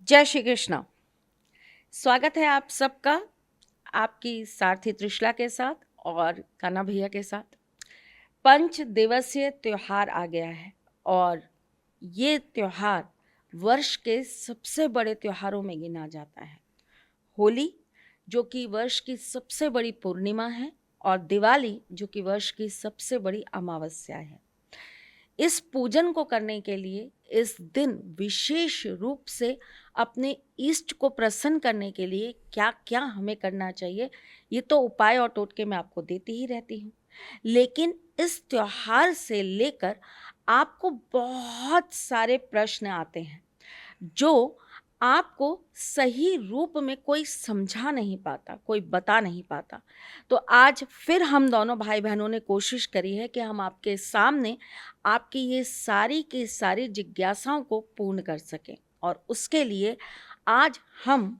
जय श्री कृष्णा। स्वागत है आप सबका आपकी सारथी त्रिशला के साथ और कान्हा भैया के साथ। 5 दिवसीय त्योहार आ गया है और ये त्योहार वर्ष के सबसे बड़े त्योहारों में गिना जाता है। होली जो कि वर्ष की सबसे बड़ी पूर्णिमा है और दिवाली जो कि वर्ष की सबसे बड़ी अमावस्या है। इस पूजन को करने के लिए इस दिन विशेष रूप से अपने इष्ट को प्रसन्न करने के लिए क्या क्या हमें करना चाहिए, ये तो उपाय और टोटके मैं आपको देती ही रहती हूँ। लेकिन इस त्योहार से लेकर आपको बहुत सारे प्रश्न आते हैं जो आपको सही रूप में कोई समझा नहीं पाता, कोई बता नहीं पाता। तो आज फिर हम दोनों भाई बहनों ने कोशिश करी है कि हम आपके सामने आपकी ये सारी की सारी जिज्ञासाओं को पूर्ण कर सकें और उसके लिए आज हम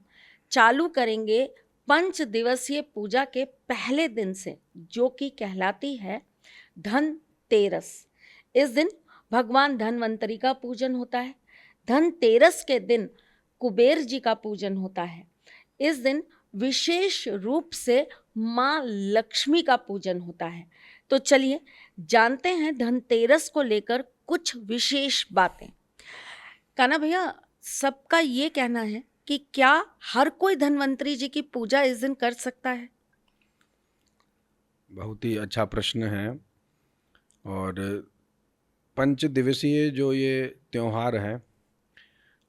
चालू करेंगे 5 दिवसीय पूजा के पहले दिन से, जो कि कहलाती है धनतेरस। इस दिन भगवान धनवंतरी का पूजन होता है। धनतेरस के दिन कुबेर जी का पूजन होता है। इस दिन विशेष रूप से माँ लक्ष्मी का पूजन होता है। तो चलिए जानते हैं धनतेरस को लेकर कुछ विशेष बातें। कान्हा भैया, सबका ये कहना है कि क्या हर कोई धन्वंतरी जी की पूजा इस दिन कर सकता है? बहुत ही अच्छा प्रश्न है। और 5 दिवसीय जो ये त्यौहार है,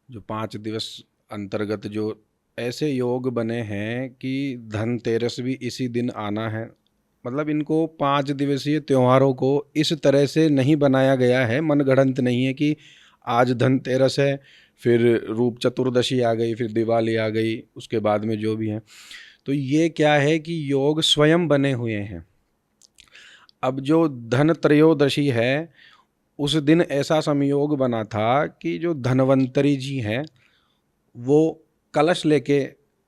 जो 5 दिवस अंतर्गत जो ऐसे योग बने हैं कि धनतेरस भी इसी दिन आना है। मतलब इनको 5 दिवसीय त्योहारों को इस तरह से नहीं बनाया गया है, मनगढ़ंत नहीं है कि आज धनतेरस है, फिर रूप चतुर्दशी आ गई, फिर दिवाली आ गई, उसके बाद में जो भी है। तो ये क्या है कि योग स्वयं बने हुए हैं। अब जो धन त्रयोदशी है, उस दिन ऐसा संयोग बना था कि जो धनवंतरी जी हैं वो कलश लेके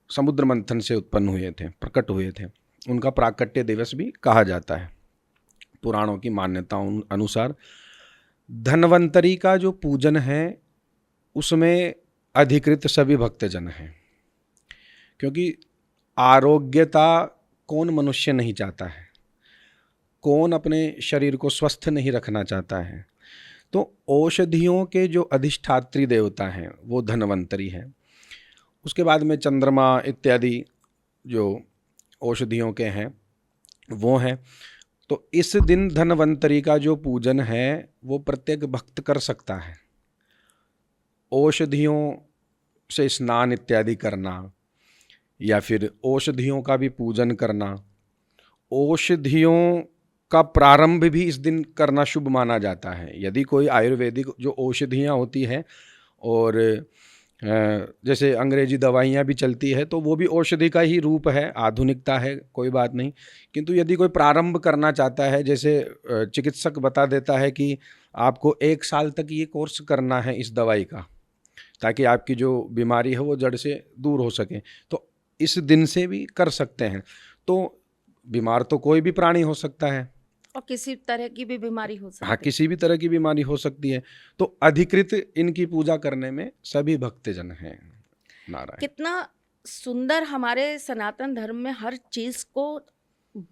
समुद्र मंथन से उत्पन्न हुए थे, प्रकट हुए थे। उनका प्राकट्य दिवस भी कहा जाता है पुराणों की मान्यताओं अनुसार। धनवंतरी का जो पूजन है उसमें अधिकृत सभी भक्तजन हैं, क्योंकि आरोग्यता कौन मनुष्य नहीं चाहता है, कौन अपने शरीर को स्वस्थ नहीं रखना चाहता है। तो औषधियों के जो अधिष्ठात्री देवता हैं वो धनवंतरी हैं। उसके बाद में चंद्रमा इत्यादि जो औषधियों के हैं वो हैं। तो इस दिन धनवंतरी का जो पूजन है वो प्रत्येक भक्त कर सकता है। औषधियों से स्नान इत्यादि करना या फिर औषधियों का भी पूजन करना, औषधियों का प्रारंभ भी इस दिन करना शुभ माना जाता है। यदि कोई आयुर्वेदिक जो औषधियाँ होती हैं और जैसे अंग्रेजी दवाइयाँ भी चलती है तो वो भी औषधि का ही रूप है, आधुनिकता है, कोई बात नहीं। किंतु यदि कोई प्रारंभ करना चाहता है, जैसे चिकित्सक बता देता है कि आपको 1 साल तक ये कोर्स करना है इस दवाई का, ताकि आपकी जो बीमारी है वो जड़ से दूर हो सके, तो इस दिन से भी कर सकते हैं। तो बीमार तो कोई भी प्राणी हो सकता है और किसी तरह की भी बीमारी हो हाँ, सकती है। किसी भी तरह की बीमारी हो सकती है। तो अधिकृत इनकी पूजा करने में सभी भक्तजन हैं। नारायण। कितना सुंदर हमारे सनातन धर्म में हर चीज को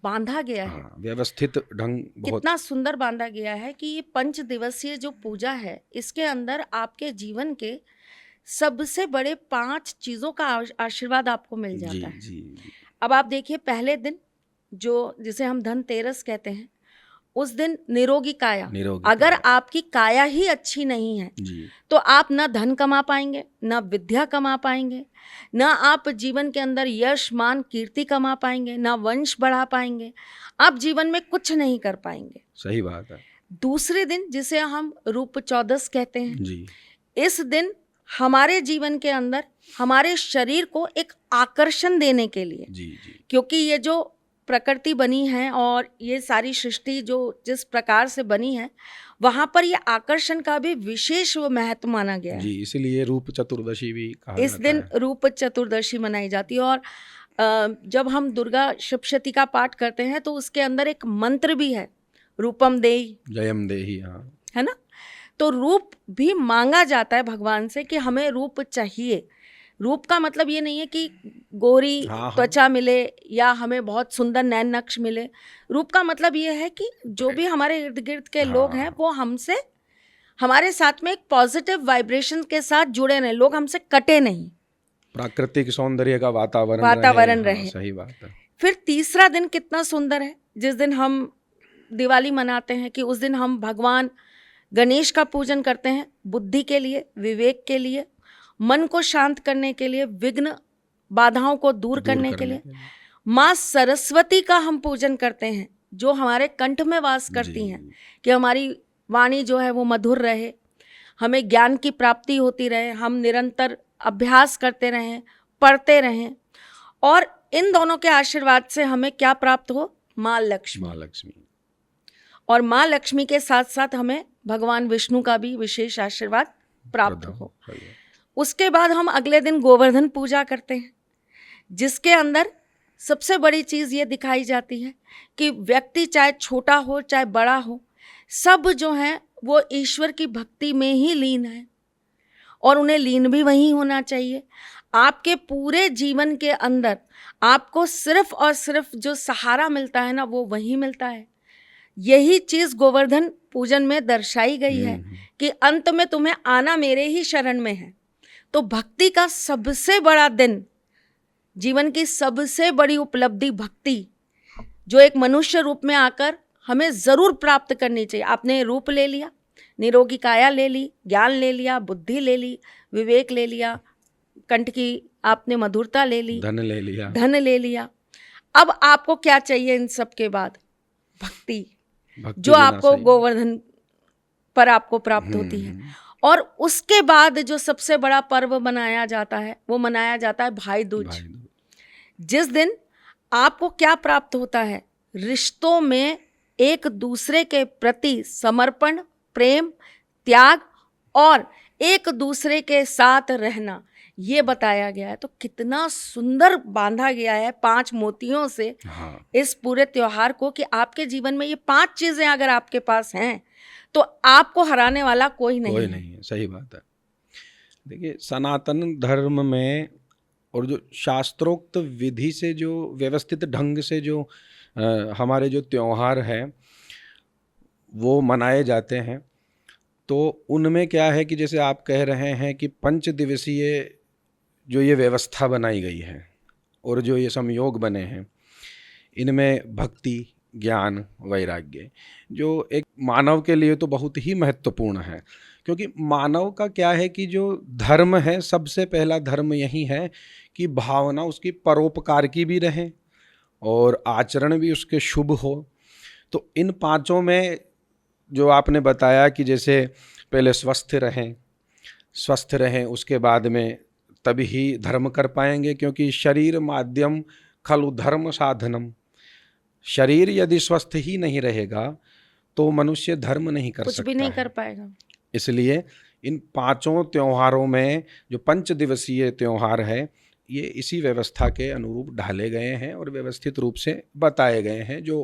बांधा गया है। हाँ, व्यवस्थित ढंग बहुत। कितना सुंदर बांधा गया है कि ये 5 दिवसीय जो पूजा है, इसके अंदर आपके जीवन के सबसे बड़े 5 चीजों का आशीर्वाद आपको मिल जी जाता है। जी जी। अब आप देखिए, पहले दिन जो जिसे हम धनतेरस कहते हैं, उस दिन निरोगी काया। निरोगी अगर काया। आपकी काया ही अच्छी नहीं है जी तो आप ना धन कमा पाएंगे, ना विद्या कमा पाएंगे, ना आप जीवन के अंदर यश मान कीर्ति कमा पाएंगे, ना वंश बढ़ा पाएंगे। आप जीवन में कुछ नहीं कर पाएंगे। सही बात है। दूसरे दिन जिसे हम रूप चौदस कहते हैं, जी इस दिन हमारे जीवन के अंदर हमारे शरीर को एक आकर्षण देने के लिए, जी जी क्योंकि ये जो प्रकृति बनी है और ये सारी सृष्टि जो जिस प्रकार से बनी है, वहाँ पर ये आकर्षण का भी विशेष वो महत्व माना गया जी, है। इसीलिए रूप चतुर्दशी भी कहा इस जाता दिन है। रूप चतुर्दशी मनाई जाती है और जब हम दुर्गा सप्तशती का पाठ करते हैं तो उसके अंदर एक मंत्र भी है, रूपम देहि, जयम देहि। हाँ है ना। तो रूप भी मांगा जाता है भगवान से कि हमें रूप चाहिए, रूप का मतलब ये नहीं है कि गोरी हाँ हाँ त्वचा मिले या हमें बहुत सुंदर नैन नक्श मिले। रूप का मतलब ये है कि जो भी हमारे इर्द गिर्द के लोग हैं हाँ वो हमसे, हमारे साथ में एक पॉजिटिव वाइब्रेशन के साथ जुड़े रहें, लोग हमसे कटे नहीं, प्राकृतिक सौंदर्य का वातावरण रहे। वातावरण हाँ रहे। सही बात है। फिर तीसरा दिन कितना सुंदर है, जिस दिन हम दिवाली मनाते हैं, कि उस दिन हम भगवान गणेश का पूजन करते हैं, बुद्धि के लिए, विवेक के लिए, मन को शांत करने के लिए, विघ्न बाधाओं को दूर करने के लिए। माँ सरस्वती का हम पूजन करते हैं, जो हमारे कंठ में वास करती हैं, कि हमारी वाणी जो है वो मधुर रहे, हमें ज्ञान की प्राप्ति होती रहे, हम निरंतर अभ्यास करते रहें, पढ़ते रहें, और इन दोनों के आशीर्वाद से हमें क्या प्राप्त हो, माँ लक्ष्मी। माँ लक्ष्मी। और माँ लक्ष्मी के साथ साथ हमें भगवान विष्णु का भी विशेष आशीर्वाद प्राप्त हो। उसके बाद हम अगले दिन गोवर्धन पूजा करते हैं, जिसके अंदर सबसे बड़ी चीज़ ये दिखाई जाती है कि व्यक्ति चाहे छोटा हो चाहे बड़ा हो, सब जो हैं वो ईश्वर की भक्ति में ही लीन है, और उन्हें लीन भी वहीं होना चाहिए। आपके पूरे जीवन के अंदर आपको सिर्फ और सिर्फ जो सहारा मिलता है ना, वो वहीं मिलता है। यही चीज़ गोवर्धन पूजन में दर्शाई गई है कि अंत में तुम्हें आना मेरे ही शरण में है। तो भक्ति का सबसे बड़ा दिन, जीवन की सबसे बड़ी उपलब्धि भक्ति, जो एक मनुष्य रूप में आकर हमें ज़रूर प्राप्त करनी चाहिए। आपने रूप ले लिया, निरोगी काया ले ली, ज्ञान ले लिया, बुद्धि ले ली, विवेक ले लिया, कंठ की आपने मधुरता ले ली, धन ले लिया, धन ले लिया। अब आपको क्या चाहिए इन सब के बाद? भक्ति, जो आपको गोवर्धन पर आपको प्राप्त होती है। और उसके बाद जो सबसे बड़ा पर्व मनाया जाता है, वो मनाया जाता है भाई दूज, जिस दिन आपको क्या प्राप्त होता है? रिश्तों में एक दूसरे के प्रति समर्पण, प्रेम, त्याग और एक दूसरे के साथ रहना, ये बताया गया है। तो कितना सुंदर बांधा गया है 5 मोतियों से इस पूरे त्योहार को, कि आपके जीवन में ये 5 चीजें अगर आपके पास हैं तो आपको हराने वाला कोई नहीं है। सही बात है। देखिए, सनातन धर्म में और जो शास्त्रोक्त विधि से, जो व्यवस्थित ढंग से जो हमारे जो त्योहार हैं वो मनाए जाते हैं, तो उनमें क्या है कि जैसे आप कह रहे हैं कि 5 दिवसीय जो ये व्यवस्था बनाई गई है और जो ये संयोग बने हैं, इनमें भक्ति, ज्ञान, वैराग्य, जो एक मानव के लिए तो बहुत ही महत्वपूर्ण है। क्योंकि मानव का क्या है कि जो धर्म है, सबसे पहला धर्म यही है कि भावना उसकी परोपकार की भी रहे और आचरण भी उसके शुभ हो। तो इन 5 में जो आपने बताया कि जैसे पहले स्वस्थ रहें, उसके बाद में तभी ही धर्म कर पाएंगे, क्योंकि शरीर माध्यम खलु धर्म साधनम। शरीर यदि स्वस्थ ही नहीं रहेगा तो मनुष्य धर्म नहीं कर सकता, कुछ भी नहीं कर पाएगा। इसलिए इन 5 त्योहारों में जो 5 दिवसीय त्योहार है, ये इसी व्यवस्था के अनुरूप ढाले गए हैं और व्यवस्थित रूप से बताए गए हैं, जो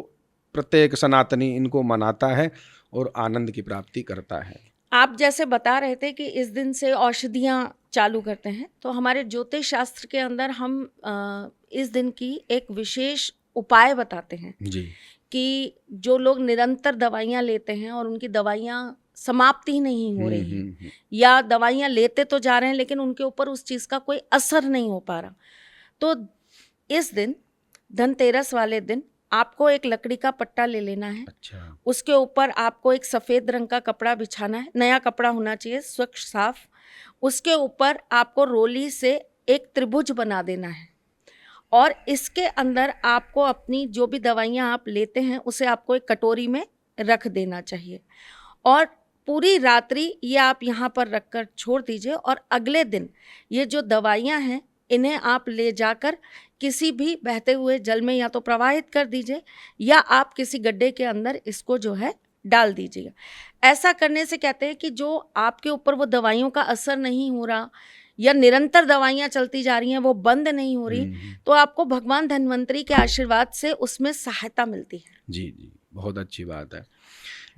प्रत्येक सनातनी इनको मनाता है और आनंद की प्राप्ति करता है। आप जैसे बता रहे थे कि इस दिन से औषधियाँ चालू करते हैं, तो हमारे ज्योतिष शास्त्र के अंदर हम इस दिन की एक विशेष उपाय बताते हैं जी, कि जो लोग निरंतर दवाइयाँ लेते हैं और उनकी दवाइयाँ समाप्ति ही नहीं हो रही है, या दवाइयाँ लेते तो जा रहे हैं लेकिन उनके ऊपर उस चीज़ का कोई असर नहीं हो पा रहा, तो इस दिन, धनतेरस वाले दिन, आपको एक लकड़ी का पट्टा ले लेना है। अच्छा। उसके ऊपर आपको एक सफ़ेद रंग का कपड़ा बिछाना है, नया कपड़ा होना चाहिए, स्वच्छ साफ। उसके ऊपर आपको रोली से एक त्रिभुज बना देना है, और इसके अंदर आपको अपनी जो भी दवाइयाँ आप लेते हैं उसे आपको एक कटोरी में रख देना चाहिए, और पूरी रात्रि ये आप यहाँ पर रखकर छोड़ दीजिए। और अगले दिन ये जो दवाइयाँ हैं इन्हें आप ले जाकर किसी भी बहते हुए जल में या तो प्रवाहित कर दीजिए, या आप किसी गड्ढे के अंदर इसको जो है डाल दीजिएगा। ऐसा करने से कहते हैं कि जो आपके ऊपर वो दवाइयों का असर नहीं हो रहा, या निरंतर दवाइयाँ चलती जा रही हैं, वो बंद नहीं हो रही, तो आपको भगवान धन्वंतरी के आशीर्वाद से उसमें सहायता मिलती है। जी जी, बहुत अच्छी बात है।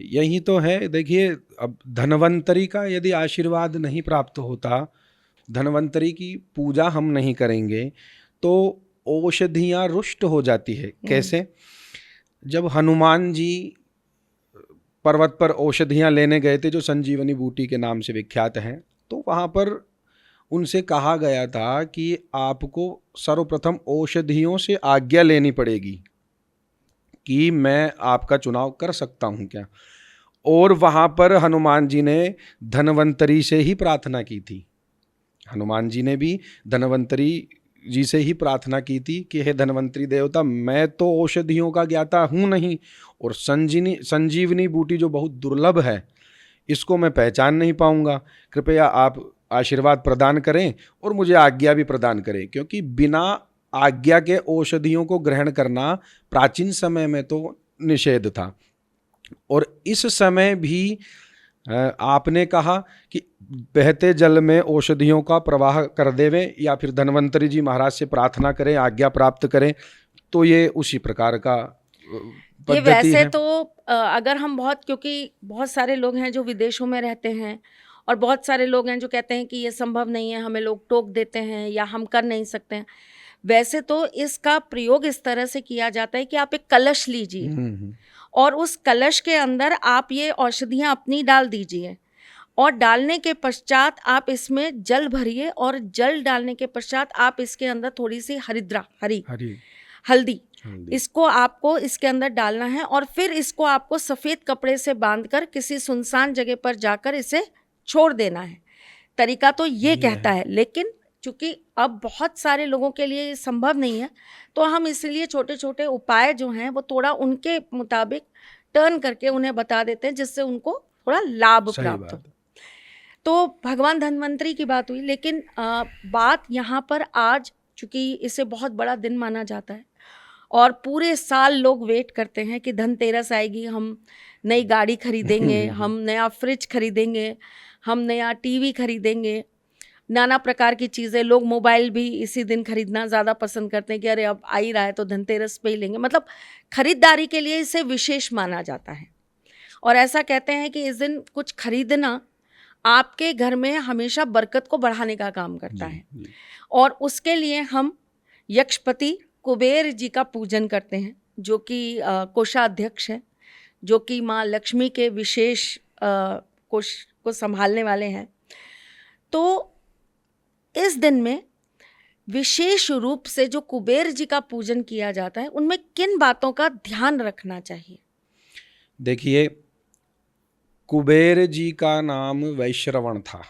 यही तो है। देखिए, अब धन्वंतरी का यदि आशीर्वाद नहीं प्राप्त होता धन्वंतरी की पूजा हम नहीं करेंगे तो औषधियाँ रुष्ट हो जाती है। कैसे? जब हनुमान जी पर्वत पर औषधियाँ लेने गए थे जो संजीवनी बूटी के नाम से विख्यात हैं, तो वहाँ पर उनसे कहा गया था कि आपको सर्वप्रथम औषधियों से आज्ञा लेनी पड़ेगी कि मैं आपका चुनाव कर सकता हूँ क्या। और वहाँ पर हनुमान जी ने धन्वंतरी से ही प्रार्थना की थी। हनुमान जी ने भी धन्वंतरी जी से ही प्रार्थना की थी कि हे धन्वंतरी देवता, मैं तो औषधियों का ज्ञाता हूँ नहीं, और संजीवनी बूटी जो बहुत दुर्लभ है इसको मैं पहचान नहीं पाऊंगा। कृपया आप आशीर्वाद प्रदान करें और मुझे आज्ञा भी प्रदान करें, क्योंकि बिना आज्ञा के औषधियों को ग्रहण करना प्राचीन समय में तो निषेध था। और इस समय भी आपने कहा कि बहते जल में औषधियों का प्रवाह कर देवें, या फिर धन्वंतरी जी महाराज से प्रार्थना करें, आज्ञा प्राप्त करें, तो ये उसी प्रकार का ये पद्धति वैसे है। तो अगर हम क्योंकि बहुत सारे लोग हैं जो विदेशों में रहते हैं, और बहुत सारे लोग हैं जो कहते हैं कि ये संभव नहीं है, हमें लोग टोक देते हैं या हम कर नहीं सकते हैं। वैसे तो इसका प्रयोग इस तरह से किया जाता है कि आप एक कलश लीजिए और उस कलश के अंदर आप ये औषधियाँ अपनी डाल दीजिए, और डालने के पश्चात आप इसमें जल भरिए, और जल डालने के पश्चात आप इसके अंदर थोड़ी सी हल्दी इसको आपको इसके अंदर डालना है, और फिर इसको आपको सफ़ेद कपड़े से बांधकर किसी सुनसान जगह पर जाकर इसे छोड़ देना है। तरीका तो ये कहता है, लेकिन चूंकि अब बहुत सारे लोगों के लिए ये संभव नहीं है, तो हम इसलिए छोटे छोटे उपाय जो हैं वो थोड़ा उनके मुताबिक टर्न करके उन्हें बता देते हैं, जिससे उनको थोड़ा लाभ प्राप्त हो। तो भगवान धन्वंतरी की बात हुई, लेकिन बात यहाँ पर आज, चूंकि इसे बहुत बड़ा दिन माना जाता है और पूरे साल लोग वेट करते हैं कि धनतेरस आएगी, हम नई गाड़ी खरीदेंगे, हम नया फ्रिज खरीदेंगे, हम नया टीवी खरीदेंगे, नाना प्रकार की चीज़ें। लोग मोबाइल भी इसी दिन खरीदना ज़्यादा पसंद करते हैं कि अरे अब आ ही रहा है तो धनतेरस पे ही लेंगे। मतलब खरीदारी के लिए इसे विशेष माना जाता है, और ऐसा कहते हैं कि इस दिन कुछ खरीदना आपके घर में हमेशा बरकत को बढ़ाने का काम करता है। और उसके लिए हम यक्षपति कुबेर जी का पूजन करते हैं, जो कि कोषाध्यक्ष हैं, जो कि माँ लक्ष्मी के विशेष कोष को संभालने वाले हैं। तो इस दिन में विशेष रूप से जो कुबेर जी का पूजन किया जाता है, उनमें किन बातों का ध्यान रखना चाहिए? देखिए, कुबेर जी का नाम वैश्रवण था।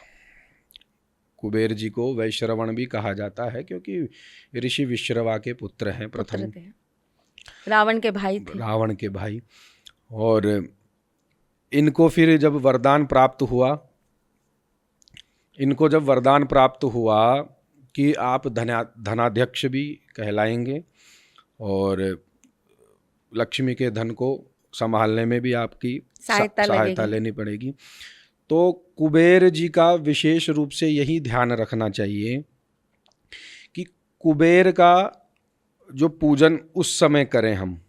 कुबेर जी को वैश्रवण भी कहा जाता है क्योंकि ऋषि विश्रवा के पुत्र हैं, प्रथम रावण के भाई थे। रावण के भाई। और इनको फिर जब वरदान प्राप्त हुआ कि आप धनाध्यक्ष भी कहलाएंगे और लक्ष्मी के धन को संभालने में भी आपकी सहायता लेनी पड़ेगी, तो कुबेर जी का विशेष रूप से यही ध्यान रखना चाहिए कि कुबेर का जो पूजन उस समय करें हम,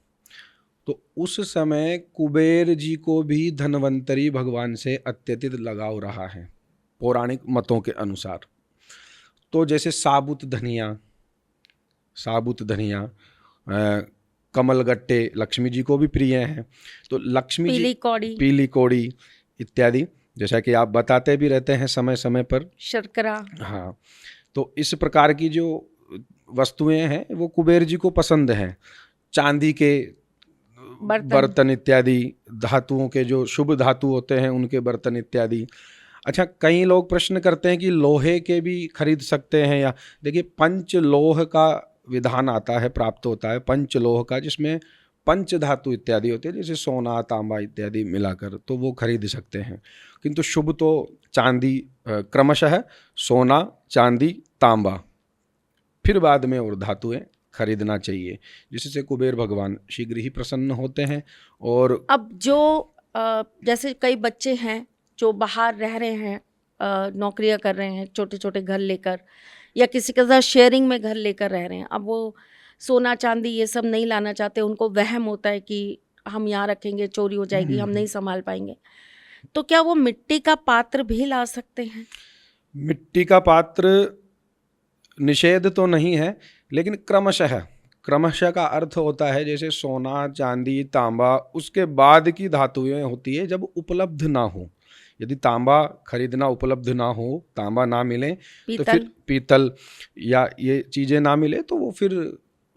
तो उस समय कुबेर जी को भी धन्वंतरी भगवान से अत्यधिक लगाव रहा है पौराणिक मतों के अनुसार। तो जैसे साबुत धनिया, कमलगट्टे लक्ष्मी जी को भी प्रिय हैं, तो लक्ष्मी जी पीली कौड़ी इत्यादि, जैसा कि आप बताते भी रहते हैं समय समय पर, शर्करा। हाँ, तो इस प्रकार की जो वस्तुएं हैं वो कुबेर जी को पसंद हैं। चांदी के बर्तन इत्यादि, धातुओं के जो शुभ धातु होते हैं उनके बर्तन इत्यादि। अच्छा, कई लोग प्रश्न करते हैं कि लोहे के भी खरीद सकते हैं या? देखिए, पंचलोह का विधान आता है, प्राप्त होता है पंचलोह का, जिसमें पंच धातु इत्यादि होते हैं, जैसे सोना तांबा इत्यादि मिलाकर, तो वो खरीद सकते हैं। किंतु शुभ तो चांदी, क्रमशः सोना, चांदी, तांबा, फिर बाद में और धातुएं खरीदना चाहिए, जिससे कुबेर भगवान शीघ्र ही प्रसन्न होते हैं। और अब जो जैसे कई बच्चे हैं जो बाहर रह रहे हैं, नौकरियां कर रहे हैं, छोटे छोटे घर लेकर, या किसी के साथ शेयरिंग में घर लेकर रह रहे हैं, अब वो सोना चांदी ये सब नहीं लाना चाहते, उनको वहम होता है कि हम यहाँ रखेंगे चोरी हो जाएगी, हम नहीं संभाल पाएंगे, तो क्या वो मिट्टी का पात्र भी ला सकते हैं? मिट्टी का पात्र निषेध तो नहीं है, लेकिन क्रमशः, क्रमशः का अर्थ होता है जैसे सोना, चांदी, तांबा, उसके बाद की धातुएं होती है जब उपलब्ध ना हो। यदि तांबा खरीदना उपलब्ध ना हो, तांबा ना मिले, तो फिर पीतल, पीतल या ये चीज़ें ना मिले, तो वो फिर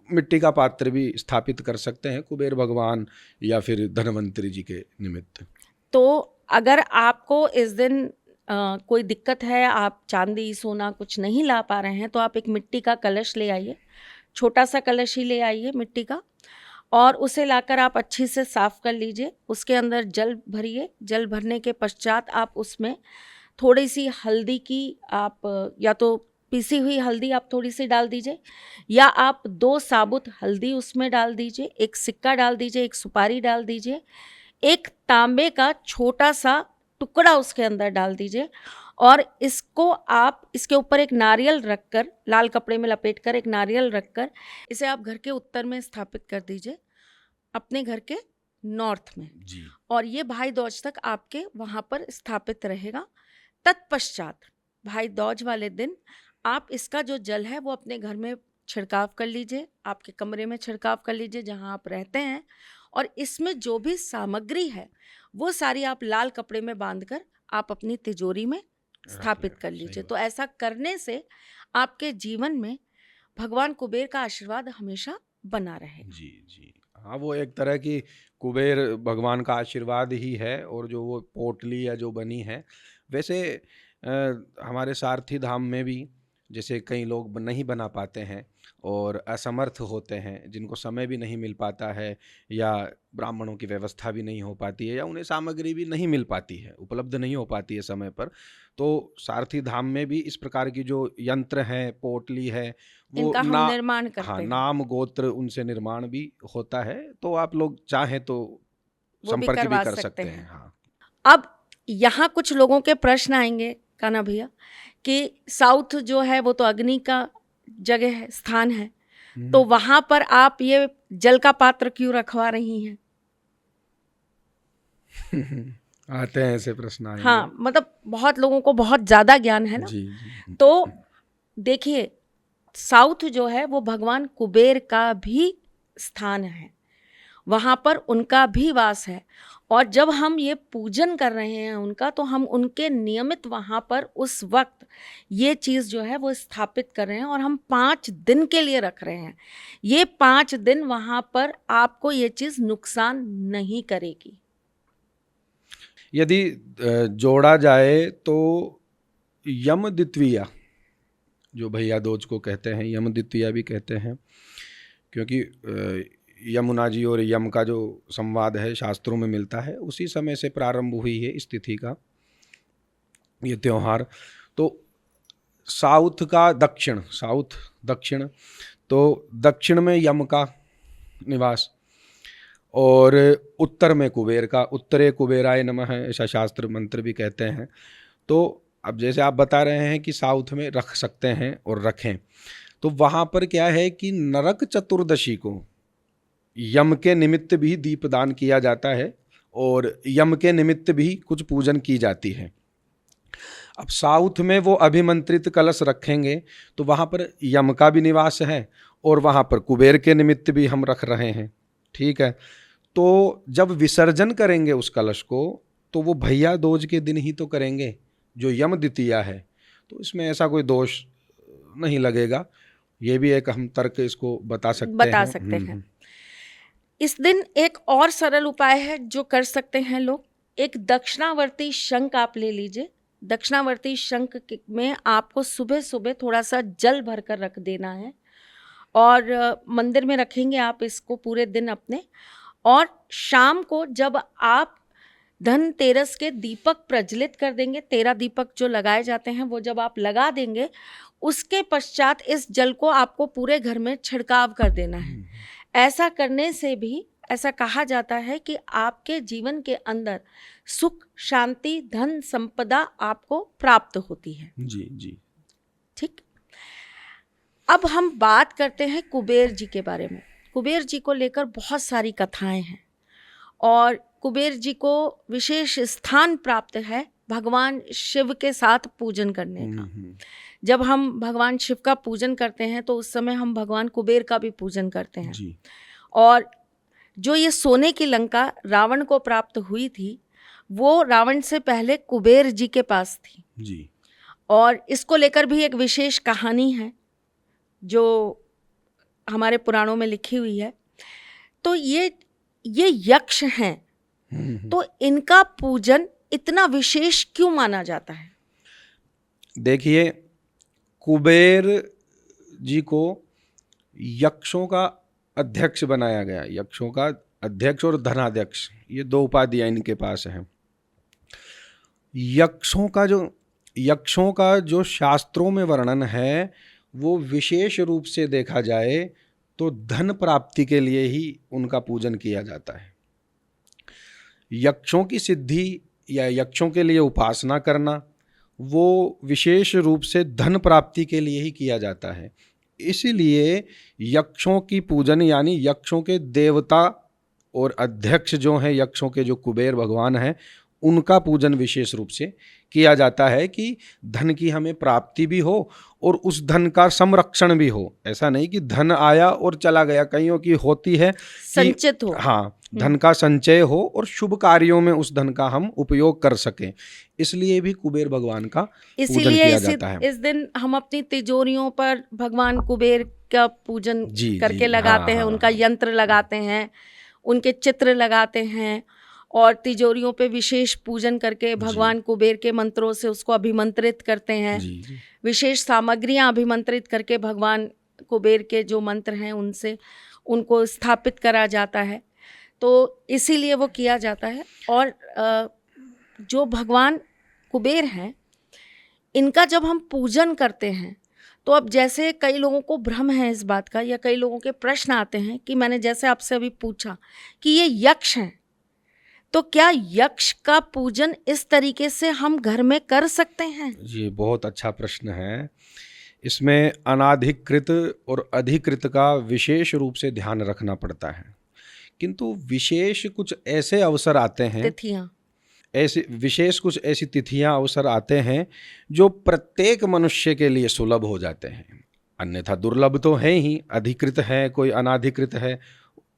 मिट्टी का पात्र भी स्थापित कर सकते हैं कुबेर भगवान या फिर धनवंतरी जी के निमित्त। तो अगर आपको इस दिन कोई दिक्कत है, आप चांदी सोना कुछ नहीं ला पा रहे हैं, तो आप एक मिट्टी का कलश ले आइए, छोटा सा कलश ही ले आइए मिट्टी का, और उसे लाकर आप अच्छी से साफ कर लीजिए। उसके अंदर जल भरिए। जल भरने के पश्चात आप उसमें थोड़ी सी हल्दी की, आप या तो पिसी हुई हल्दी आप थोड़ी सी डाल दीजिए, या आप 2 साबुत हल्दी उसमें डाल दीजिए, एक सिक्का डाल दीजिए, एक सुपारी डाल दीजिए, एक तांबे का छोटा सा टुकड़ा उसके अंदर डाल दीजिए, और इसको आप इसके ऊपर एक नारियल रखकर, लाल कपड़े में लपेटकर एक नारियल रखकर, इसे आप घर के उत्तर में स्थापित कर दीजिए, अपने घर के नॉर्थ में, जी। और ये भाई दूज तक आपके वहाँ पर स्थापित रहेगा। तत्पश्चात भाई दूज वाले दिन आप इसका जो जल है वो अपने घर में छिड़काव कर लीजिए, आपके कमरे में छिड़काव कर लीजिए जहाँ आप रहते हैं, और इसमें जो भी सामग्री है वो सारी आप लाल कपड़े में बांधकर आप अपनी तिजोरी में स्थापित कर सही लीजिए। बात। तो ऐसा करने से आपके जीवन में भगवान कुबेर का आशीर्वाद हमेशा बना रहेगा। जी, जी। हाँ, वो एक तरह की कुबेर भगवान का आशीर्वाद ही है, और जो वो पोटली या जो बनी है, वैसे अ, हमारे सारथी धाम में भी जैसे कई लोग नहीं बना पाते हैं और असमर्थ होते हैं, जिनको समय भी नहीं मिल पाता है, या ब्राह्मणों की व्यवस्था भी नहीं हो पाती है, या उन्हें सामग्री भी नहीं मिल पाती है, उपलब्ध नहीं हो पाती है समय पर, तो सारथी धाम में भी इस प्रकार की जो यंत्र हैं, पोटली है, वो इनका हम ना, निर्माण हाँ, करते हैं, नाम गोत्र उनसे निर्माण भी होता है, तो आप लोग चाहें तो वो भी संपर्क भी करवा कर सकते सकते हैं। हैं। हाँ। अब यहाँ कुछ लोगों के प्रश्न आएंगे कान्हा भैया, कि साउथ जो है वो तो अग्नि का जगह है, स्थान है, तो वहां पर आप ये जल का पात्र क्यों रखवा रही हैं? आते हैं ऐसे प्रश्न आएंगे। हाँ, मतलब बहुत लोगों को बहुत ज्यादा ज्ञान है ना। जी, जी। तो देखिए, साउथ जो है वो भगवान कुबेर का भी स्थान है, वहाँ पर उनका भी वास है, और जब हम ये पूजन कर रहे हैं उनका, तो हम उनके नियमित वहाँ पर उस वक्त ये चीज़ जो है वो स्थापित कर रहे हैं, और हम 5 दिन के लिए रख रहे हैं। ये 5 दिन वहाँ पर आपको ये चीज़ नुकसान नहीं करेगी। यदि जोड़ा जाए तो यम द्वितीया, जो भैया दूज को कहते हैं, यम द्वितीया भी कहते हैं, क्योंकि यमुना जी और यम का जो संवाद है शास्त्रों में मिलता है, उसी समय से प्रारंभ हुई है इस तिथि का ये त्यौहार। तो साउथ का दक्षिण, साउथ दक्षिण, तो दक्षिण में यम का निवास, और उत्तर में कुबेर का, उत्तरे कुबेराय नमः ऐसा शास्त्र मंत्र भी कहते हैं। तो अब जैसे आप बता रहे हैं कि साउथ में रख सकते हैं और रखें, तो वहाँ पर क्या है कि नरक चतुर्दशी को यम के निमित्त भी दीपदान किया जाता है, और यम के निमित्त भी कुछ पूजन की जाती है। अब साउथ में वो अभिमंत्रित कलश रखेंगे, तो वहाँ पर यम का भी निवास है, और वहाँ पर कुबेर के निमित्त भी हम रख रहे हैं, ठीक है। तो जब विसर्जन करेंगे उस कलश को, तो वो भैया दूज के दिन ही तो करेंगे, जो यम द्वितीया है, तो इसमें ऐसा कोई दोष नहीं लगेगा। ये भी एक हम तर्क इसको बता सकते हैं। इस दिन एक और सरल उपाय है जो कर सकते हैं लोग। एक दक्षिणावर्ती शंख आप ले लीजिए। दक्षिणावर्ती शंख में आपको सुबह सुबह थोड़ा सा जल भरकर रख देना है, और मंदिर में रखेंगे आप इसको पूरे दिन अपने, और शाम को जब आप धनतेरस के दीपक प्रज्वलित कर देंगे, 13 दीपक जो लगाए जाते हैं वो जब आप लगा देंगे, उसके पश्चात इस जल को आपको पूरे घर में छिड़काव कर देना है। ऐसा करने से भी ऐसा कहा जाता है कि आपके जीवन के अंदर सुख, शांति, धन, संपदा आपको प्राप्त होती है। जी, जी। ठीक। अब हम बात करते हैं कुबेर जी के बारे में। कुबेर जी को लेकर बहुत सारी कथाएं हैं, और कुबेर जी को विशेष स्थान प्राप्त है भगवान शिव के साथ पूजन करने का। जब हम भगवान शिव का पूजन करते हैं तो उस समय हम भगवान कुबेर का भी पूजन करते हैं। जी और जो ये सोने की लंका रावण को प्राप्त हुई थी, वो रावण से पहले कुबेर जी के पास थी। जी और इसको लेकर भी एक विशेष कहानी है जो हमारे पुराणों में लिखी हुई है। तो ये यक्ष हैं, तो इनका पूजन इतना विशेष क्यों माना जाता है? देखिए, कुबेर जी को यक्षों का अध्यक्ष बनाया गया। यक्षों का अध्यक्ष और धनाध्यक्ष, ये दो उपाधियां इनके पास हैं। यक्षों का जो शास्त्रों में वर्णन है वो विशेष रूप से देखा जाए तो धन प्राप्ति के लिए ही उनका पूजन किया जाता है। यक्षों की सिद्धि या यक्षों के लिए उपासना करना वो विशेष रूप से धन प्राप्ति के लिए ही किया जाता है। इसीलिए यक्षों की पूजन, यानी यक्षों के देवता और अध्यक्ष जो हैं यक्षों के, जो कुबेर भगवान हैं, उनका पूजन विशेष रूप से किया जाता है कि धन की हमें प्राप्ति भी हो और उस धन का संरक्षण भी हो। ऐसा नहीं कि धन आया और चला गया, कईयों की होती है संचित हो। हाँ, धन का संचय हो और शुभ कार्यों में उस धन का हम उपयोग कर सकें। इसलिए भी कुबेर भगवान का पूजन किया जाता है। इस दिन हम अपनी तिजोरियों पर भगवान कुबेर का पूजन करके लगाते हैं, उनका यंत्र लगाते हैं, उनके चित्र लगाते हैं और तिजोरियों पे विशेष पूजन करके भगवान कुबेर के मंत्रों से उसको अभिमंत्रित करते हैं। विशेष सामग्रियां अभिमंत्रित करके भगवान कुबेर के जो मंत्र हैं उनसे उनको स्थापित करा जाता है। तो इसीलिए वो किया जाता है। और जो भगवान कुबेर हैं, इनका जब हम पूजन करते हैं तो अब जैसे कई लोगों को भ्रम है इस बात का, या कई लोगों के प्रश्न आते हैं कि मैंने जैसे आपसे अभी पूछा कि ये यक्ष हैं, तो क्या यक्ष का पूजन इस तरीके से हम घर में कर सकते हैं? ये बहुत अच्छा प्रश्न है। इसमें अनाधिकृत और अधिकृत का विशेष रूप से ध्यान रखना पड़ता है। किंतु विशेष कुछ ऐसे अवसर आते हैं, तिथियां, कुछ ऐसी तिथियां अवसर आते हैं जो प्रत्येक मनुष्य के लिए सुलभ हो जाते हैं। अन्यथा दुर्लभ तो है ही, अधिकृत है, कोई अनाधिकृत है।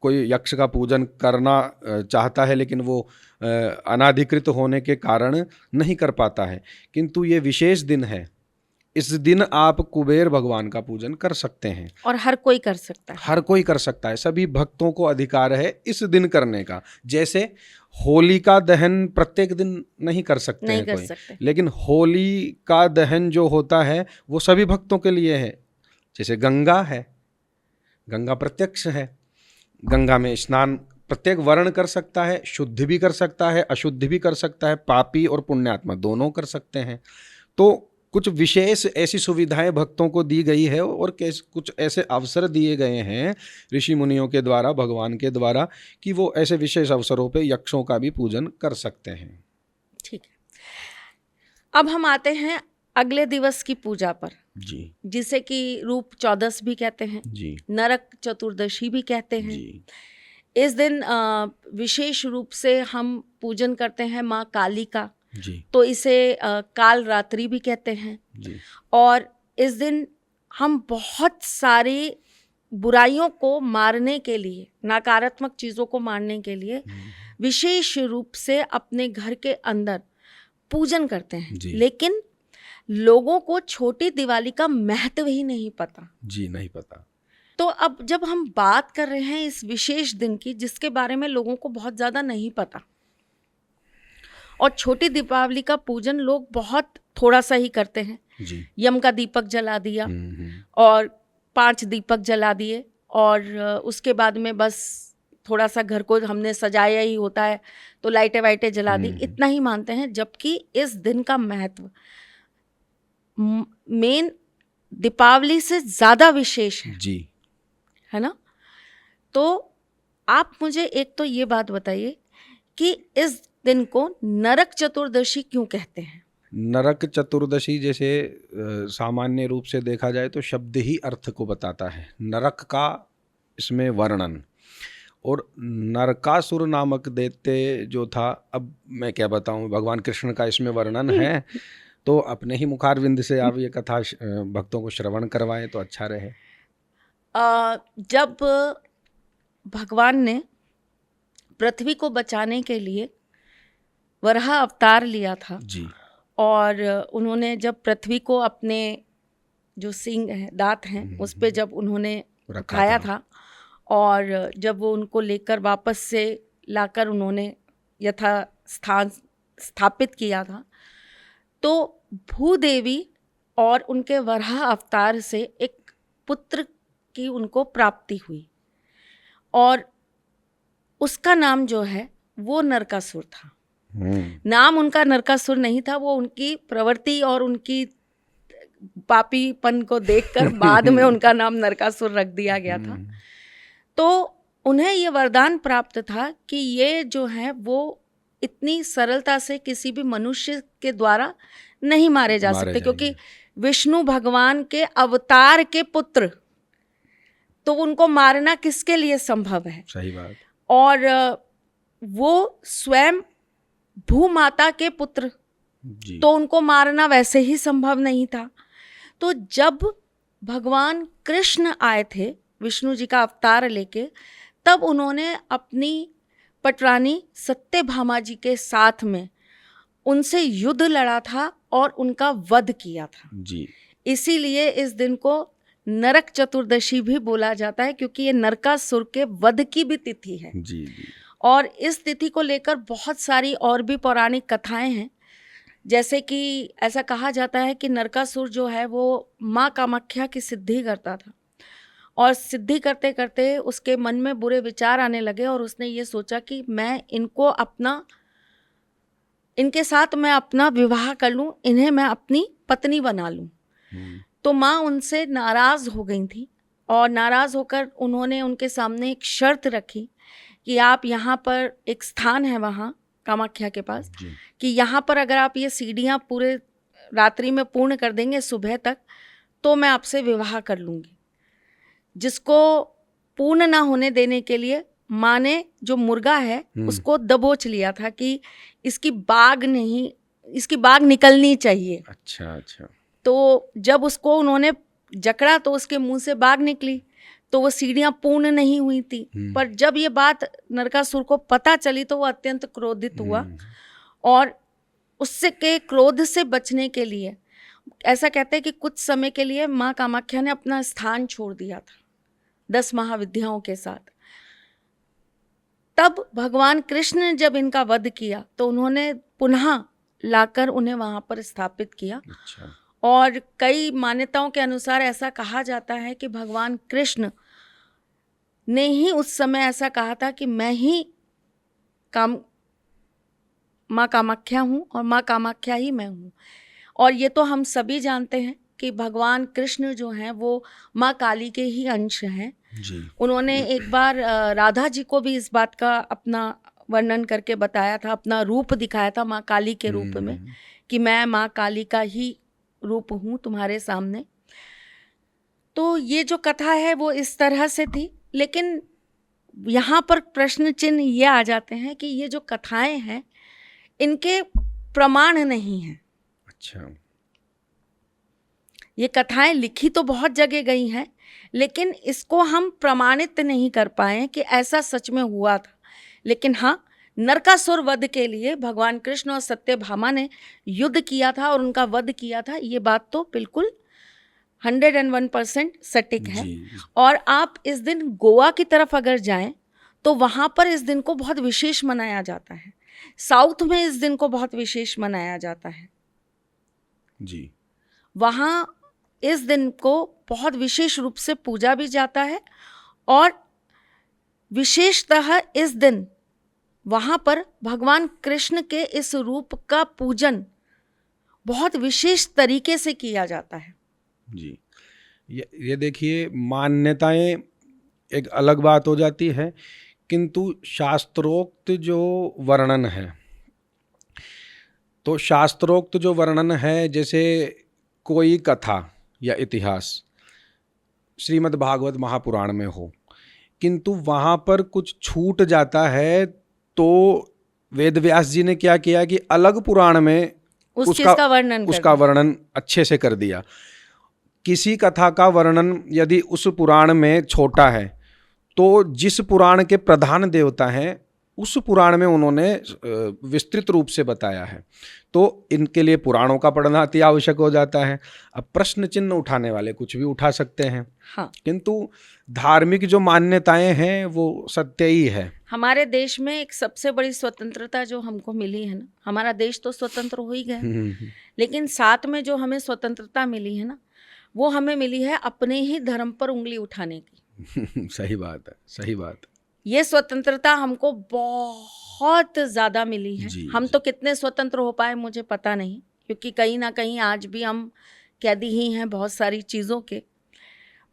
कोई यक्ष का पूजन करना चाहता है लेकिन वो अनाधिकृत होने के कारण नहीं कर पाता है। किंतु ये विशेष दिन है, इस दिन आप कुबेर भगवान का पूजन कर सकते हैं। और हर कोई कर सकता है। हर कोई कर सकता है, सभी भक्तों को अधिकार है इस दिन करने का। जैसे होली का दहन प्रत्येक दिन नहीं कर सकते हैं कोई, लेकिन होली का दहन जो होता है वो सभी भक्तों के लिए है। जैसे गंगा है, गंगा प्रत्यक्ष है, गंगा में स्नान प्रत्येक वर्ण कर सकता है, शुद्ध भी कर सकता है, अशुद्ध भी कर सकता है, पापी और पुण्यात्मा दोनों कर सकते हैं। तो कुछ विशेष ऐसी सुविधाएं भक्तों को दी गई है और कुछ ऐसे अवसर दिए गए हैं ऋषि मुनियों के द्वारा, भगवान के द्वारा, कि वो ऐसे विशेष अवसरों पे यक्षों का भी पूजन कर सकते हैं। ठीक है, अब हम आते हैं अगले दिवस की पूजा पर जी, जिसे कि रूप चौदस भी कहते हैं जी, नरक चतुर्दशी भी कहते हैं जी। इस दिन विशेष रूप से हम पूजन करते हैं माँ काली का जी, तो इसे काल रात्रि भी कहते हैं जी। और इस दिन हम बहुत सारी बुराइयों को मारने के लिए, नकारात्मक चीज़ों को मारने के लिए विशेष रूप से अपने घर के अंदर पूजन करते हैं। लेकिन लोगों को छोटी दिवाली का महत्व ही नहीं पता। जी, नहीं पता। तो अब जब हम बात कर रहे हैं इस विशेष दिन की जिसके बारे में लोगों को बहुत ज़्यादा नहीं पता, और छोटी दीपावली का पूजन लोग बहुत थोड़ा सा ही करते हैं। जी। यम का दीपक जला दिया और 5 दीपक जला दिए और उसके बाद में बस थोड़ा सा घर को हमने सजाया ही होता है तो लाइटें वाइटें जला दी, इतना ही मानते हैं। जबकि इस दिन का महत्व मेन दीपावली से ज़्यादा विशेष है। जी, है ना? तो आप मुझे एक तो ये बात बताइए कि इस दिन को नरक चतुर्दशी क्यों कहते हैं? नरक चतुर्दशी जैसे सामान्य रूप से देखा जाए तो शब्द ही अर्थ को बताता है, नरक का इसमें वर्णन। और नरकासुर नामक दैत्य जो था, अब मैं क्या बताऊं, भगवान कृष्ण का इसमें वर्णन है, तो अपने ही मुखारविंद से आप ये कथा भक्तों को श्रवण करवाएं तो अच्छा रहे। जब भगवान ने पृथ्वी को बचाने के लिए वराह अवतार लिया था जी। और उन्होंने जब पृथ्वी को अपने जो सींग है, दांत हैं, उस पे जब उन्होंने उठाया था और जब वो उनको लेकर वापस से लाकर उन्होंने यथा स्थान स्थापित किया था, तो भूदेवी और उनके वराह अवतार से एक पुत्र की उनको प्राप्ति हुई और उसका नाम जो है वो नरकासुर था। नाम उनका नरकासुर नहीं था, वो उनकी प्रवृत्ति और उनकी पापीपन को देखकर बाद में उनका नाम नरकासुर रख दिया गया था। तो उन्हें ये वरदान प्राप्त था कि ये जो है वो इतनी सरलता से किसी भी मनुष्य के द्वारा नहीं मारे जा सकते, क्योंकि विष्णु भगवान के अवतार के पुत्र, तो उनको मारना किसके लिए संभव है? सही बात। और वो स्वयं भूमाता के पुत्र, तो उनको मारना वैसे ही संभव नहीं था। तो जब भगवान कृष्ण आए थे विष्णु जी का अवतार लेके, तब उन्होंने अपनी पटरानी सत्यभामा जी के साथ में उनसे युद्ध लड़ा था और उनका वध किया था जी। इसीलिए इस दिन को नरक चतुर्दशी भी बोला जाता है, क्योंकि ये नरकासुर के वध की भी तिथि है। जी जी। और इस तिथि को लेकर बहुत सारी और भी पौराणिक कथाएं हैं, जैसे कि ऐसा कहा जाता है कि नरकासुर जो है वो माँ कामाख्या की सिद्धि करता था और सिद्धि करते करते उसके मन में बुरे विचार आने लगे और उसने ये सोचा कि मैं इनके साथ मैं अपना विवाह कर लूं, इन्हें मैं अपनी पत्नी बना लूं। तो माँ उनसे नाराज हो गई थी और नाराज होकर उन्होंने उनके सामने एक शर्त रखी कि आप यहाँ पर एक स्थान है वहाँ कामाख्या के पास, कि यहाँ पर अगर आप ये सीढ़ियाँ पूरे रात्रि में पूर्ण कर देंगे सुबह तक, तो मैं आपसे विवाह कर लूँगी। जिसको पूर्ण ना होने देने के लिए माँ ने जो मुर्गा है उसको दबोच लिया था कि इसकी बाग निकलनी चाहिए। अच्छा अच्छा। तो जब उसको उन्होंने जकड़ा तो उसके मुंह से बाग निकली, तो वो सीढ़ियाँ पूर्ण नहीं हुई थी। पर जब ये बात नरकासुर को पता चली तो वो अत्यंत क्रोधित हुआ और उससे के क्रोध से बचने के लिए ऐसा कहते हैं कि कुछ समय के लिए माँ कामाख्या ने अपना स्थान छोड़ दिया था 10 महाविद्याओं के साथ। तब भगवान कृष्ण ने जब इनका वध किया तो उन्होंने पुनः लाकर उन्हें वहां पर स्थापित किया। अच्छा। और कई मान्यताओं के अनुसार ऐसा कहा जाता है कि भगवान कृष्ण ने ही उस समय ऐसा कहा था कि मैं ही माँ कामाख्या हूँ और माँ कामाख्या ही मैं हूँ। और ये तो हम सभी जानते हैं कि भगवान कृष्ण जो हैं वो माँ काली के ही अंश हैं जी। उन्होंने एक बार राधा जी को भी इस बात का अपना वर्णन करके बताया था, अपना रूप दिखाया था माँ काली के रूप में, कि मैं माँ काली का ही रूप हूँ तुम्हारे सामने। तो ये जो कथा है वो इस तरह से थी, लेकिन यहाँ पर प्रश्न चिन्ह ये आ जाते हैं कि ये जो कथाएं हैं इनके प्रमाण नहीं हैं। अच्छा। ये कथाएं लिखी तो बहुत जगह गई हैं, लेकिन इसको हम प्रमाणित नहीं कर पाए कि ऐसा सच में हुआ था। लेकिन हाँ, नरकासुर वध के लिए भगवान कृष्ण और सत्यभामा ने युद्ध किया था और उनका वध किया था, ये बात तो बिल्कुल 101% सटीक है। और आप इस दिन गोवा की तरफ अगर जाएं तो वहाँ पर इस दिन को बहुत विशेष मनाया जाता है। साउथ में इस दिन को बहुत विशेष मनाया जाता है जी। वहाँ इस दिन को बहुत विशेष रूप से पूजा भी जाता है और विशेषतः इस दिन वहाँ पर भगवान कृष्ण के इस रूप का पूजन बहुत विशेष तरीके से किया जाता है जी। ये देखिए, मान्यताएं एक अलग बात हो जाती है, किंतु शास्त्रोक्त जो वर्णन है, तो शास्त्रोक्त जो वर्णन है, जैसे कोई कथा या इतिहास श्रीमद् भागवत महापुराण में हो किंतु वहाँ पर कुछ छूट जाता है, तो वेद व्यास जी ने क्या किया कि अलग पुराण में उस चीज का वर्णन कर उसका दिया। वर्णन अच्छे से कर दिया। किसी कथा का वर्णन यदि उस पुराण में छोटा है, तो जिस पुराण के प्रधान देवता हैं उस पुराण में उन्होंने विस्तृत रूप से बताया है, तो इनके लिए पुराणों का पढ़ना अति आवश्यक हो जाता है। अब प्रश्न चिन्ह उठाने वाले कुछ भी उठा सकते हैं, हाँ, किंतु धार्मिक जो मान्यताएं हैं वो सत्य ही है। हमारे देश में एक सबसे बड़ी स्वतंत्रता जो हमको मिली है ना, हमारा देश तो स्वतंत्र हो ही गया, लेकिन साथ में जो हमें स्वतंत्रता मिली है ना, वो हमें मिली है अपने ही धर्म पर उंगली उठाने की। सही बात है, सही बात। ये स्वतंत्रता हमको बहुत ज्यादा मिली है। जी, हम जी। तो कितने स्वतंत्र हो पाए मुझे पता नहीं, क्योंकि कहीं ना कहीं आज भी हम कैदी ही हैं बहुत सारी चीजों के।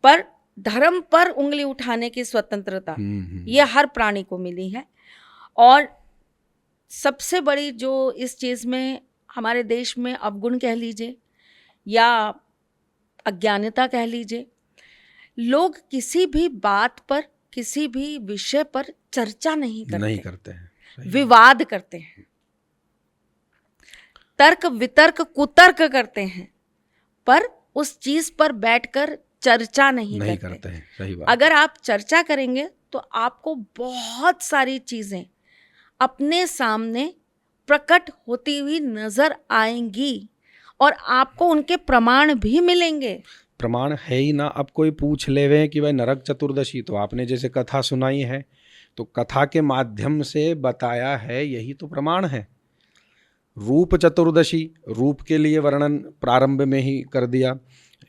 पर धर्म पर उंगली उठाने की स्वतंत्रता ये हर प्राणी को मिली है। और सबसे बड़ी जो इस चीज में हमारे देश में अवगुण कह लीजिए या अज्ञानता कह लीजिए, लोग किसी भी बात पर, किसी भी विषय पर चर्चा नहीं करते हैं, सही विवाद करते हैं, तर्क वितर्क कुतर्क करते हैं, पर उस चीज पर बैठकर चर्चा नहीं करते हैं, सही बात। अगर आप चर्चा करेंगे तो आपको बहुत सारी चीजें अपने सामने प्रकट होती हुई नजर आएंगी और आपको उनके प्रमाण भी मिलेंगे। प्रमाण है ही ना। अब कोई पूछ लेवे कि भाई नरक चतुर्दशी, तो आपने जैसे कथा सुनाई है, तो कथा के माध्यम से बताया है, यही तो प्रमाण है। रूप चतुर्दशी, रूप के लिए वर्णन प्रारंभ में ही कर दिया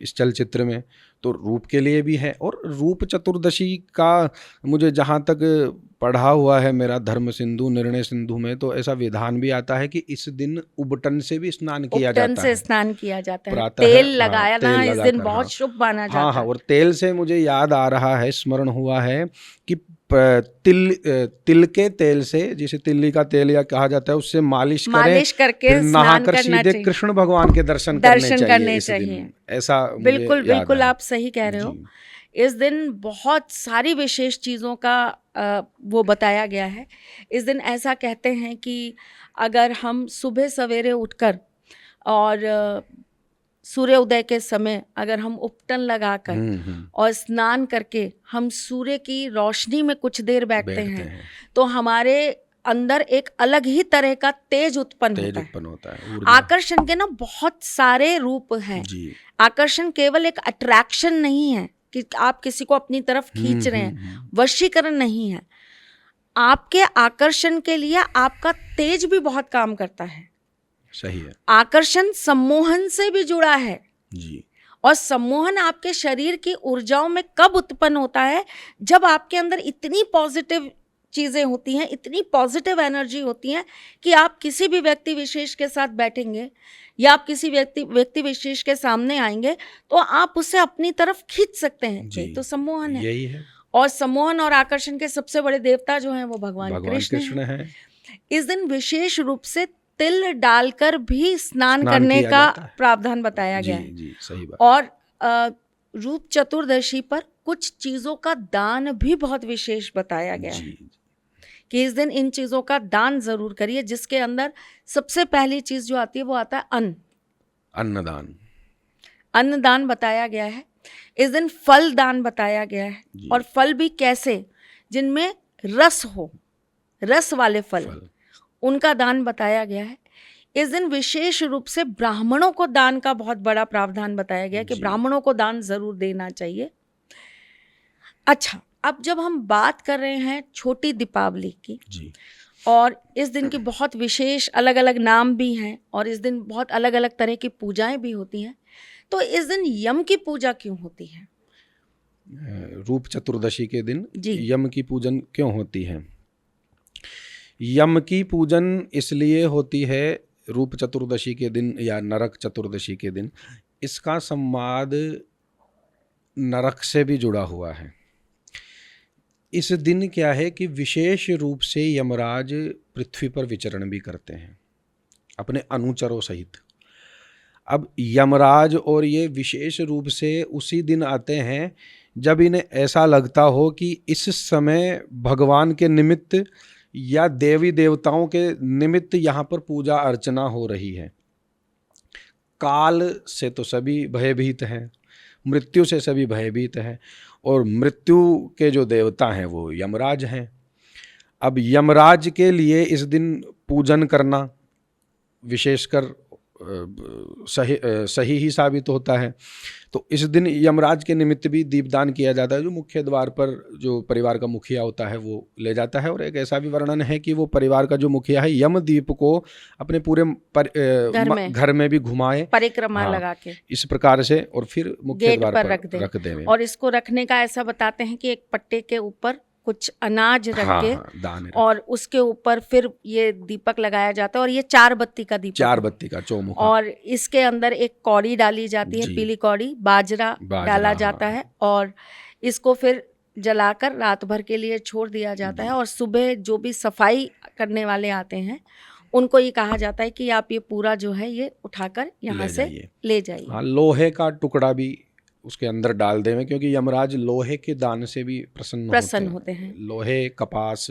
इस चलचित्र में, तो रूप के लिए भी है। और रूप चतुर्दशी का मुझे जहाँ तक पढ़ा हुआ है मेरा धर्म सिंधु निर्णय सिंधु में, तो ऐसा विधान भी आता है कि इस दिन उबटन से भी स्नान किया जाता है। उबटन से स्नान किया जाता है, प्रातः, तेल हाँ, लगाया तेल ना इस दिन लगाकर, बहुत हाँ। शुभ माना जाता हाँ हाँ, है। और तेल से मुझे याद आ रहा है, स्मरण हुआ है कि तिल के तेल से, जिसे तिल्ली का तेल या कहा जाता है, उससे मालिश करके फिर स्नान नहाकर करना सीधे चाहिए, कृष्ण भगवान के दर्शन करने चाहिए। दिन। ऐसा मुझे बिल्कुल याद बिल्कुल है। आप सही कह रहे हो। जी। इस दिन बहुत सारी विशेष चीज़ों का वो बताया गया है। इस दिन ऐसा कहते हैं कि अगर हम सुबह सवेरे उठकर और सूर्य उदय के समय अगर हम उपटन लगाकर और स्नान करके हम सूर्य की रोशनी में कुछ देर बैठते हैं तो हमारे अंदर एक अलग ही तरह का तेज उत्पन्न होता है। आकर्षण के ना बहुत सारे रूप हैं। आकर्षण केवल एक अट्रैक्शन नहीं है कि आप किसी को अपनी तरफ खींच रहे हैं, वशीकरण नहीं है। आपके आकर्षण के लिए आपका तेज भी बहुत काम करता है। सही है। आकर्षण सम्मोहन से भी जुड़ा है जी। और सम्मोहन आपके शरीर की ऊर्जाओं में कब उत्पन्न होता है? जब आपके अंदर इतनी पॉजिटिव चीजें होती हैं, इतनी पॉजिटिव एनर्जी होती है कि आप किसी भी व्यक्ति विशेष के साथ बैठेंगे या आप किसी व्यक्ति विशेष के सामने आएंगे तो आप उसे अपनी तरफ खींच सकते हैं। यही तो सम्मोहन है। यही है। और सम्मोहन और आकर्षण के सबसे बड़े देवता जो हैं वो भगवान कृष्ण हैं। इस दिन विशेष रूप से तिल डालकर भी स्नान करने का प्रावधान बताया गया है। जी, सही बात। और रूप चतुर्दशी पर कुछ चीजों का दान भी बहुत विशेष बताया गया है कि इस दिन इन चीजों का दान जरूर करिए, जिसके अंदर सबसे पहली चीज जो आती है वो आता है अन्नदान। अन्नदान बताया गया है। इस दिन फल दान बताया गया है, और फल भी कैसे, जिनमें रस हो, रस वाले फल उनका दान बताया गया है। इस दिन विशेष रूप से ब्राह्मणों को दान का बहुत बड़ा प्रावधान बताया गया है कि ब्राह्मणों को दान जरूर देना चाहिए। अच्छा, अब जब हम बात कर रहे हैं छोटी दीपावली की जी, और इस दिन की बहुत विशेष अलग अलग नाम भी हैं और इस दिन बहुत अलग अलग तरह की पूजाएं भी होती हैं, तो इस दिन यम की पूजा क्यों होती है? रूप चतुर्दशी के दिन यम की पूजन क्यों होती है? यम की पूजन इसलिए होती है रूप चतुर्दशी के दिन या नरक चतुर्दशी के दिन। इसका संवाद नरक से भी जुड़ा हुआ है। इस दिन क्या है कि विशेष रूप से यमराज पृथ्वी पर विचरण भी करते हैं अपने अनुचरों सहित। अब यमराज और ये विशेष रूप से उसी दिन आते हैं जब इन्हें ऐसा लगता हो कि इस समय भगवान के निमित्त या देवी देवताओं के निमित्त यहाँ पर पूजा अर्चना हो रही है। काल से तो सभी भयभीत हैं, मृत्यु से सभी भयभीत हैं, और मृत्यु के जो देवता हैं वो यमराज हैं। अब यमराज के लिए इस दिन पूजन करना विशेषकर सही ही साबित होता है। तो इस दिन यमराज के निमित्त भी दीपदान किया जाता है, जो मुख्य द्वार पर जो परिवार का मुखिया होता है वो ले जाता है। और एक ऐसा भी वर्णन है कि वो परिवार का जो मुखिया है यमदीप को अपने पूरे घर में भी घुमाए, परिक्रमा लगा के इस प्रकार से, और फिर मुख्य द्वार पर रख दे। और इसको रखने का ऐसा बताते हैं कि एक पट्टे के ऊपर कुछ अनाज रख के दान और उसके ऊपर फिर ये दीपक लगाया जाता है, और ये 4 बत्ती का दीपक, 4 बत्ती का चौमुखा, और इसके अंदर एक कौड़ी डाली जाती है, पीली कौड़ी, बाजरा डाला जाता है, और इसको फिर जलाकर रात भर के लिए छोड़ दिया जाता है। और सुबह जो भी सफाई करने वाले आते हैं उनको ये कहा जाता है कि आप ये पूरा जो है ये उठाकर यहाँ से ले जाइए। हाँ, लोहे का टुकड़ा भी उसके अंदर डाल दें, क्योंकि यमराज लोहे के दान से भी प्रसन्न होते हैं। लोहे, कपास,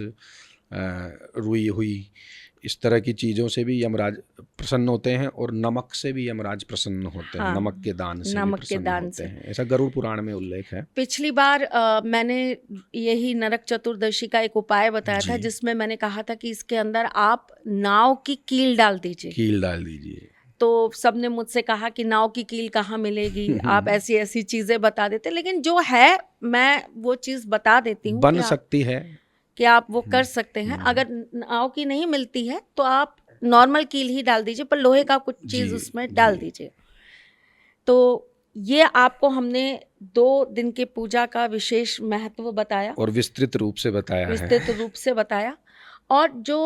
रुई हुई, इस तरह की चीज़ों से भी यमराज प्रसन्न होते हैं, और नमक से भी यमराज प्रसन्न होते हैं। नमक के दान से भी प्रसन्न होते हैं, ऐसा गरुड़ पुराण में उल्लेख है। पिछली बार मैंने यही नरक चतुर्दशी का एक उपाय बताया था, जिसमें मैंने कहा था कि इसके अंदर आप नाव की कील डाल दीजिए। तो सबने मुझसे कहा कि नाव की कील कहाँ मिलेगी, आप ऐसी ऐसी चीज़ें बता देते, लेकिन जो है मैं वो चीज़ बता देती हूँ, बन सकती है कि आप वो कर सकते हैं। अगर नाव की नहीं मिलती है तो आप नॉर्मल कील ही डाल दीजिए, पर लोहे का कुछ चीज़ उसमें डाल दीजिए। तो ये आपको हमने 2 दिन के पूजा का विशेष महत्व बताया और विस्तृत रूप से बताया और जो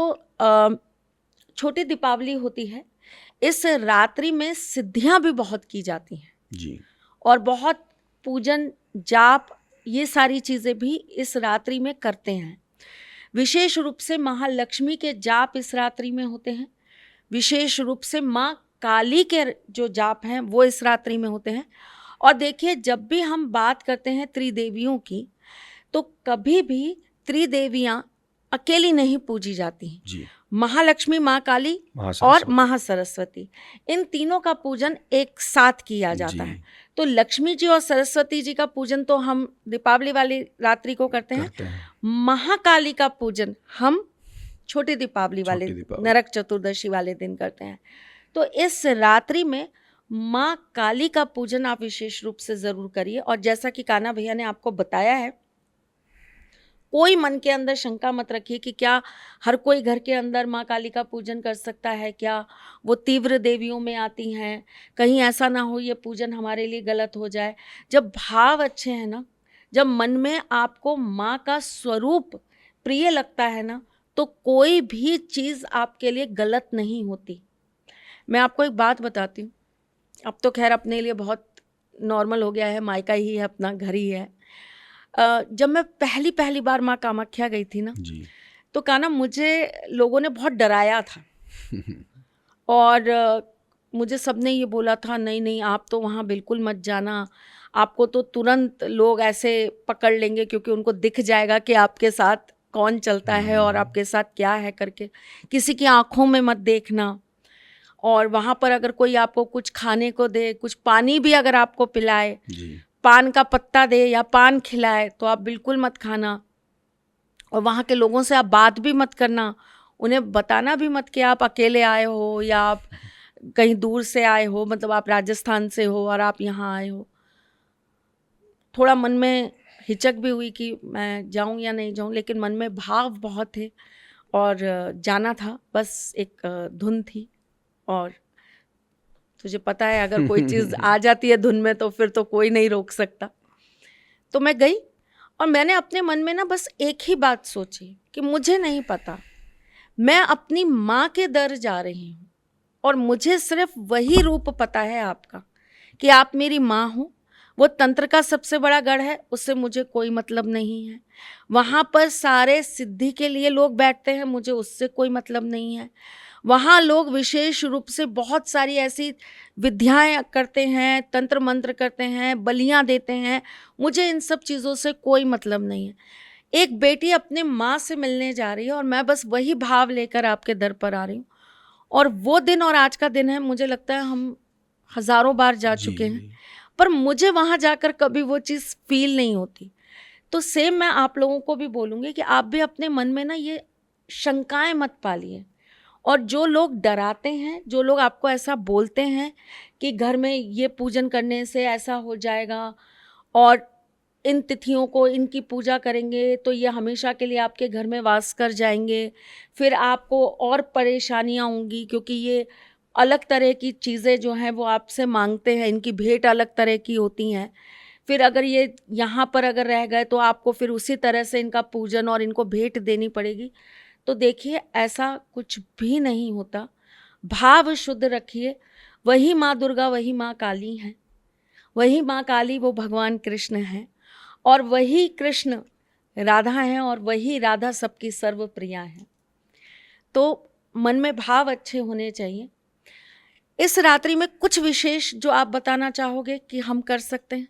छोटी दीपावली होती है, इस रात्रि में सिद्धियां भी बहुत की जाती हैं जी, और बहुत पूजन जाप ये सारी चीज़ें भी इस रात्रि में करते हैं। विशेष रूप से महालक्ष्मी के जाप इस रात्रि में होते हैं। विशेष रूप से माँ काली के जो जाप हैं वो इस रात्रि में होते हैं। और देखिए, जब भी हम बात करते हैं त्रिदेवियों की, तो कभी भी त्रिदेवियाँ अकेली नहीं पूजी जाती जी। महालक्ष्मी, माँ काली और महासरस्वती, इन तीनों का पूजन एक साथ किया जाता है। तो लक्ष्मी जी और सरस्वती जी का पूजन तो हम दीपावली वाली रात्रि को करते हैं। महाकाली का पूजन हम छोटी दीपावली वाले नरक चतुर्दशी वाले दिन करते हैं। तो इस रात्रि में माँ काली का पूजन आप विशेष रूप से ज़रूर करिए। और जैसा कि कान्हा भैया ने आपको बताया है, कोई मन के अंदर शंका मत रखिए कि क्या हर कोई घर के अंदर माँ काली का पूजन कर सकता है, क्या वो तीव्र देवियों में आती हैं, कहीं ऐसा ना हो ये पूजन हमारे लिए गलत हो जाए। जब भाव अच्छे हैं ना, जब मन में आपको माँ का स्वरूप प्रिय लगता है ना, तो कोई भी चीज़ आपके लिए गलत नहीं होती। मैं आपको एक बात बताती हूँ, अब तो खैर अपने लिए बहुत नॉर्मल हो गया है, मायका ही है, अपना घर ही है। जब मैं पहली बार माँ कामाख्या गई थी ना जी, तो कान्हा मुझे लोगों ने बहुत डराया था और मुझे सबने ये बोला था, नहीं आप तो वहाँ बिल्कुल मत जाना, आपको तो तुरंत लोग ऐसे पकड़ लेंगे, क्योंकि उनको दिख जाएगा कि आपके साथ कौन चलता है और आपके साथ क्या है करके। किसी की आंखों में मत देखना, और वहाँ पर अगर कोई आपको कुछ खाने को दे, कुछ पानी भी अगर आपको पिलाए, पान का पत्ता दे या पान खिलाए, तो आप बिल्कुल मत खाना। और वहाँ के लोगों से आप बात भी मत करना, उन्हें बताना भी मत कि आप अकेले आए हो या आप कहीं दूर से आए हो, मतलब आप राजस्थान से हो और आप यहाँ आए हो। थोड़ा मन में हिचक भी हुई कि मैं जाऊँ या नहीं जाऊँ, लेकिन मन में भाव बहुत थे और जाना था, बस एक धुन थी। और तुझे पता है अगर कोई चीज़ आ जाती है धुन में तो फिर तो कोई नहीं रोक सकता। तो मैं गई और मैंने अपने मन में ना बस एक ही बात सोची कि मुझे नहीं पता, मैं अपनी माँ के दर जा रही हूँ और मुझे सिर्फ वही रूप पता है आपका, कि आप मेरी माँ हो। वो तंत्र का सबसे बड़ा गढ़ है, उससे मुझे कोई मतलब नहीं है। वहाँ पर सारे सिद्धि के लिए लोग बैठते हैं, मुझे उससे कोई मतलब नहीं है। वहाँ लोग विशेष रूप से बहुत सारी ऐसी विद्याएं करते हैं, तंत्र मंत्र करते हैं, बलियां देते हैं। मुझे इन सब चीज़ों से कोई मतलब नहीं है। एक बेटी अपने माँ से मिलने जा रही है और मैं बस वही भाव लेकर आपके दर पर आ रही हूँ। और वो दिन और आज का दिन है, मुझे लगता है हम हजारों बार जा जी चुके हैं, जी पर मुझे वहाँ जाकर कभी वो चीज़ फील नहीं होती। तो सेम मैं आप लोगों को भी बोलूँगी कि आप भी अपने मन में ना ये शंकाएं मत पालिए। और जो लोग डराते हैं, जो लोग आपको ऐसा बोलते हैं कि घर में ये पूजन करने से ऐसा हो जाएगा और इन तिथियों को इनकी पूजा करेंगे तो ये हमेशा के लिए आपके घर में वास कर जाएंगे, फिर आपको और परेशानियां होंगी क्योंकि ये अलग तरह की चीज़ें जो हैं वो आपसे मांगते हैं, इनकी भेंट अलग तरह की होती हैं। फिर अगर ये यहाँ पर अगर रह गए तो आपको फिर उसी तरह से इनका पूजन और इनको भेंट देनी पड़ेगी। तो देखिए, ऐसा कुछ भी नहीं होता। भाव शुद्ध रखिए। वही माँ दुर्गा, वही माँ काली हैं, वही माँ काली वो भगवान कृष्ण हैं, और वही कृष्ण राधा हैं, और वही राधा सबकी सर्वप्रिया हैं। तो मन में भाव अच्छे होने चाहिए। इस रात्रि में कुछ विशेष जो आप बताना चाहोगे कि हम कर सकते हैं?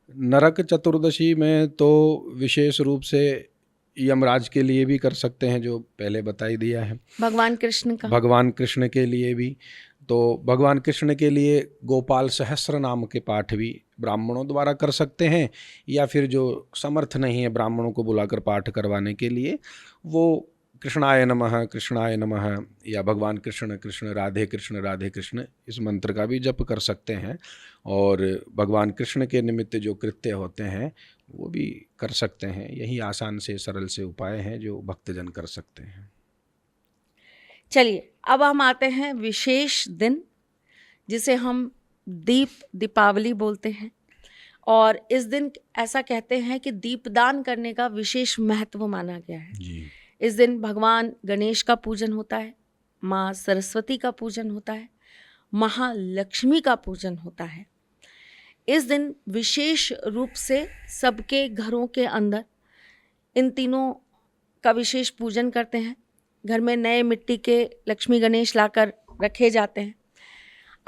नरक चतुर्दशी में तो विशेष रूप से यमराज के लिए भी कर सकते हैं, जो पहले बता ही दिया है। भगवान कृष्ण का भगवान कृष्ण के लिए भी, तो भगवान कृष्ण के लिए गोपाल सहस्र नाम के पाठ भी ब्राह्मणों द्वारा कर सकते हैं, या फिर जो समर्थ नहीं है ब्राह्मणों को बुलाकर पाठ करवाने के लिए, वो कृष्णाय नमः या भगवान कृष्ण कृष्ण राधे कृष्ण इस मंत्र का भी जप कर सकते हैं। और भगवान कृष्ण के निमित्त जो कृत्य होते हैं वो भी कर सकते हैं। यही आसान से सरल से उपाय हैं जो भक्तजन कर सकते हैं। चलिए, अब हम आते हैं विशेष दिन, जिसे हम दीपावली बोलते हैं। और इस दिन ऐसा कहते हैं कि दीपदान करने का विशेष महत्व माना गया है। जी इस दिन भगवान गणेश का पूजन होता है, माँ सरस्वती का पूजन होता है, महालक्ष्मी का पूजन होता है। इस दिन विशेष रूप से सबके घरों के अंदर इन तीनों का विशेष पूजन करते हैं। घर में नए मिट्टी के लक्ष्मी गणेश लाकर रखे जाते हैं।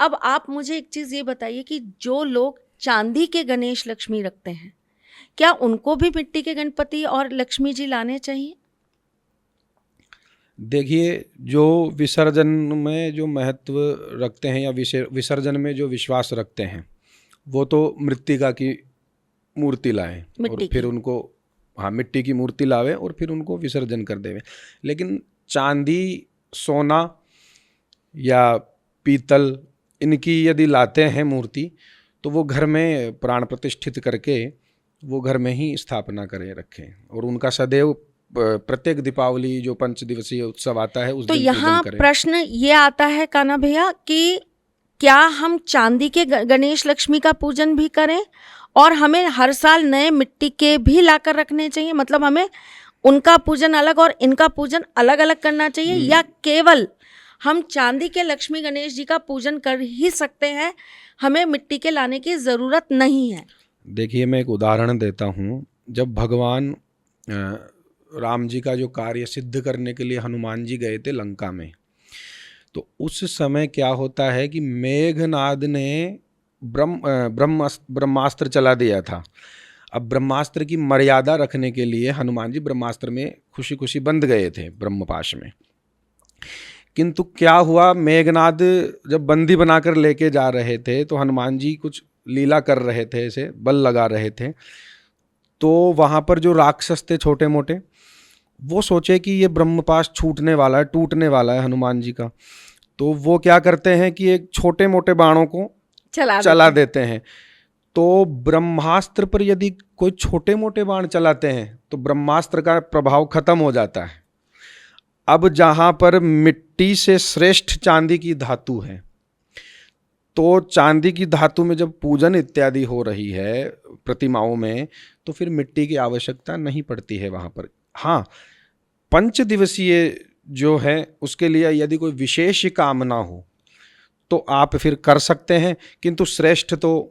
अब आप मुझे एक चीज़ ये बताइए कि जो लोग चांदी के गणेश लक्ष्मी रखते हैं, क्या उनको भी मिट्टी के गणपति और लक्ष्मी जी लाने चाहिए? देखिए, जो विसर्जन में जो महत्व रखते हैं या विसर्जन में जो विश्वास रखते हैं, वो तो मृत्तिका की मूर्ति लाएं और मिट्टी फिर की। उनको, हाँ, मिट्टी की मूर्ति लावे और फिर उनको विसर्जन कर देवे। लेकिन चांदी, सोना या पीतल, इनकी यदि लाते हैं मूर्ति, तो वो घर में प्राण प्रतिष्ठित करके वो घर में ही स्थापना करें, रखें, और उनका सदैव प्रत्येक दीपावली जो 5 दिवसीय उत्सव आता है उस तो दिन पूजन यहाँ करें। प्रश्न ये आता है कान्हा भैया कि क्या हम चांदी के गणेश लक्ष्मी का पूजन भी करें और हमें हर साल नए मिट्टी के भी लाकर रखने चाहिए? मतलब हमें उनका पूजन अलग और इनका पूजन अलग अलग करना चाहिए, या केवल हम चांदी के लक्ष्मी गणेश जी का पूजन कर ही सकते हैं, हमें मिट्टी के लाने की ज़रूरत नहीं है? देखिए, मैं एक उदाहरण देता हूँ। जब भगवान राम जी का जो कार्य सिद्ध करने के लिए हनुमान जी गए थे लंका में, तो उस समय क्या होता है कि मेघनाद ने ब्रह्मास्त्र चला दिया था। अब ब्रह्मास्त्र की मर्यादा रखने के लिए हनुमान जी ब्रह्मास्त्र में खुशी खुशी बंध गए थे ब्रह्मपाश में। किंतु क्या हुआ, मेघनाद जब बंदी बनाकर लेके जा रहे थे तो हनुमान जी कुछ लीला कर रहे थे, ऐसे बल लगा रहे थे। तो वहाँ पर जो राक्षस थे छोटे मोटे, वो सोचे कि ये ब्रह्मपाश छूटने वाला है, टूटने वाला है हनुमान जी का। तो वो क्या करते हैं कि एक छोटे मोटे बाणों को चला देते हैं। तो ब्रह्मास्त्र पर यदि कोई छोटे मोटे बाण चलाते हैं तो ब्रह्मास्त्र का प्रभाव खत्म हो जाता है। अब जहाँ पर मिट्टी से श्रेष्ठ चांदी की धातु है, तो चांदी की धातु में जब पूजन इत्यादि हो रही है प्रतिमाओं में, तो फिर मिट्टी की आवश्यकता नहीं पड़ती है वहाँ पर। हाँ, 5 दिवसीय जो है उसके लिए यदि कोई विशेष कामना हो तो आप फिर कर सकते हैं, किंतु श्रेष्ठ तो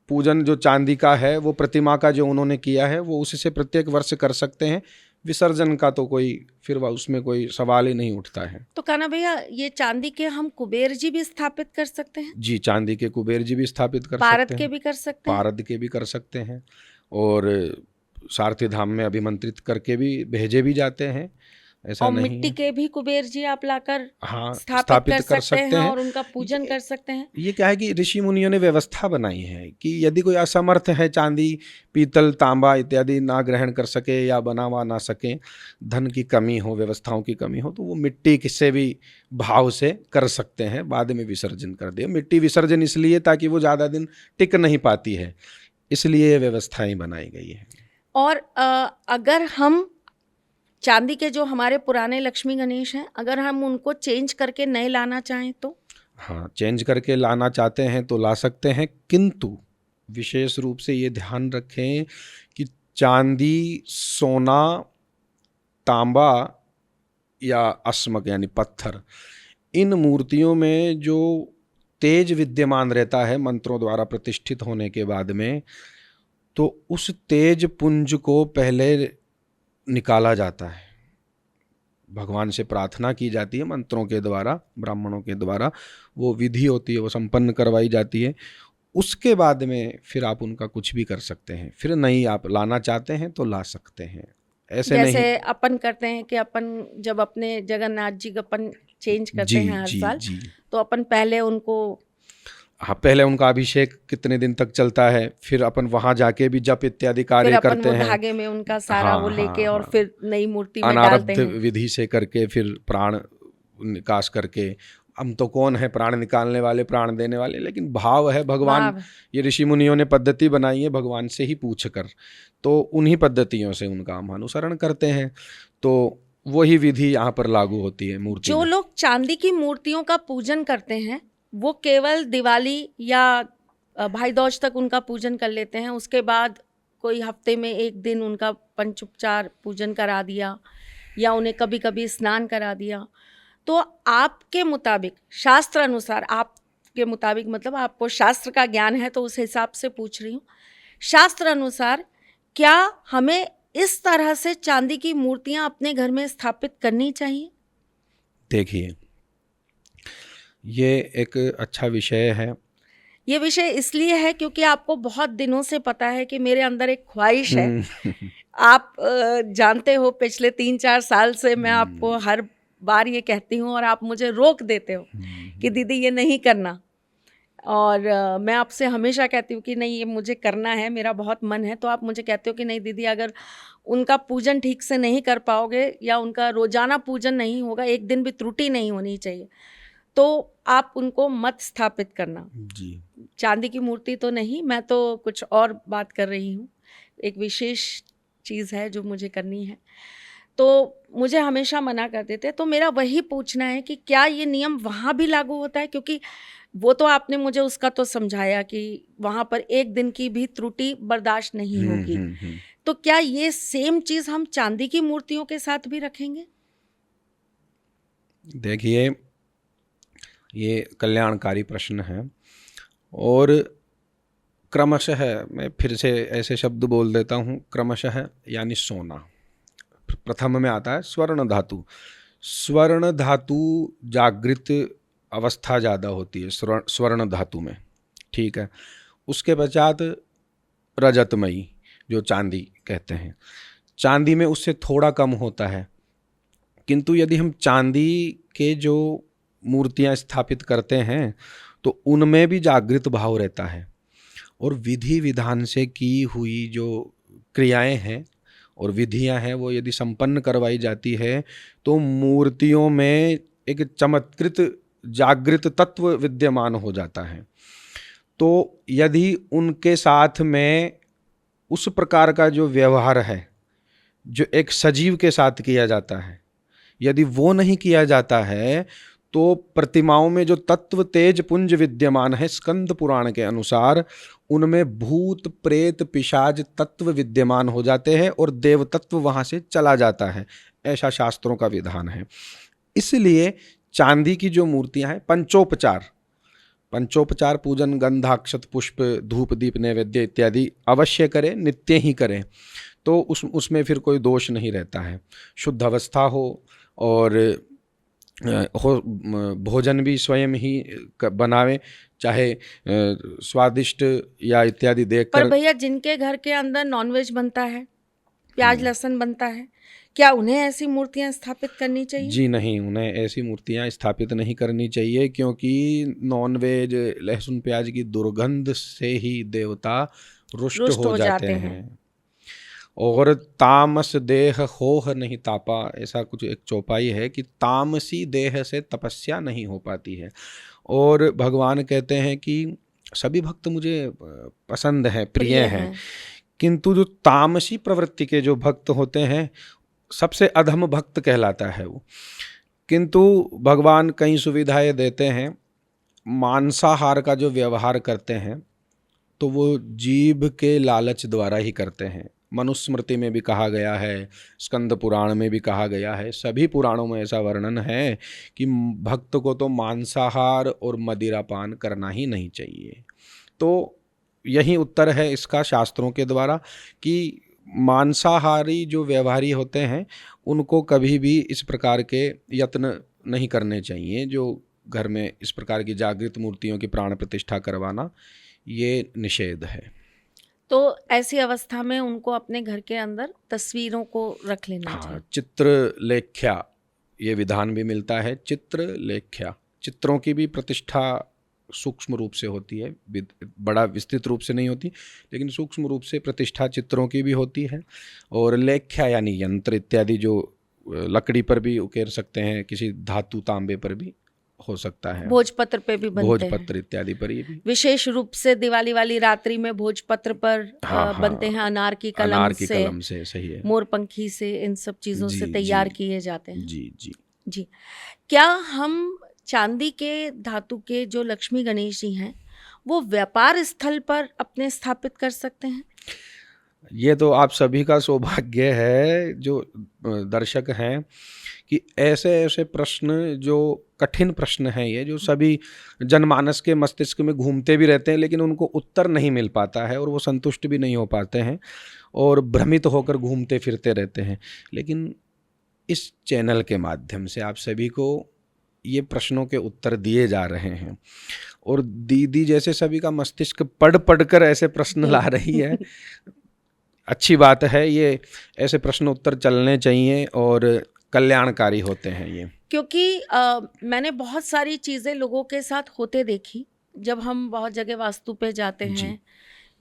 पूजन जो चांदी का है, वो प्रतिमा का जो उन्होंने किया है, वो उससे प्रत्येक वर्ष कर सकते हैं। विसर्जन का तो कोई फिर उसमें कोई सवाल ही नहीं उठता है। तो कान्हा भैया, ये चांदी के हम कुबेर जी भी स्थापित कर सकते हैं? जी, चांदी के कुबेर जी भी स्थापित कर पारद सकते के हैं, भी कर सकते हैं? पारद के भी कर सकते हैं, और सारथी धाम में अभिमंत्रित करके भी भेजे भी जाते हैं, ऐसा और नहीं मिट्टी है। के भी कुबेर जी आप लाकर हाँ, स्थापित कर सकते हैं और उनका पूजन कर सकते हैं। ये क्या है कि ऋषि मुनियों ने व्यवस्था बनाई है कि यदि कोई असमर्थ है, चांदी पीतल तांबा इत्यादि ना ग्रहण कर सके या बनावा ना सके, धन की कमी हो, व्यवस्थाओं की कमी हो, तो वो मिट्टी किसी भी भाव से कर सकते हैं, बाद में विसर्जन कर दे। मिट्टी विसर्जन इसलिए ताकि वो ज़्यादा दिन टिक नहीं पाती है, इसलिए ये व्यवस्थाएं बनाई गई है। और अगर हम चांदी के जो हमारे पुराने लक्ष्मी गणेश हैं, अगर हम उनको चेंज करके नए लाना चाहें तो? हाँ, चेंज करके लाना चाहते हैं तो ला सकते हैं, किंतु विशेष रूप से ये ध्यान रखें कि चांदी, सोना, तांबा या अस्मक यानी पत्थर, इन मूर्तियों में जो तेज विद्यमान रहता है मंत्रों द्वारा प्रतिष्ठित होने के बाद में, तो उस तेज पुंज को पहले निकाला जाता है, भगवान से प्रार्थना की जाती है मंत्रों के द्वारा, ब्राह्मणों के द्वारा वो विधि होती है, वो संपन्न करवाई जाती है। उसके बाद में फिर आप उनका कुछ भी कर सकते हैं, फिर नहीं आप लाना चाहते हैं तो ला सकते हैं, ऐसे जैसे नहीं। अपन करते हैं कि अपन जब अपने जगन्नाथ जी का अपन चेंज करते जी हैं हर जी साल, जी, तो अपन पहले उनको, हाँ, पहले उनका अभिषेक कितने दिन तक चलता है, फिर अपन वहां जाके भी जप इत्यादि फिर कार्य अपन करते वो हैं। धागे में उनका सारा हाँ वो हाँ लेके और हाँ, फिर नई मूर्ति में डालते अनारब्ध हैं। विधि से करके फिर प्राण निकास करके, हम तो कौन है प्राण निकालने वाले, प्राण देने वाले, लेकिन भाव है भगवान, वाह, ये ऋषि मुनियों ने पद्धति बनाई है भगवान से ही पूछ कर, तो उन्हीं पद्धतियों से उनका हम अनुसरण करते हैं, तो वही विधि यहाँ पर लागू होती है मूर्ति जो में। लोग चांदी की मूर्तियों का पूजन करते हैं वो केवल दिवाली या भाई दूज तक उनका पूजन कर लेते हैं, उसके बाद कोई हफ्ते में एक दिन उनका पंचोपचार पूजन करा दिया या उन्हें कभी कभी स्नान करा दिया। तो आपके मुताबिक, शास्त्र अनुसार, आपके मुताबिक मतलब आपको शास्त्र का ज्ञान है तो उस हिसाब से पूछ रही हूँ, शास्त्र अनुसार क्या हमें इस तरह से चांदी की मूर्तियां अपने घर में स्थापित करनी चाहिए? देखिए, ये एक अच्छा विषय है। ये विषय इसलिए है क्योंकि आपको बहुत दिनों से पता है कि मेरे अंदर एक ख्वाहिश है। आप जानते हो पिछले 3-4 साल से मैं आपको हर बार ये कहती हूँ और आप मुझे रोक देते हो कि दीदी ये नहीं करना, और मैं आपसे हमेशा कहती हूँ कि नहीं ये मुझे करना है, मेरा बहुत मन है, तो आप मुझे कहते हो कि नहीं दीदी, अगर उनका पूजन ठीक से नहीं कर पाओगे या उनका रोजाना पूजन नहीं होगा, एक दिन भी त्रुटि नहीं होनी चाहिए, तो आप उनको मत स्थापित करना। जी, चांदी की मूर्ति तो नहीं, मैं तो कुछ और बात कर रही हूँ, एक विशेष चीज़ है जो मुझे करनी है, तो मुझे हमेशा मना कर देते। तो मेरा वही पूछना है कि क्या ये नियम वहाँ भी लागू होता है? क्योंकि वो तो आपने मुझे उसका तो समझाया कि वहाँ पर एक दिन की भी त्रुटि बर्दाश्त नहीं होगी, तो क्या ये सेम चीज़ हम चांदी की मूर्तियों के साथ भी रखेंगे? देखिए, ये कल्याणकारी प्रश्न है, और क्रमशः मैं फिर से ऐसे शब्द बोल देता हूँ, क्रमशः यानी सोना, प्रथम में आता है स्वर्ण धातु। स्वर्ण धातु जागृत अवस्था ज़्यादा होती है स्वर्ण धातु में, ठीक है। उसके पश्चात रजतमयी, जो चांदी कहते हैं, चांदी में उससे थोड़ा कम होता है, किंतु यदि हम चांदी के जो मूर्तियां स्थापित करते हैं तो उनमें भी जागृत भाव रहता है, और विधि विधान से की हुई जो क्रियाएं हैं और विधियां हैं वो यदि संपन्न करवाई जाती है तो मूर्तियों में एक चमत्कृत जागृत तत्व विद्यमान हो जाता है। तो यदि उनके साथ में उस प्रकार का जो व्यवहार है जो एक सजीव के साथ किया जाता है, यदि वो नहीं किया जाता है तो प्रतिमाओं में जो तत्व तेज पुंज विद्यमान है, स्कंद पुराण के अनुसार उनमें भूत प्रेत पिशाच तत्व विद्यमान हो जाते हैं और देव तत्व वहां से चला जाता है, ऐसा शास्त्रों का विधान है। इसलिए चांदी की जो मूर्तियां हैं, पंचोपचार पूजन, गंधाक्षत पुष्प धूप दीप नैवेद्य इत्यादि अवश्य करें, नित्य ही करें। तो उसमें फिर कोई दोष नहीं रहता है। शुद्ध अवस्था हो और भोजन भी स्वयं ही बनावे, चाहे स्वादिष्ट या इत्यादि पर देखकर। भैया जिनके घर के अंदर नॉनवेज बनता है, प्याज लहसुन बनता है, क्या उन्हें ऐसी मूर्तियां स्थापित करनी चाहिए? जी नहीं, उन्हें ऐसी मूर्तियां स्थापित नहीं करनी चाहिए, क्योंकि नॉनवेज लहसुन प्याज की दुर्गंध से ही देवता रुष्ट रुष्ट हो हो जाते जाते हैं। हैं। और तामस देह होह नहीं तापा, ऐसा कुछ एक चौपाई है कि तामसी देह से तपस्या नहीं हो पाती है। और भगवान कहते हैं कि सभी भक्त मुझे पसंद हैं, प्रिय हैं, किंतु जो तामसी प्रवृत्ति के जो भक्त होते हैं, सबसे अधम भक्त कहलाता है वो। किंतु भगवान कई सुविधाएं देते हैं। मांसाहार का जो व्यवहार करते हैं तो वो जीभ के लालच द्वारा ही करते हैं। मनुस्मृति में भी कहा गया है, स्कंद पुराण में भी कहा गया है, सभी पुराणों में ऐसा वर्णन है कि भक्त को तो मांसाहार और मदिरापान करना ही नहीं चाहिए। तो यही उत्तर है इसका शास्त्रों के द्वारा कि मांसाहारी जो व्यवहारी होते हैं उनको कभी भी इस प्रकार के यत्न नहीं करने चाहिए। जो घर में इस प्रकार की जागृत मूर्तियों की प्राण प्रतिष्ठा करवाना, ये निषेध है। तो ऐसी अवस्था में उनको अपने घर के अंदर तस्वीरों को रख लेना चाहिए। हाँ, चित्रलेख्या ये विधान भी मिलता है। चित्रलेख्या, चित्रों की भी प्रतिष्ठा सूक्ष्म रूप से होती है, बड़ा विस्तृत रूप से नहीं होती, लेकिन सूक्ष्म रूप से प्रतिष्ठा चित्रों की भी होती है। और लेख्या यानी यंत्र इत्यादि जो लकड़ी पर भी उकेर सकते हैं, किसी धातु तांबे पर भी हो सकता है, भोजपत्र पे भी बनते हैं, भोजपत्र इत्यादि पर ये भी। विशेष रूप से दिवाली वाली रात्रि में भोजपत्र पर हाँ, बनते हैं, अनार की अनार कलम की से, कलम से, सही है, मोरपंखी से, इन सब चीजों से जी तैयार जी किए जाते हैं। जी जी। जी, क्या हम चांदी के धातु के जो लक्ष्मी गणेश जी हैं वो व्यापार स्थल पर अपने स्थापित कर सकते हैं? ये तो आप सभी का सौभाग्य है जो दर्शक हैं कि ऐसे ऐसे प्रश्न, जो कठिन प्रश्न हैं ये, जो सभी जनमानस के मस्तिष्क में घूमते भी रहते हैं, लेकिन उनको उत्तर नहीं मिल पाता है और वो संतुष्ट भी नहीं हो पाते हैं और भ्रमित होकर घूमते फिरते रहते हैं। लेकिन इस चैनल के माध्यम से आप सभी को ये प्रश्नों के उत्तर दिए जा रहे हैं और दीदी जैसे सभी का मस्तिष्क पढ़ पढ़ कर ऐसे प्रश्न ला रही है। अच्छी बात है, ये ऐसे प्रश्न उत्तर चलने चाहिए और कल्याणकारी होते हैं ये। क्योंकि मैंने बहुत सारी चीज़ें लोगों के साथ होते देखी। जब हम बहुत जगह वास्तु पे जाते हैं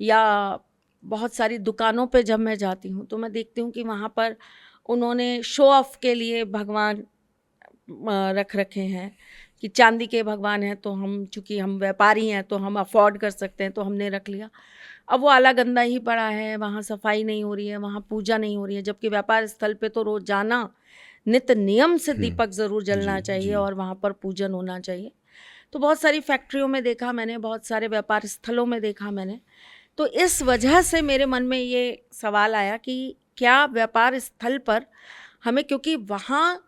या बहुत सारी दुकानों पे जब मैं जाती हूँ तो मैं देखती हूँ कि वहाँ पर उन्होंने शो ऑफ के लिए भगवान रख रखे हैं कि चांदी के भगवान हैं, तो हम चूँकि हम व्यापारी हैं तो हम अफोर्ड कर सकते हैं तो हमने रख लिया। अब वो आला गंदा ही पड़ा है, वहाँ सफाई नहीं हो रही है, वहाँ पूजा नहीं हो रही है, जबकि व्यापार स्थल पे तो रोजाना नित्य नियम से दीपक ज़रूर जलना चाहिए और वहाँ पर पूजन होना चाहिए। तो बहुत सारी फैक्ट्रियों में देखा मैंने, बहुत सारे व्यापार स्थलों में देखा मैंने। तो इस वजह से मेरे मन में ये सवाल आया कि क्या व्यापार स्थल पर हमें, क्योंकि वहाँ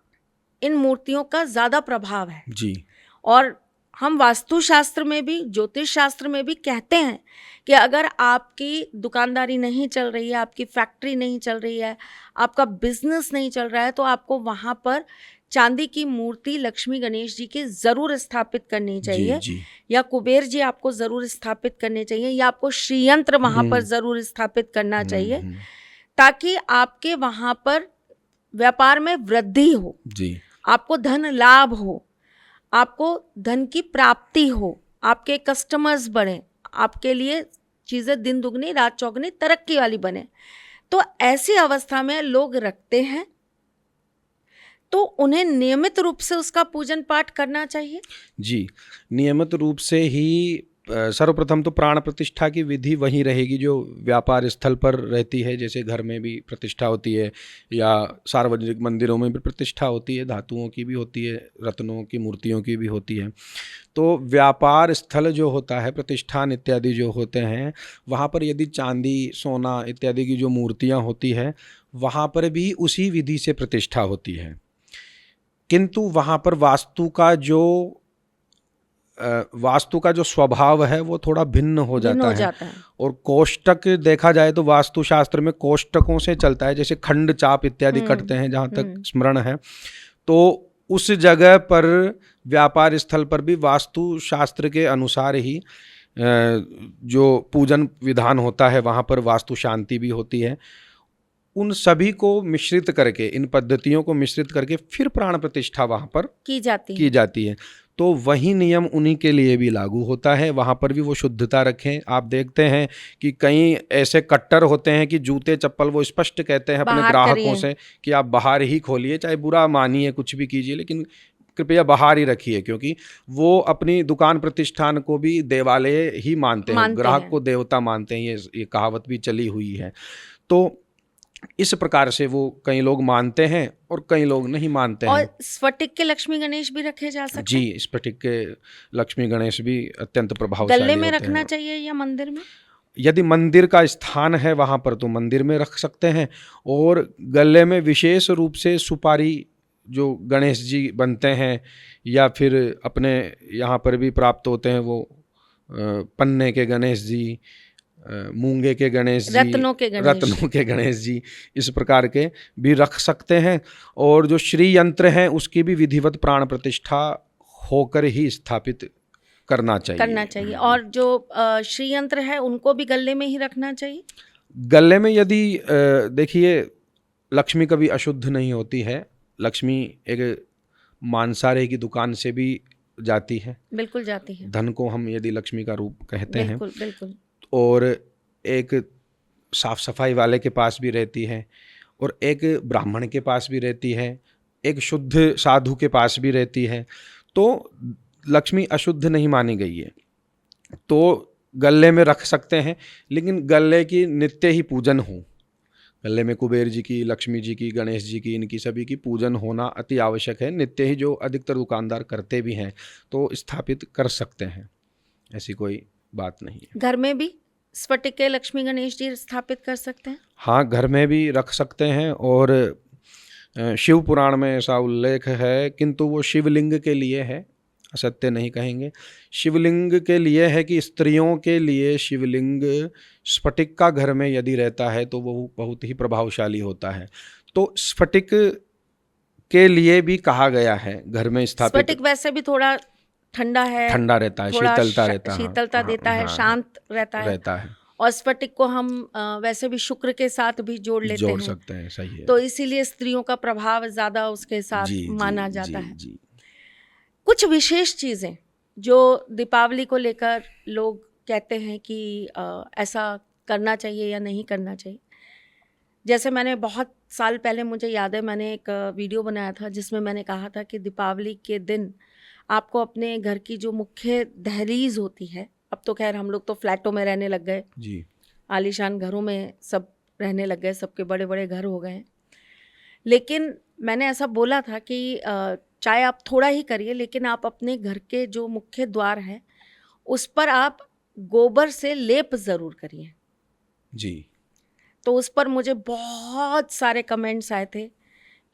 इन मूर्तियों का ज़्यादा प्रभाव है जी, और हम वास्तुशास्त्र में भी, ज्योतिष शास्त्र में भी कहते हैं कि अगर आपकी दुकानदारी नहीं चल रही है, आपकी फैक्ट्री नहीं चल रही है, आपका बिजनेस नहीं चल रहा है, तो आपको वहाँ पर चांदी की मूर्ति लक्ष्मी गणेश जी की ज़रूर स्थापित करनी चाहिए। जी, या कुबेर जी आपको ज़रूर स्थापित करने चाहिए, या आपको श्रीयंत्र वहाँ पर ज़रूर स्थापित करना चाहिए, ताकि आपके वहाँ पर व्यापार में वृद्धि हो जी, आपको धन लाभ हो, आपको धन की प्राप्ति हो, आपके कस्टमर्स बढ़ें, आपके लिए चीज़ें दिन दुगनी रात चौगनी तरक्की वाली बने। तो ऐसी अवस्था में लोग रखते हैं तो उन्हें नियमित रूप से उसका पूजन पाठ करना चाहिए। जी, नियमित रूप से ही सर्वप्रथम तो प्राण प्रतिष्ठा की विधि वही रहेगी जो व्यापार स्थल पर रहती है। जैसे घर में भी प्रतिष्ठा होती है या सार्वजनिक मंदिरों में भी प्रतिष्ठा होती है, धातुओं की भी होती है, रत्नों की मूर्तियों की भी होती है। तो व्यापार स्थल जो होता है, प्रतिष्ठान इत्यादि जो होते हैं, वहाँ पर यदि चांदी सोना इत्यादि की जो मूर्तियाँ होती है, वहाँ पर भी उसी विधि से प्रतिष्ठा होती है। किंतु वहाँ पर वास्तु का जो वास्तु का जो स्वभाव है वो थोड़ा भिन्न हो भिन्न हो जाता है। जाता है। और कोष्टक देखा जाए तो वास्तुशास्त्र में कोष्टकों से चलता है, जैसे खंड चाप इत्यादि कटते हैं जहाँ तक स्मरण है। तो उस जगह पर व्यापार स्थल पर भी वास्तु शास्त्र के अनुसार ही जो पूजन विधान होता है वहाँ पर वास्तु शांति भी होती है। उन सभी को मिश्रित करके, इन पद्धतियों को मिश्रित करके फिर प्राण प्रतिष्ठा वहाँ पर की जाती है। तो वही नियम उन्हीं के लिए भी लागू होता है। वहाँ पर भी वो शुद्धता रखें। आप देखते हैं कि कई ऐसे कट्टर होते हैं कि जूते चप्पल वो स्पष्ट कहते हैं अपने ग्राहकों से कि आप बाहर ही खोलिए, चाहे बुरा मानिए कुछ भी कीजिए, लेकिन कृपया बाहर ही रखिए, क्योंकि वो अपनी दुकान प्रतिष्ठान को भी देवालय ही मानते हैं, ग्राहक को देवता मानते हैं। ये कहावत भी चली हुई है। तो इस प्रकार से वो कई लोग मानते हैं और कई लोग नहीं मानते हैं। और स्फटिक के लक्ष्मी गणेश भी रखे जा सकते हैं। जी, स्फटिक के लक्ष्मी गणेश भी अत्यंत प्रभावशाली गले में होते रखना हैं। चाहिए या मंदिर में? यदि मंदिर का स्थान है वहाँ पर तो मंदिर में रख सकते हैं। और गले में विशेष रूप से सुपारी जो गणेश जी बनते हैं या फिर अपने यहाँ पर भी प्राप्त होते हैं वो पन्ने के गणेश जी, मूंगे के गणेश जी, रत्नों के गणेश जी, इस प्रकार के भी रख सकते हैं। और जो श्री यंत्र हैं उसकी भी विधिवत प्राण प्रतिष्ठा होकर ही स्थापित करना चाहिए। और जो श्री यंत्र है उनको भी गले में ही रखना चाहिए। गले में यदि देखिए, लक्ष्मी कभी अशुद्ध नहीं होती है। लक्ष्मी एक मांसाहारी की दुकान से भी जाती है, बिल्कुल जाती है। धन को हम यदि लक्ष्मी का रूप कहते हैं, बिल्कुल। और एक साफ सफाई वाले के पास भी रहती है, और एक ब्राह्मण के पास भी रहती है, एक शुद्ध साधु के पास भी रहती है। तो लक्ष्मी अशुद्ध नहीं मानी गई है। तो गले में रख सकते हैं, लेकिन गले की नित्य ही पूजन हो। गले में कुबेर जी की, लक्ष्मी जी की, गणेश जी की, इनकी सभी की पूजन होना अति आवश्यक है। नित्य ही जो अधिकतर दुकानदार करते भी हैं तो स्थापित कर सकते हैं, ऐसी कोई बात नहीं है। घर में भी स्फटिक के लक्ष्मी गणेश जी स्थापित कर सकते हैं? हाँ, घर में भी रख सकते हैं। और शिव पुराण में ऐसा उल्लेख है, किंतु वो शिवलिंग के लिए है, असत्य नहीं कहेंगे। शिवलिंग के लिए है कि स्त्रियों के लिए शिवलिंग स्फटिक का घर में यदि रहता है तो वो बहुत ही प्रभावशाली होता है। तो स्फटिक के लिए भी कहा गया है घर में स्थापित। स्फटिक वैसे भी थोड़ा ठंडा रहता है, शीतलता देता है, शांत रहता है। और स्फटिक को हम वैसे भी शुक्र के साथ भी जोड़ सकते हैं, सही है। तो इसीलिए स्त्रियों का प्रभाव ज्यादा उसके साथ माना जाता है। जी। कुछ विशेष चीजें जो दीपावली को लेकर लोग कहते हैं कि ऐसा करना चाहिए या नहीं करना चाहिए। जैसे मैंने बहुत साल पहले, मुझे याद है, मैंने एक वीडियो बनाया था जिसमें मैंने कहा था कि दीपावली के दिन आपको अपने घर की जो मुख्य दहलीज होती है, अब तो खैर हम लोग तो फ्लैटों में रहने लग गए जी, आलीशान घरों में सब रहने लग गए, सबके बड़े बड़े घर हो गए। लेकिन मैंने ऐसा बोला था कि चाहे आप थोड़ा ही करिए, लेकिन आप अपने घर के जो मुख्य द्वार है उस पर आप गोबर से लेप ज़रूर करिए जी। तो उस पर मुझे बहुत सारे कमेंट्स आए थे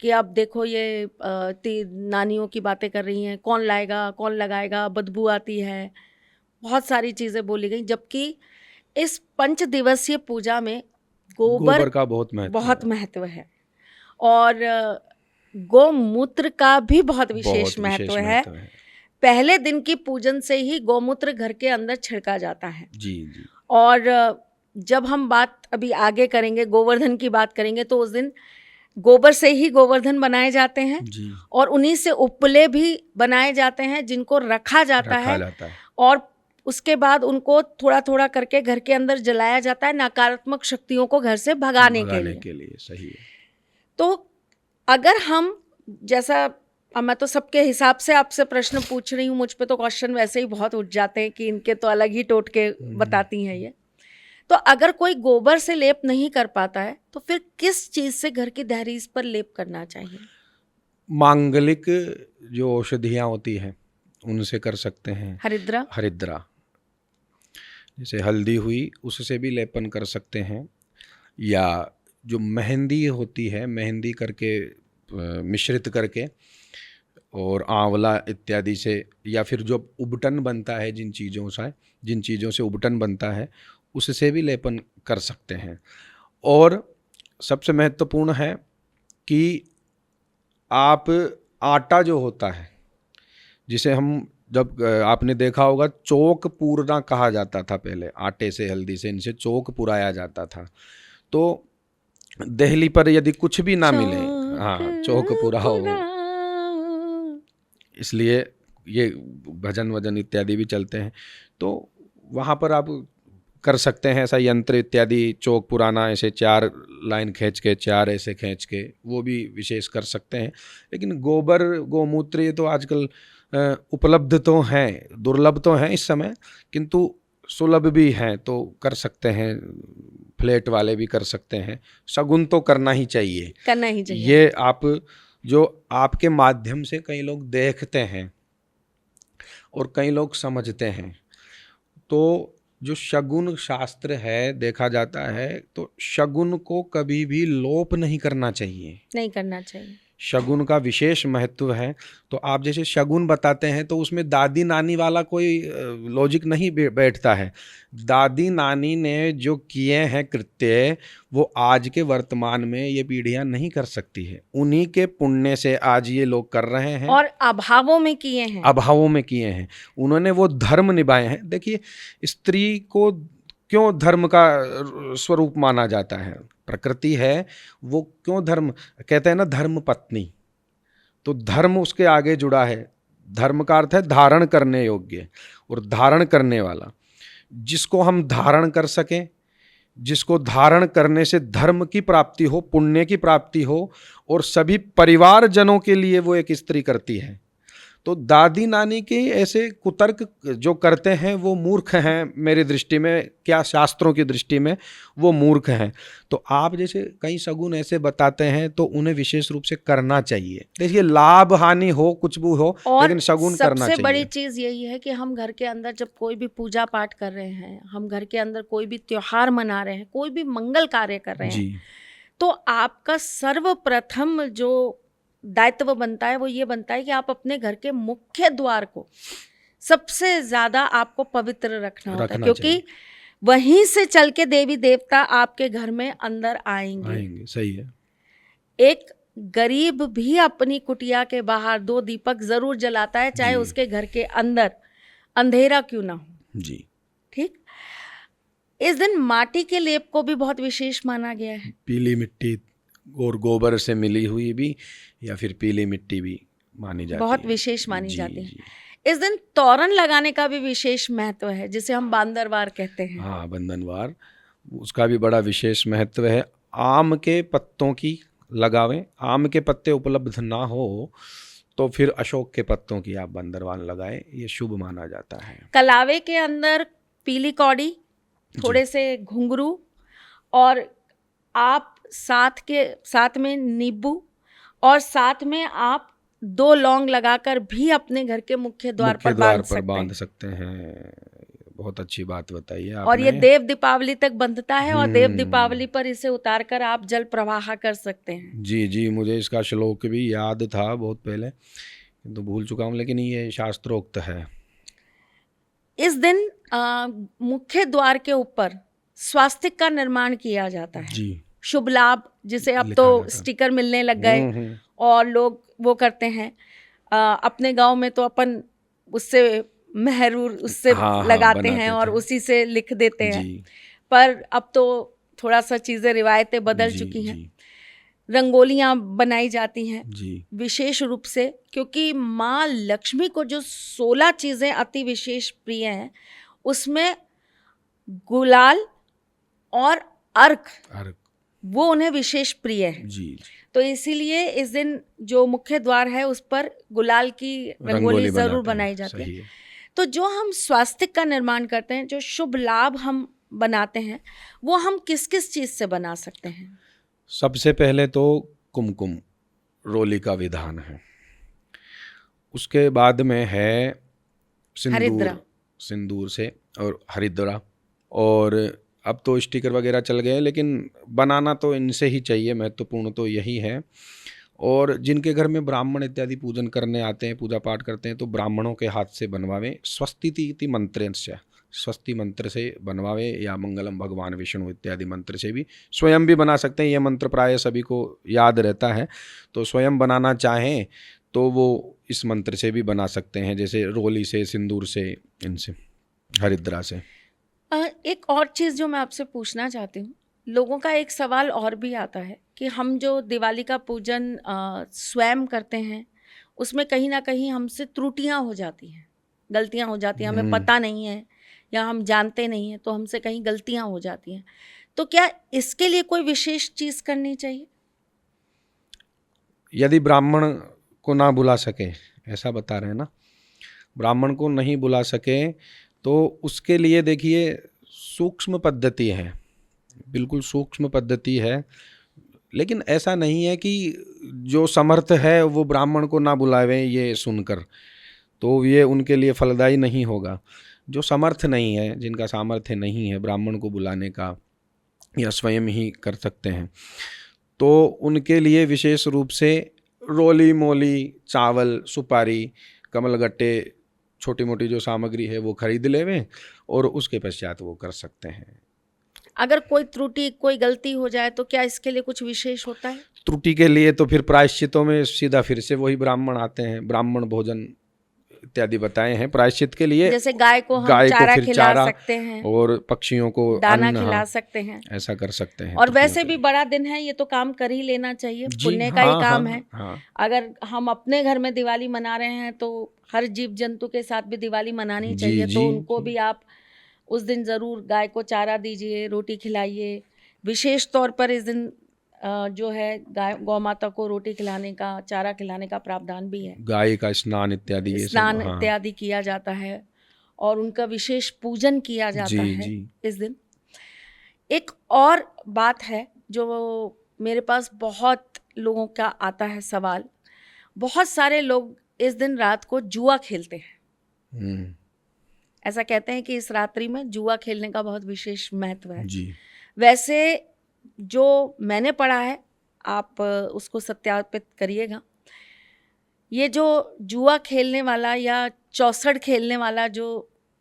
कि अब देखो ये नानियों की बातें कर रही हैं, कौन लाएगा, कौन लगाएगा, बदबू आती है, बहुत सारी चीज़ें बोली गई। जबकि इस 5 दिवसीय पूजा में गोबर का बहुत महत्व है और गौमूत्र का भी बहुत विशेष महत्व है। पहले दिन की पूजन से ही गौमूत्र घर के अंदर छिड़का जाता है जी। और जब हम बात अभी आगे करेंगे, गोवर्धन की बात करेंगे, तो उस दिन गोबर से ही गोवर्धन बनाए जाते हैं जी। और उन्हीं से उपले भी बनाए जाते हैं जिनको रखा जाता है। और उसके बाद उनको थोड़ा थोड़ा करके घर के अंदर जलाया जाता है, नकारात्मक शक्तियों को घर से भगाने के लिए। सही है। तो अगर हम, जैसा अब मैं तो सबके हिसाब से आपसे प्रश्न पूछ रही हूँ, मुझ पे तो क्वेश्चन वैसे ही बहुत उठ जाते हैं कि इनके तो अलग ही टोटके बताती हैं ये। तो अगर कोई गोबर से लेप नहीं कर पाता है तो फिर किस चीज़ से घर की दहलीज पर लेप करना चाहिए? मांगलिक जो औषधियाँ होती हैं उनसे कर सकते हैं। हरिद्रा जैसे हल्दी हुई, उससे भी लेपन कर सकते हैं। या जो मेहंदी होती है, मेहंदी करके मिश्रित करके और आंवला इत्यादि से, या फिर जो उबटन बनता है जिन चीज़ों से उबटन बनता है उससे भी लेपन कर सकते हैं। और सबसे महत्वपूर्ण है कि आप आटा जो होता है, जिसे हम जब आपने देखा होगा चौक पूरना कहा जाता था पहले, आटे से हल्दी से इनसे चौक पुराया जाता था। तो दहली पर यदि कुछ भी ना मिले, हाँ चौक पूरा हो, इसलिए ये भजन वजन इत्यादि भी चलते हैं। तो वहाँ पर आप कर सकते हैं ऐसा यंत्र इत्यादि, चौक पुराना, ऐसे 4 लाइन खींच के 4 ऐसे खींच के, वो भी विशेष कर सकते हैं। लेकिन गोबर गोमूत्र ये तो आजकल उपलब्ध तो हैं, दुर्लभ तो हैं इस समय, किंतु सुलभ भी हैं, तो कर सकते हैं। फ्लैट वाले भी कर सकते हैं। शगुन तो करना ही चाहिए, करना ही चाहिए। ये आप जो आपके माध्यम से कई लोग देखते हैं और कई लोग समझते हैं। तो जो शगुन शास्त्र है, देखा जाता है तो शगुन को कभी भी लोप नहीं करना चाहिए, नहीं करना चाहिए। शगुन का विशेष महत्व है। तो आप जैसे शगुन बताते हैं तो उसमें दादी नानी वाला कोई लॉजिक नहीं बैठता है। दादी नानी ने जो किए हैं कृत्य, वो आज के वर्तमान में ये पीढ़ियां नहीं कर सकती है। उन्हीं के पुण्य से आज ये लोग कर रहे हैं, और अभावों में किए हैं, अभावों में किए हैं। उन्होंने वो धर्म निभाए हैं। देखिए, स्त्री को क्यों धर्म का स्वरूप माना जाता है? प्रकृति है वो, क्यों धर्म कहते हैं ना, धर्म पत्नी, तो धर्म उसके आगे जुड़ा है। धर्म का अर्थ है धारण करने योग्य और धारण करने वाला। जिसको हम धारण कर सकें, जिसको धारण करने से धर्म की प्राप्ति हो, पुण्य की प्राप्ति हो, और सभी परिवारजनों के लिए वो एक स्त्री करती है। तो दादी नानी के ऐसे कुतर्क जो करते हैं वो मूर्ख हैं मेरी दृष्टि में, क्या शास्त्रों की दृष्टि में वो मूर्ख हैं। तो आप जैसे कई शगुन ऐसे बताते हैं तो उन्हें विशेष रूप से करना चाहिए। देखिए, लाभ हानि हो कुछ भी हो, लेकिन शगुन करना चाहिए। सबसे बड़ी चीज यही है कि हम घर के अंदर जब कोई भी पूजा पाठ कर रहे हैं, हम घर के अंदर कोई भी त्योहार मना रहे हैं, कोई भी मंगल कार्य कर रहे हैं, तो आपका सर्वप्रथम जो दायित्व बनता है वो ये बनता है कि आप अपने घर के मुख्य द्वार को सबसे ज्यादा आपको पवित्र रखना होता है, क्योंकि वहीं से चल के देवी देवता आपके घर में अंदर आएंगे। सही है। एक गरीब भी अपनी कुटिया के बाहर 2 दीपक जरूर जलाता है, चाहे उसके घर के अंदर अंधेरा क्यों ना हो जी। ठीक। इस दिन माटी के लेप को भी बहुत विशेष माना गया है। पीली मिट्टी और गोबर से मिली हुई भी, या फिर पीली मिट्टी भी मानी जाती है, बहुत विशेष मानी जाती है। इस दिन तोरण लगाने का भी विशेष महत्व है, जिसे हम बांदरवार कहते हैं। हाँ, बंधनवार, उसका भी बड़ा विशेष महत्व है। आम के पत्तों की लगावें, आम के पत्ते उपलब्ध ना हो तो फिर अशोक के पत्तों की आप बंदरवान लगाएं, ये शुभ माना जाता है। कलावे के अंदर पीली कौड़ी, थोड़े से घुंघरू, और आप साथ में नींबू, और साथ में आप 2 लौंग लगाकर भी अपने घर के मुख्य द्वार पर बांध सकते हैं। बहुत अच्छी बात बताई है आपने। और ये देव दीपावली तक बंधता है, और देव दीपावली पर इसे उतारकर आप जल प्रवाह कर सकते हैं। जी जी, मुझे इसका श्लोक भी याद था बहुत पहले, तो भूल चुका हूँ, लेकिन ये शास्त्रोक्त है। इस दिन मुख्य द्वार के ऊपर स्वास्तिक का निर्माण किया जाता है जी। शुभ लाभ, जिसे अब तो स्टिकर मिलने लग गए और लोग वो करते हैं। अपने गांव में तो अपन उससे मेहरूर उससे लगाते हैं और उसी से लिख देते हैं, पर अब तो थोड़ा सा चीज़ें रिवायतें बदल चुकी हैं। रंगोलियाँ बनाई जाती हैं विशेष रूप से, क्योंकि माँ लक्ष्मी को जो 16 चीज़ें अति विशेष प्रिय हैं, उसमें गुलाल और अर्क वो उन्हें विशेष प्रिय है जी। तो इसीलिए इस दिन जो मुख्य द्वार है उस पर गुलाल की रंगोली जरूर बनाई जाती है। तो जो हम स्वास्तिक का निर्माण करते हैं, जो शुभ लाभ हम बनाते हैं, वो हम किस किस चीज़ से बना सकते हैं? सबसे पहले तो कुमकुम रोली का विधान है, उसके बाद में है सिंदूर से और हरिद्रा, और अब तो स्टिकर वगैरह चल गए, लेकिन बनाना तो इनसे ही चाहिए, महत्वपूर्ण तो यही है। और जिनके घर में ब्राह्मण इत्यादि पूजन करने आते हैं, पूजा पाठ करते हैं, तो ब्राह्मणों के हाथ से बनवावें। स्वस्तिति मंत्र से, स्वस्ति मंत्र से बनवावे, या मंगलम भगवान विष्णु इत्यादि मंत्र से भी, स्वयं भी बना सकते हैं। ये मंत्र प्राय सभी को याद रहता है, तो स्वयं बनाना चाहें तो वो इस मंत्र से भी बना सकते हैं, जैसे रोली से, सिंदूर से, इनसे, हरिद्रा से। एक और चीज़ जो मैं आपसे पूछना चाहती हूँ, लोगों का एक सवाल और भी आता है कि हम जो दिवाली का पूजन स्वयं करते हैं, उसमें कहीं ना कहीं हमसे त्रुटियां हो जाती हैं, गलतियां हो जाती हैं, हमें पता नहीं है या हम जानते नहीं हैं, तो हमसे कहीं गलतियां हो जाती हैं। तो क्या इसके लिए कोई विशेष चीज़ करनी चाहिए? यदि ब्राह्मण को ना बुला सके, ऐसा बता रहे हैं ना, ब्राह्मण को नहीं बुला सके तो उसके लिए देखिए सूक्ष्म पद्धति है, बिल्कुल सूक्ष्म पद्धति है। लेकिन ऐसा नहीं है कि जो समर्थ है वो ब्राह्मण को ना बुलावे, ये सुनकर तो ये उनके लिए फलदायी नहीं होगा। जो समर्थ नहीं है, जिनका सामर्थ्य नहीं है ब्राह्मण को बुलाने का, या स्वयं ही कर सकते हैं, तो उनके लिए विशेष रूप से रोली मोली, चावल, सुपारी, कमलगट्टे, छोटी मोटी जो सामग्री है वो खरीद लेवें और उसके पश्चात वो कर सकते हैं। अगर कोई त्रुटि, कोई गलती हो जाए तो क्या इसके लिए कुछ विशेष होता है? त्रुटि के लिए तो फिर प्रायश्चितों में सीधा फिर से वही ब्राह्मण आते हैं, ब्राह्मण भोजन इत्यादि बताए हैं प्रायश्चित के लिए। जैसे गाय को हम गाय चारा को फिर खिला चारा सकते हैं, और पक्षियों को दाना अन्न, खिला हाँ, सकते हैं, ऐसा कर सकते हैं। और वैसे भी बड़ा दिन है, ये तो काम कर ही लेना चाहिए, जी, पुण्य का ही हाँ, काम हाँ, है। हाँ, अगर हम अपने घर में दिवाली मना रहे हैं तो हर जीव जंतु के साथ भी दिवाली मनानी जी, चाहिए, जी, तो उनको जी। भी आप उस दिन ज़रूर गाय को चारा दीजिए, रोटी खिलाइए। विशेष तौर पर इस दिन जो है गाय, गौ माता को रोटी खिलाने का, चारा खिलाने का प्रावधान भी है, गाय का स्नान इत्यादि ये सब, स्नान हाँ, इत्यादि किया जाता है और उनका विशेष पूजन किया जाता जी, है जी, इस दिन। एक और बात है जो मेरे पास बहुत लोगों का आता है सवाल, बहुत सारे लोग इस दिन रात को जुआ खेलते हैं। ऐसा कहते हैं कि इस रात्रि में जुआ खेलने का बहुत विशेष महत्व है। जी। वैसे जो मैंने पढ़ा है, आप उसको सत्यापित करिएगा। ये जो जुआ खेलने वाला या चौसड़ खेलने वाला जो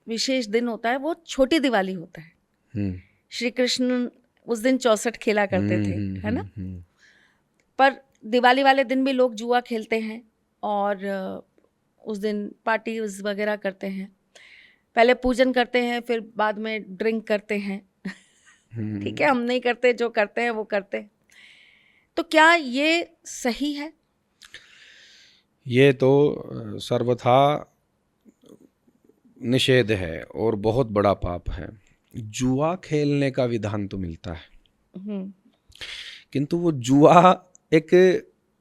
विशेष दिन होता है वो छोटी दिवाली होता है। श्री कृष्ण उस दिन 64 खेला करते थे, है ना? पर दिवाली वाले दिन भी लोग जुआ खेलते हैं और उस दिन पार्टीज वगैरह करते हैं, पहले पूजन करते हैं, फिर बाद में ड्रिंक करते हैं। ठीक है, हम नहीं करते, जो करते हैं वो करते हैं। तो क्या ये सही है? ये तो सर्वथा निषेध है और बहुत बड़ा पाप है। जुआ खेलने का विधान तो मिलता है, किंतु वो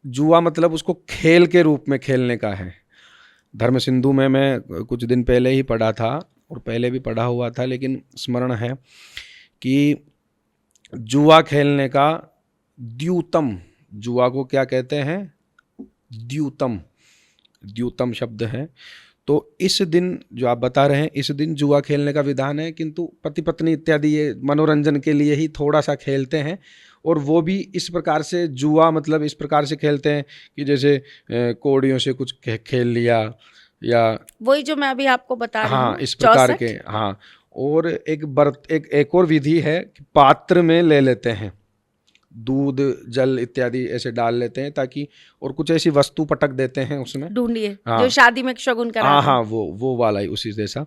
जुआ मतलब उसको खेल के रूप में खेलने का है। धर्म सिंधु में मैं कुछ दिन पहले ही पढ़ा था, और पहले भी पढ़ा हुआ था, लेकिन स्मरण है कि जुआ खेलने का द्यूतम, जुआ को क्या कहते हैं? द्यूतम, द्यूतम शब्द है। तो इस दिन जो आप बता रहे हैं, इस दिन जुआ खेलने का विधान है, किंतु पति पत्नी इत्यादि ये मनोरंजन के लिए ही थोड़ा सा खेलते हैं, और वो भी इस प्रकार से जुआ मतलब इस प्रकार से खेलते हैं कि जैसे कौड़ियों से कुछ खेल लिया, या वही जो मैं अभी आपको बता रही हूँ, हाँ, इस प्रकार के, हाँ। और एक और विधि है कि पात्र में ले लेते हैं, दूध जल इत्यादि ऐसे डाल लेते हैं ताकि, और कुछ ऐसी वस्तु पटक देते हैं उसमें, ढूंढिए, हाँ, जो शादी में शगुन कराते हैं, हाँ, वो वाला ही उसी जैसा।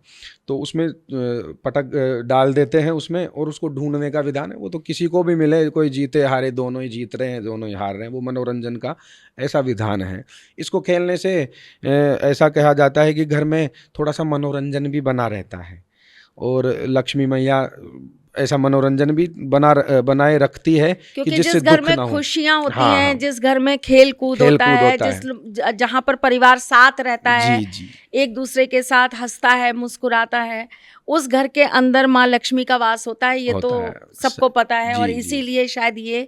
तो उसमें पटक डाल देते हैं उसमें, और उसको ढूंढने का विधान है। वो तो किसी को भी मिले, कोई जीते हारे, दोनों ही जीत रहे हैं, दोनों ही हार रहे हैं, वो मनोरंजन का ऐसा विधान है। इसको खेलने से ऐसा कहा जाता है कि घर में थोड़ा सा मनोरंजन भी बना रहता है, और लक्ष्मी मैया ऐसा मनोरंजन भी बनाए रखती है क्योंकि कि जिससे जिस घर दुख में ना हो। खुशियां होती हाँ, हैं, हाँ, जिस घर में खेल कूद होता है, है। जहाँ पर परिवार साथ रहता है, जी, जी, एक दूसरे के साथ हंसता है, मुस्कुराता है, उस घर के अंदर माँ लक्ष्मी का वास होता है। ये तो होता है। सबको पता है, जी, और जी, इसीलिए शायद ये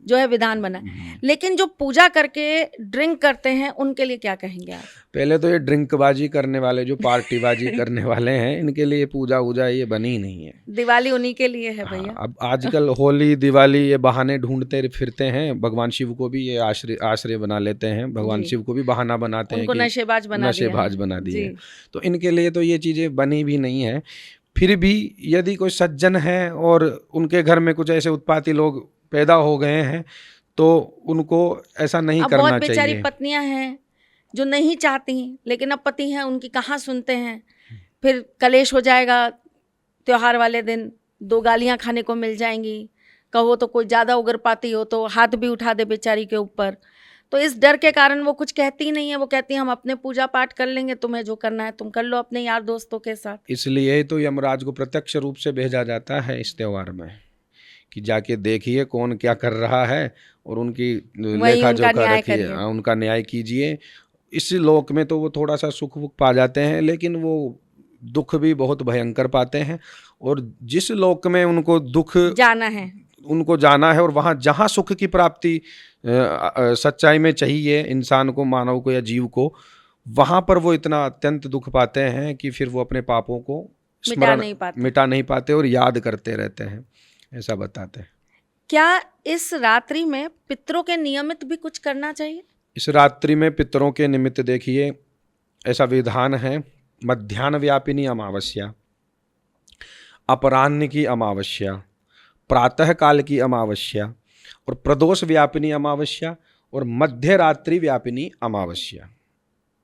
जो है विधान बना है। लेकिन जो पूजा करके ड्रिंक करते हैं उनके लिए क्या कहेंगे आप? पहले तो ये ड्रिंकबाजी करने वाले, जो पार्टीबाजी करने वाले हैं, इनके लिए पूजा वूजा ये बनी ही नहीं है। दिवाली उन्हीं के लिए है हाँ, भैया। अब आजकल होली दिवाली ये बहाने ढूंढते फिरते हैं। भगवान शिव को भी ये आश्रय बना लेते हैं, भगवान जी। शिव को भी बहाना बनाते हैं उनको कि नशेबाज बना दिया है। नशेबाज बना दिए। जी। तो इनके लिए तो ये चीज़ें बनी भी नहीं है। फिर भी यदि कोई सज्जन है और उनके घर में कुछ ऐसे उत्पाती लोग पैदा हो गए हैं तो उनको ऐसा नहीं अब बहुत करना बेचारी चाहिए। पत्नियां हैं जो नहीं चाहती, लेकिन अब पति हैं उनकी कहाँ सुनते हैं। फिर कलेश हो जाएगा त्योहार वाले दिन, 2 गालियां खाने को मिल जाएंगी। कहो तो कोई ज़्यादा उग्रपाती हो तो हाथ भी उठा दे बेचारी के ऊपर। तो इस डर के कारण वो कुछ कहती ही नहीं है। वो कहती है हम अपने पूजा पाठ कर लेंगे, तुम्हें जो करना है तुम कर लो अपने यार दोस्तों के साथ। इसलिए तो यमराज को प्रत्यक्ष रूप से भेजा जाता है इस त्योहार में कि जाके देखिए कौन क्या कर रहा है और उनकी वही लेखा उनका जोखा न्याय रखिए, करिए। उनका न्याय कीजिए। इस लोक में तो वो थोड़ा सा सुख वुख पा जाते हैं, लेकिन वो दुख भी बहुत भयंकर पाते हैं। और जिस लोक में उनको दुख जाना है, उनको जाना है और वहाँ जहाँ सुख की प्राप्ति सच्चाई में चाहिए इंसान को, मानव को या जीव को, वहाँ पर वो इतना अत्यंत दुख पाते हैं कि फिर वो अपने पापों को मिटा नहीं पाते और याद करते रहते हैं, ऐसा बताते हैं। क्या इस रात्रि में पितरों के नियमित भी कुछ करना चाहिए? इस रात्रि में पितरों के निमित्त देखिए ऐसा विधान है, मध्याह्न व्यापिनी अमावस्या, अपराह्न की अमावस्या, प्रातः काल की अमावस्या और प्रदोष व्यापिनी अमावस्या और मध्य रात्रि व्यापिनी अमावस्या।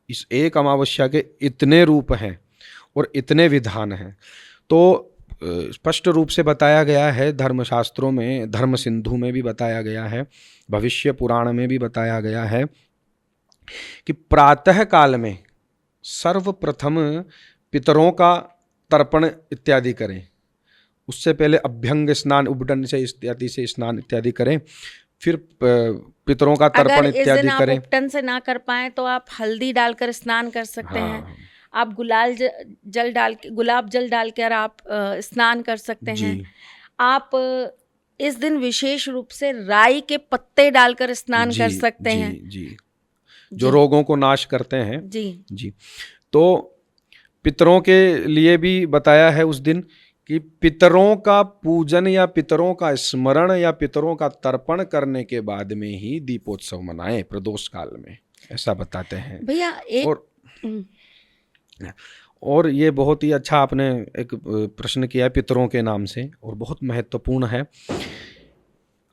इस एक अमावस्या के इतने रूप हैं और इतने विधान हैं। तो स्पष्ट रूप से बताया गया है धर्मशास्त्रों में, धर्म सिंधु में भी बताया गया है, भविष्य पुराण में भी बताया गया है कि प्रातः काल में सर्वप्रथम पितरों का तर्पण इत्यादि करें। उससे पहले अभ्यंग स्नान, उबडन से इत्यादि से स्नान इत्यादि करें, फिर पितरों का तर्पण इत्यादि करें। अगर उपटन से ना कर पाए तो आप हल्दी डालकर स्नान कर सकते हैं। आप गुलाब जल डालकर आप स्नान कर सकते हैं। आप इस दिन विशेष रूप से राई के पत्ते डालकर स्नान कर सकते हैं। जी, जो रोगों को नाश करते हैं। जी। तो पितरों के लिए भी बताया है उस दिन कि पितरों का पूजन या पितरों का स्मरण या पितरों का तर्पण करने के बाद में ही दीपोत्सव मनाएं प्रदोष काल में, ऐसा बताते हैं भैया। और ये बहुत ही अच्छा आपने एक प्रश्न किया है पितरों के नाम से, और बहुत महत्वपूर्ण है।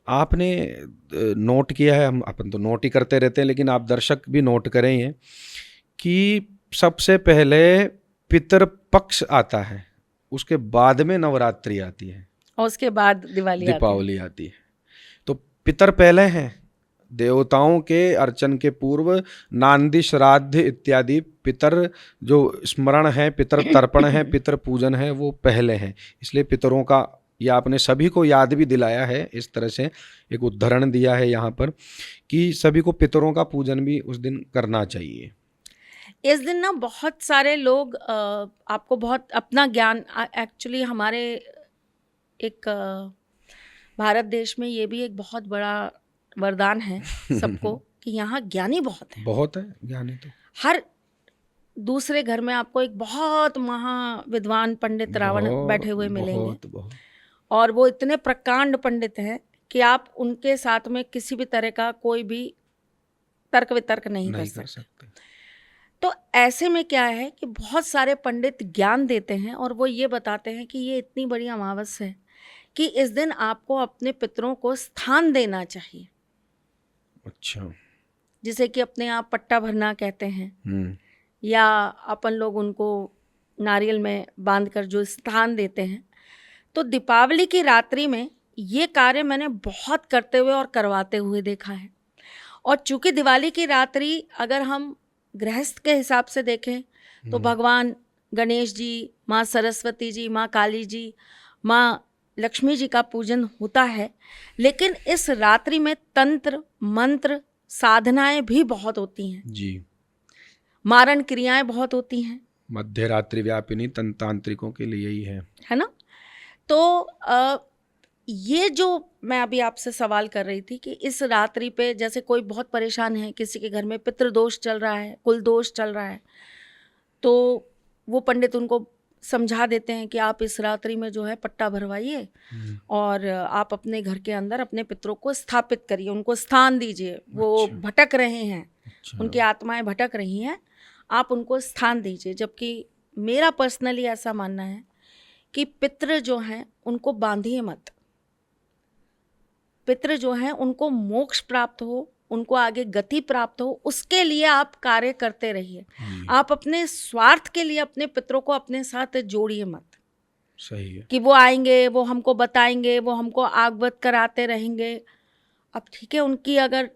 आपने नोट किया है, हम अपन तो नोट ही करते रहते हैं, लेकिन आप दर्शक भी नोट करें ये कि सबसे पहले पितर पक्ष आता है, उसके बाद में नवरात्रि आती है और उसके बाद दीपावली आती है। तो पितर पहले हैं, देवताओं के अर्चन के पूर्व नांदी श्राद्ध इत्यादि पितर जो स्मरण है, पितर तर्पण है, पितर पूजन है, वो पहले हैं। इसलिए पितरों का या आपने सभी को याद भी दिलाया है, इस तरह से एक उदाहरण दिया है यहाँ पर कि सभी को पितरों का पूजन भी उस दिन करना चाहिए। इस दिन ना बहुत सारे लोग आपको बहुत अपना ज्ञान, एक्चुअली हमारे एक भारत देश में ये भी एक बहुत बड़ा वरदान है सबको कि यहाँ ज्ञानी बहुत है ज्ञानी। तो हर दूसरे घर में आपको एक बहुत महाविद्वान पंडित रावण बैठे हुए मिलेंगे। और वो इतने प्रकांड पंडित हैं कि आप उनके साथ में किसी भी तरह का कोई भी तर्क वितर्क नहीं कर सकते। तो ऐसे में क्या है कि बहुत सारे पंडित ज्ञान देते हैं और वो ये बताते हैं कि ये इतनी बड़ी अमावस्या है कि इस दिन आपको अपने पितरों को स्थान देना चाहिए। अच्छा। जिसे कि अपने आप पट्टा भरना कहते हैं, या अपन लोग उनको नारियल में बांधकर जो स्थान देते हैं। तो दीपावली की रात्रि में ये कार्य मैंने बहुत करते हुए और करवाते हुए देखा है। और चूंकि दिवाली की रात्रि अगर हम गृहस्थ के हिसाब से देखें तो भगवान गणेश जी, माँ सरस्वती जी, माँ काली जी, माँ लक्ष्मी जी का पूजन होता है, लेकिन इस रात्रि में तंत्र मंत्र साधनाएं भी बहुत होती हैं जी, मारण क्रियाएं बहुत होती हैं। मध्य रात्रि व्यापिनी तंत्रांत्रिकों के लिए ही है ना। तो ये जो मैं अभी आपसे सवाल कर रही थी कि इस रात्रि पे जैसे कोई बहुत परेशान है, किसी के घर में पितृदोष चल रहा है, कुल दोष चल रहा है, तो वो पंडित उनको समझा देते हैं कि आप इस रात्रि में जो है पट्टा भरवाइए और आप अपने घर के अंदर अपने पितरों को स्थापित करिए, उनको स्थान दीजिए। वो अच्छा। भटक रहे हैं, अच्छा। उनकी आत्माएं भटक रही हैं, आप उनको स्थान दीजिए। जबकि मेरा पर्सनली ऐसा मानना है कि पितृ जो हैं उनको बांधिए मत। पितृ जो हैं उनको मोक्ष प्राप्त हो, उनको आगे गति प्राप्त हो, उसके लिए आप कार्य करते रहिए। आप अपने स्वार्थ के लिए अपने पितरों को अपने साथ जोड़िए मत। सही है। कि वो आएंगे, वो हमको बताएंगे, वो हमको आगवत कराते रहेंगे। अब ठीक है, उनकी अगर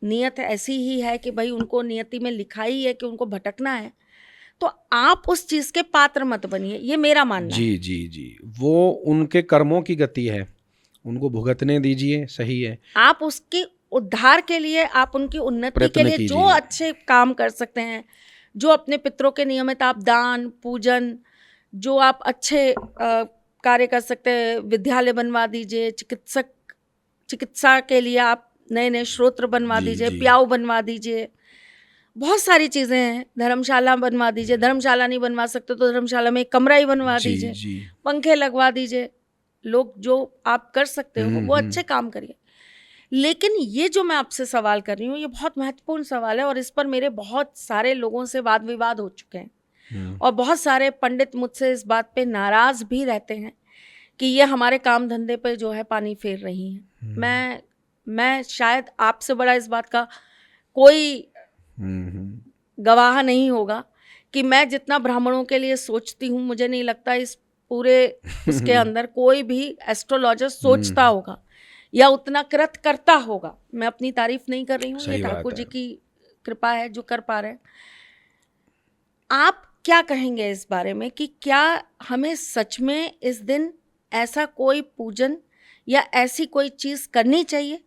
नियत ऐसी ही है कि भाई उनको नियति में लिखा ही है कि उनको भटकना है, तो आप उस चीज के पात्र मत बनिए, ये मेरा मानना है। जी जी जी, वो उनके कर्मों की गति है, उनको भुगतने दीजिए, सही है। आप उसके उद्धार के लिए, आप उनकी उन्नति के प्रयत्न लिए जो कीजिए। अच्छे काम कर सकते हैं, जो अपने पितरों के नियमित आप दान पूजन, जो आप अच्छे कार्य कर सकते हैं, विद्यालय बनवा दीजिए, चिकित्सा के लिए आप नए नए श्रोत्र बनवा जी दीजिए, जी। प्याऊ बनवा दीजिए, बहुत सारी चीज़ें हैं। धर्मशाला बनवा दीजिए, धर्मशाला नहीं बनवा सकते तो धर्मशाला में एक कमरा ही बनवा जी दीजिए, जी। पंखे लगवा दीजिए। लोग जो आप कर सकते हो वो अच्छे काम करिए। लेकिन ये जो मैं आपसे सवाल कर रही हूँ, ये बहुत महत्वपूर्ण सवाल है और इस पर मेरे बहुत सारे लोगों से वाद विवाद हो चुके हैं और बहुत सारे पंडित मुझसे इस बात पे नाराज भी रहते हैं कि ये हमारे काम धंधे पे जो है पानी फेर रही हैं। मैं शायद आपसे बड़ा इस बात का कोई गवाह नहीं होगा कि मैं जितना ब्राह्मणों के लिए सोचती हूँ, मुझे नहीं लगता इस पूरे उसके अंदर कोई भी एस्ट्रोलॉजर सोचता होगा या उतना कृत करता होगा। मैं अपनी तारीफ नहीं कर रही हूँ, ये सही बात ठाकुर जी है। की कृपा है जो कर पा रहे हैं। आप क्या कहेंगे इस बारे में कि क्या हमें सच में इस दिन ऐसा कोई पूजन या ऐसी कोई चीज करनी चाहिए?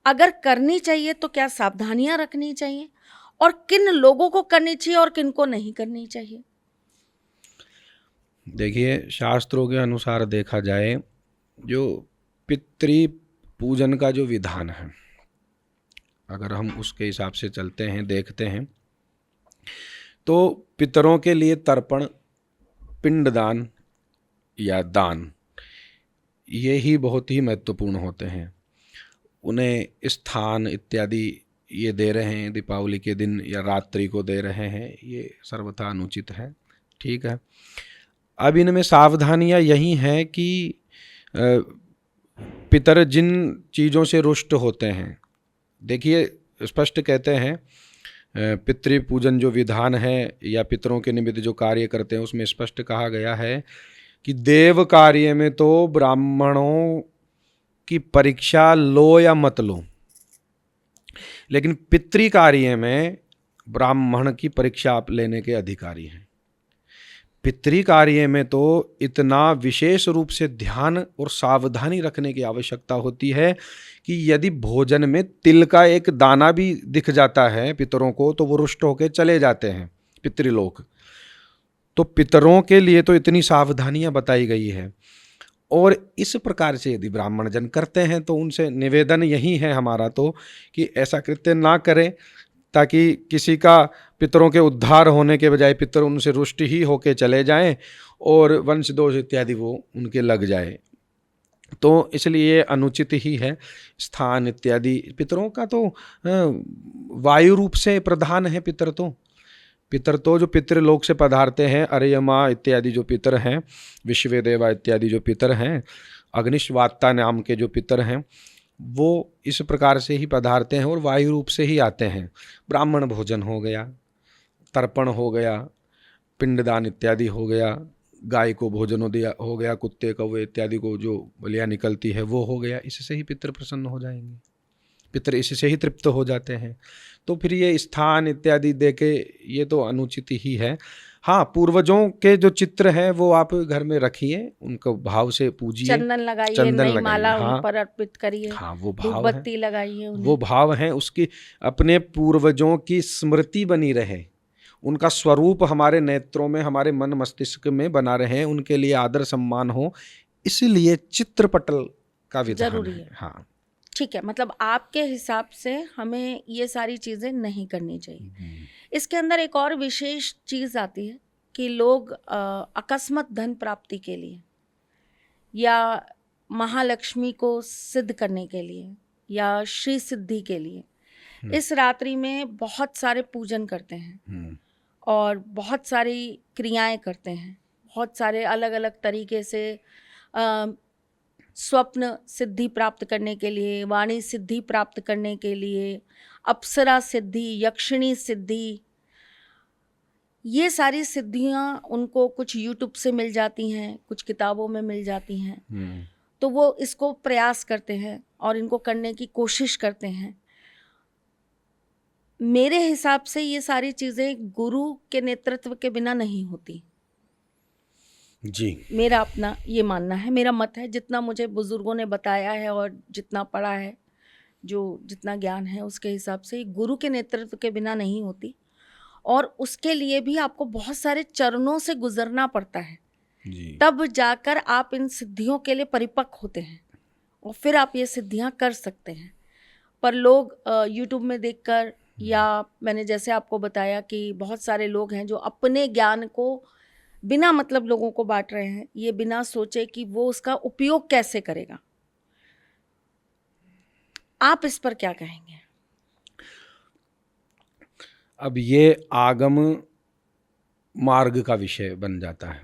अगर करनी चाहिए तो क्या सावधानियां रखनी चाहिए और किन लोगों को करनी चाहिए और किन को नहीं करनी चाहिए? देखिए, शास्त्रों के अनुसार देखा जाए, जो पितृ पूजन का जो विधान है, अगर हम उसके हिसाब से चलते हैं, देखते हैं, तो पितरों के लिए तर्पण, पिंडदान या दान, ये ही बहुत ही महत्वपूर्ण होते हैं। उन्हें स्थान इत्यादि ये दे रहे हैं, दीपावली के दिन या रात्रि को दे रहे हैं, ये सर्वथा अनुचित है। ठीक है। अब इनमें सावधानियां यही हैं कि पितर जिन चीज़ों से रुष्ट होते हैं, देखिए स्पष्ट कहते हैं, पितृ पूजन जो विधान है या पितरों के निमित्त जो कार्य करते हैं, उसमें स्पष्ट कहा गया है कि देव कार्य में तो ब्राह्मणों की परीक्षा लो या मत लो, लेकिन पितृ कार्य में ब्राह्मण की परीक्षा आप लेने के अधिकारी हैं। पितृ कार्य में तो इतना विशेष रूप से ध्यान और सावधानी रखने की आवश्यकता होती है कि यदि भोजन में तिल का एक दाना भी दिख जाता है पितरों को, तो वो रुष्ट होकर चले जाते हैं पितृलोक। तो पितरों के लिए तो इतनी सावधानियां बताई गई है। और इस प्रकार से यदि ब्राह्मण जन करते हैं तो उनसे निवेदन यही है हमारा तो कि ऐसा कृत्य ना करें, ताकि किसी का पितरों के उद्धार होने के बजाय पितर उनसे रुष्ट ही होके चले जाएं और वंश दोष इत्यादि वो उनके लग जाए। तो इसलिए अनुचित ही है। स्थान इत्यादि पितरों का तो वायु रूप से प्रधान है। पितर तो जो पितृलोक से पधारते हैं, अर्यमा इत्यादि जो पितर हैं, विश्वेदेवा इत्यादि जो पितर हैं, अग्निश्वात्ता नाम के जो पितर हैं, वो इस प्रकार से ही पधारते हैं और वायु रूप से ही आते हैं। ब्राह्मण भोजन हो गया, तर्पण हो गया, पिंडदान इत्यादि हो गया, गाय को भोजन हो गया, कुत्ते कौवे इत्यादि को जो बलियाँ निकलती है वो हो गया। इससे ही पितर प्रसन्न हो जाएंगे, पितर इससे ही तृप्त हो जाते हैं। तो फिर ये स्थान इत्यादि देके ये तो अनुचित ही है। हाँ, पूर्वजों के जो चित्र हैं वो आप घर में रखिए, उनको भाव से पूजिए, चंदन लगाइए, नई माला उन पर अर्पित करिए, हाँ, वो भाव है, धूपबत्ती लगाइए उन्हें। वो भाव है, उसकी अपने पूर्वजों की स्मृति बनी रहे, उनका स्वरूप हमारे नेत्रों में, हमारे मन मस्तिष्क में बना रहे, उनके लिए आदर सम्मान हो। इसलिए चित्रपटल का विधान जरूरी है। है। हाँ ठीक है, मतलब आपके हिसाब से हमें ये सारी चीज़ें नहीं करनी चाहिए। इसके अंदर एक और विशेष चीज़ आती है कि लोग अकस्मात धन प्राप्ति के लिए या महालक्ष्मी को सिद्ध करने के लिए या श्री सिद्धि के लिए इस रात्रि में बहुत सारे पूजन करते हैं और बहुत सारी क्रियाएं करते हैं, बहुत सारे अलग अलग तरीके से स्वप्न सिद्धि प्राप्त करने के लिए, वाणी सिद्धि प्राप्त करने के लिए, अप्सरा सिद्धि, यक्षिणी सिद्धि, ये सारी सिद्धियां उनको कुछ यूट्यूब से मिल जाती हैं, कुछ किताबों में मिल जाती हैं। तो वो इसको प्रयास करते हैं और इनको करने की कोशिश करते हैं। मेरे हिसाब से ये सारी चीज़ें गुरु के नेतृत्व के बिना नहीं होती जी। मेरा अपना ये मानना है, मेरा मत है, जितना मुझे बुजुर्गों ने बताया है और जितना पढ़ा है, जो जितना ज्ञान है उसके हिसाब से गुरु के नेतृत्व के बिना नहीं होती। और उसके लिए भी आपको बहुत सारे चरणों से गुजरना पड़ता है जी। तब जाकर आप इन सिद्धियों के लिए परिपक्व होते हैं और फिर आप ये सिद्धियां कर सकते हैं। पर लोग यूट्यूब में देखकर या मैंने जैसे आपको बताया कि बहुत सारे लोग हैं जो अपने ज्ञान को बिना मतलब लोगों को बांट रहे हैं, ये बिना सोचे कि वो उसका उपयोग कैसे करेगा। आप इस पर क्या कहेंगे? अब ये आगम मार्ग का विषय बन जाता है।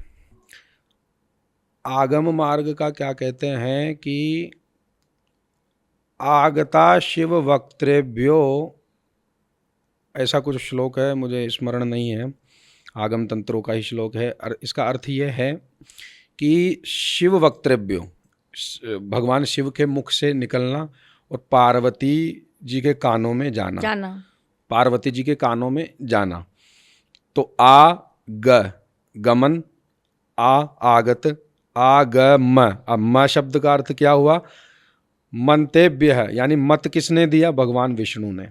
आगम मार्ग का क्या कहते हैं कि आगता शिव वक्तृभ्यो, ऐसा कुछ श्लोक है, मुझे स्मरण नहीं है, आगम तंत्रों का ही श्लोक है। और इसका अर्थ ये है कि शिव वक्तृभ्यो, भगवान शिव के मुख से निकलना और पार्वती जी के कानों में जाना, पार्वती जी के कानों में जाना। तो गमन, आगत, आगम। अब म शब्द का अर्थ क्या हुआ? मंतेभ्य है, यानी मत किसने दिया? भगवान विष्णु ने।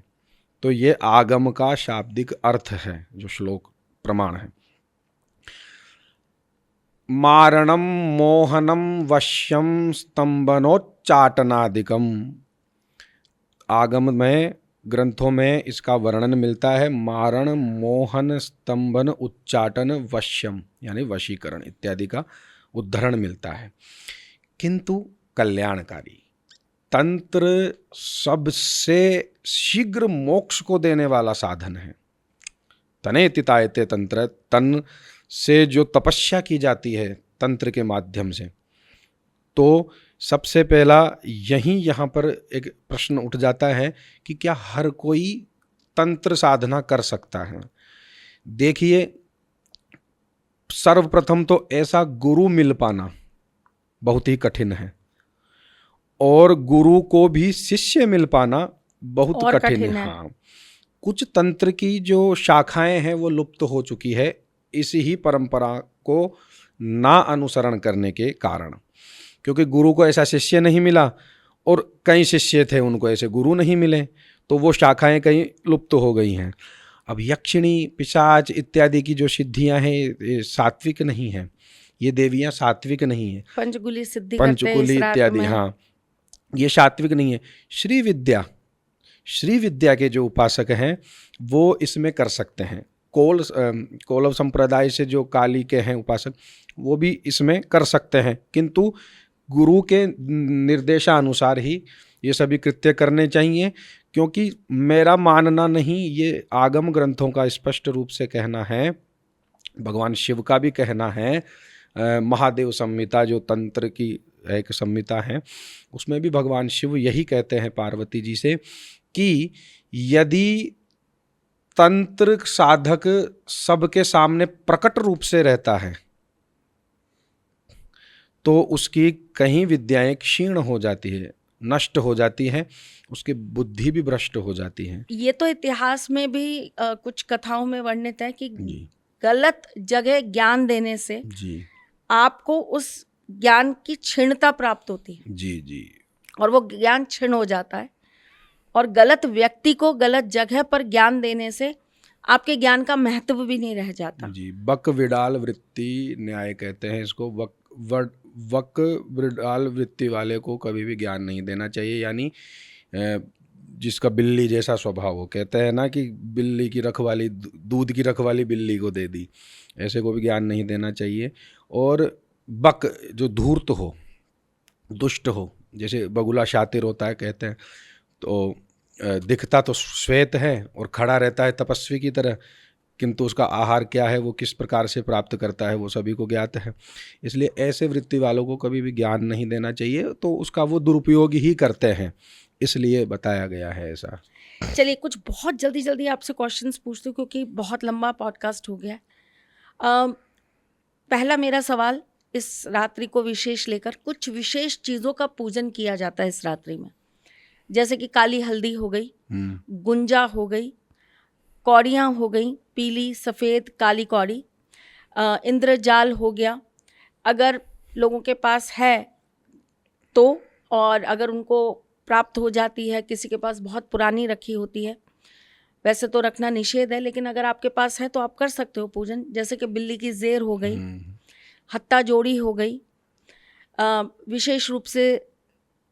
तो ये आगम का शाब्दिक अर्थ है, जो श्लोक प्रमाण है। मारणम मोहनम वश्यम स्तंभनोच्चाटनादिकम, आगम में ग्रंथों में इसका वर्णन मिलता है। मारण, मोहन, स्तंभन, उच्चाटन, वश्यम यानी वशीकरण इत्यादि का उद्धरण मिलता है। किंतु कल्याणकारी तंत्र सबसे शीघ्र मोक्ष को देने वाला साधन है। तनेति तायते तंत्र, तन से जो तपस्या की जाती है तंत्र के माध्यम से, तो सबसे पहला यहाँ पर एक प्रश्न उठ जाता है कि क्या हर कोई तंत्र साधना कर सकता है? देखिए, सर्वप्रथम तो ऐसा गुरु मिल पाना बहुत ही कठिन है, और गुरु को भी शिष्य मिल पाना बहुत कठिन है। हाँ, कुछ तंत्र की जो शाखाएं हैं वो लुप्त हो चुकी है इसी ही परंपरा को ना अनुसरण करने के कारण, क्योंकि गुरु को ऐसा शिष्य नहीं मिला और कई शिष्य थे उनको ऐसे गुरु नहीं मिले, तो वो शाखाएं कहीं लुप्त हो गई हैं। अब यक्षिणी, पिशाच इत्यादि की जो सिद्धियां हैं ये सात्विक नहीं है, ये देवियां सात्विक नहीं है। पंचकुली सिद्धि, पंचकुली इत्यादि, हाँ, ये सात्विक नहीं है। श्री विद्या के जो उपासक हैं वो इसमें कर सकते हैं। कोलव संप्रदाय से जो काली के हैं उपासक, वो भी इसमें कर सकते हैं, किंतु गुरु के निर्देशानुसार ही ये सभी कृत्य करने चाहिए। क्योंकि मेरा मानना नहीं, ये आगम ग्रंथों का स्पष्ट रूप से कहना है, भगवान शिव का भी कहना है। महादेव संहिता जो तंत्र की एक संहिता है, उसमें भी भगवान शिव यही कहते हैं पार्वती जी से कि यदि तंत्र साधक सबके सामने प्रकट रूप से रहता है तो उसकी कहीं विद्याएं क्षीण हो जाती है, नष्ट हो जाती हैं, उसकी बुद्धि भी भ्रष्ट हो जाती है। ये तो इतिहास में भी कुछ कथाओं में वर्णित है कि गलत जगह ज्ञान देने से आपको उस ज्ञान की क्षीणता प्राप्त होती है। जी। और वो ज्ञान क्षीण हो जाता है, और गलत व्यक्ति को गलत जगह पर ज्ञान देने से आपके ज्ञान का महत्व भी नहीं रह जाता। जी, बक विडाल वृत्ति न्याय कहते हैं इसको। वक वृडाल वृत्ति वाले को कभी भी ज्ञान नहीं देना चाहिए, यानी जिसका बिल्ली जैसा स्वभाव हो। कहते हैं ना कि बिल्ली की रखवाली, दूध की रखवाली बिल्ली को दे दी, ऐसे को भी ज्ञान नहीं देना चाहिए। और बक जो धूर्त हो, दुष्ट हो, जैसे बगुला शातिर होता है कहते हैं, तो दिखता तो श्वेत है और खड़ा रहता है तपस्वी की तरह, किंतु उसका आहार क्या है, वो किस प्रकार से प्राप्त करता है, वो सभी को ज्ञात है। इसलिए ऐसे वृत्ति वालों को कभी भी ज्ञान नहीं देना चाहिए, तो उसका वो दुरुपयोग ही करते हैं, इसलिए बताया गया है ऐसा। चलिए कुछ बहुत जल्दी जल्दी आपसे क्वेश्चंस पूछती हूँ क्योंकि बहुत लंबा पॉडकास्ट हो गया है। पहला मेरा सवाल, इस रात्रि को विशेष लेकर कुछ विशेष चीज़ों का पूजन किया जाता है इस रात्रि में, जैसे कि काली हल्दी हो गई, गुंजा हो गई, कौड़ियाँ हो गई, पीली सफ़ेद काली कौड़ी, इंद्रजाल हो गया, अगर लोगों के पास है तो, और अगर उनको प्राप्त हो जाती है, किसी के पास बहुत पुरानी रखी होती है, वैसे तो रखना निषेध है, लेकिन अगर आपके पास है तो आप कर सकते हो पूजन, जैसे कि बिल्ली की ज़ेर हो गई, हत्ता जोड़ी हो गई, विशेष रूप से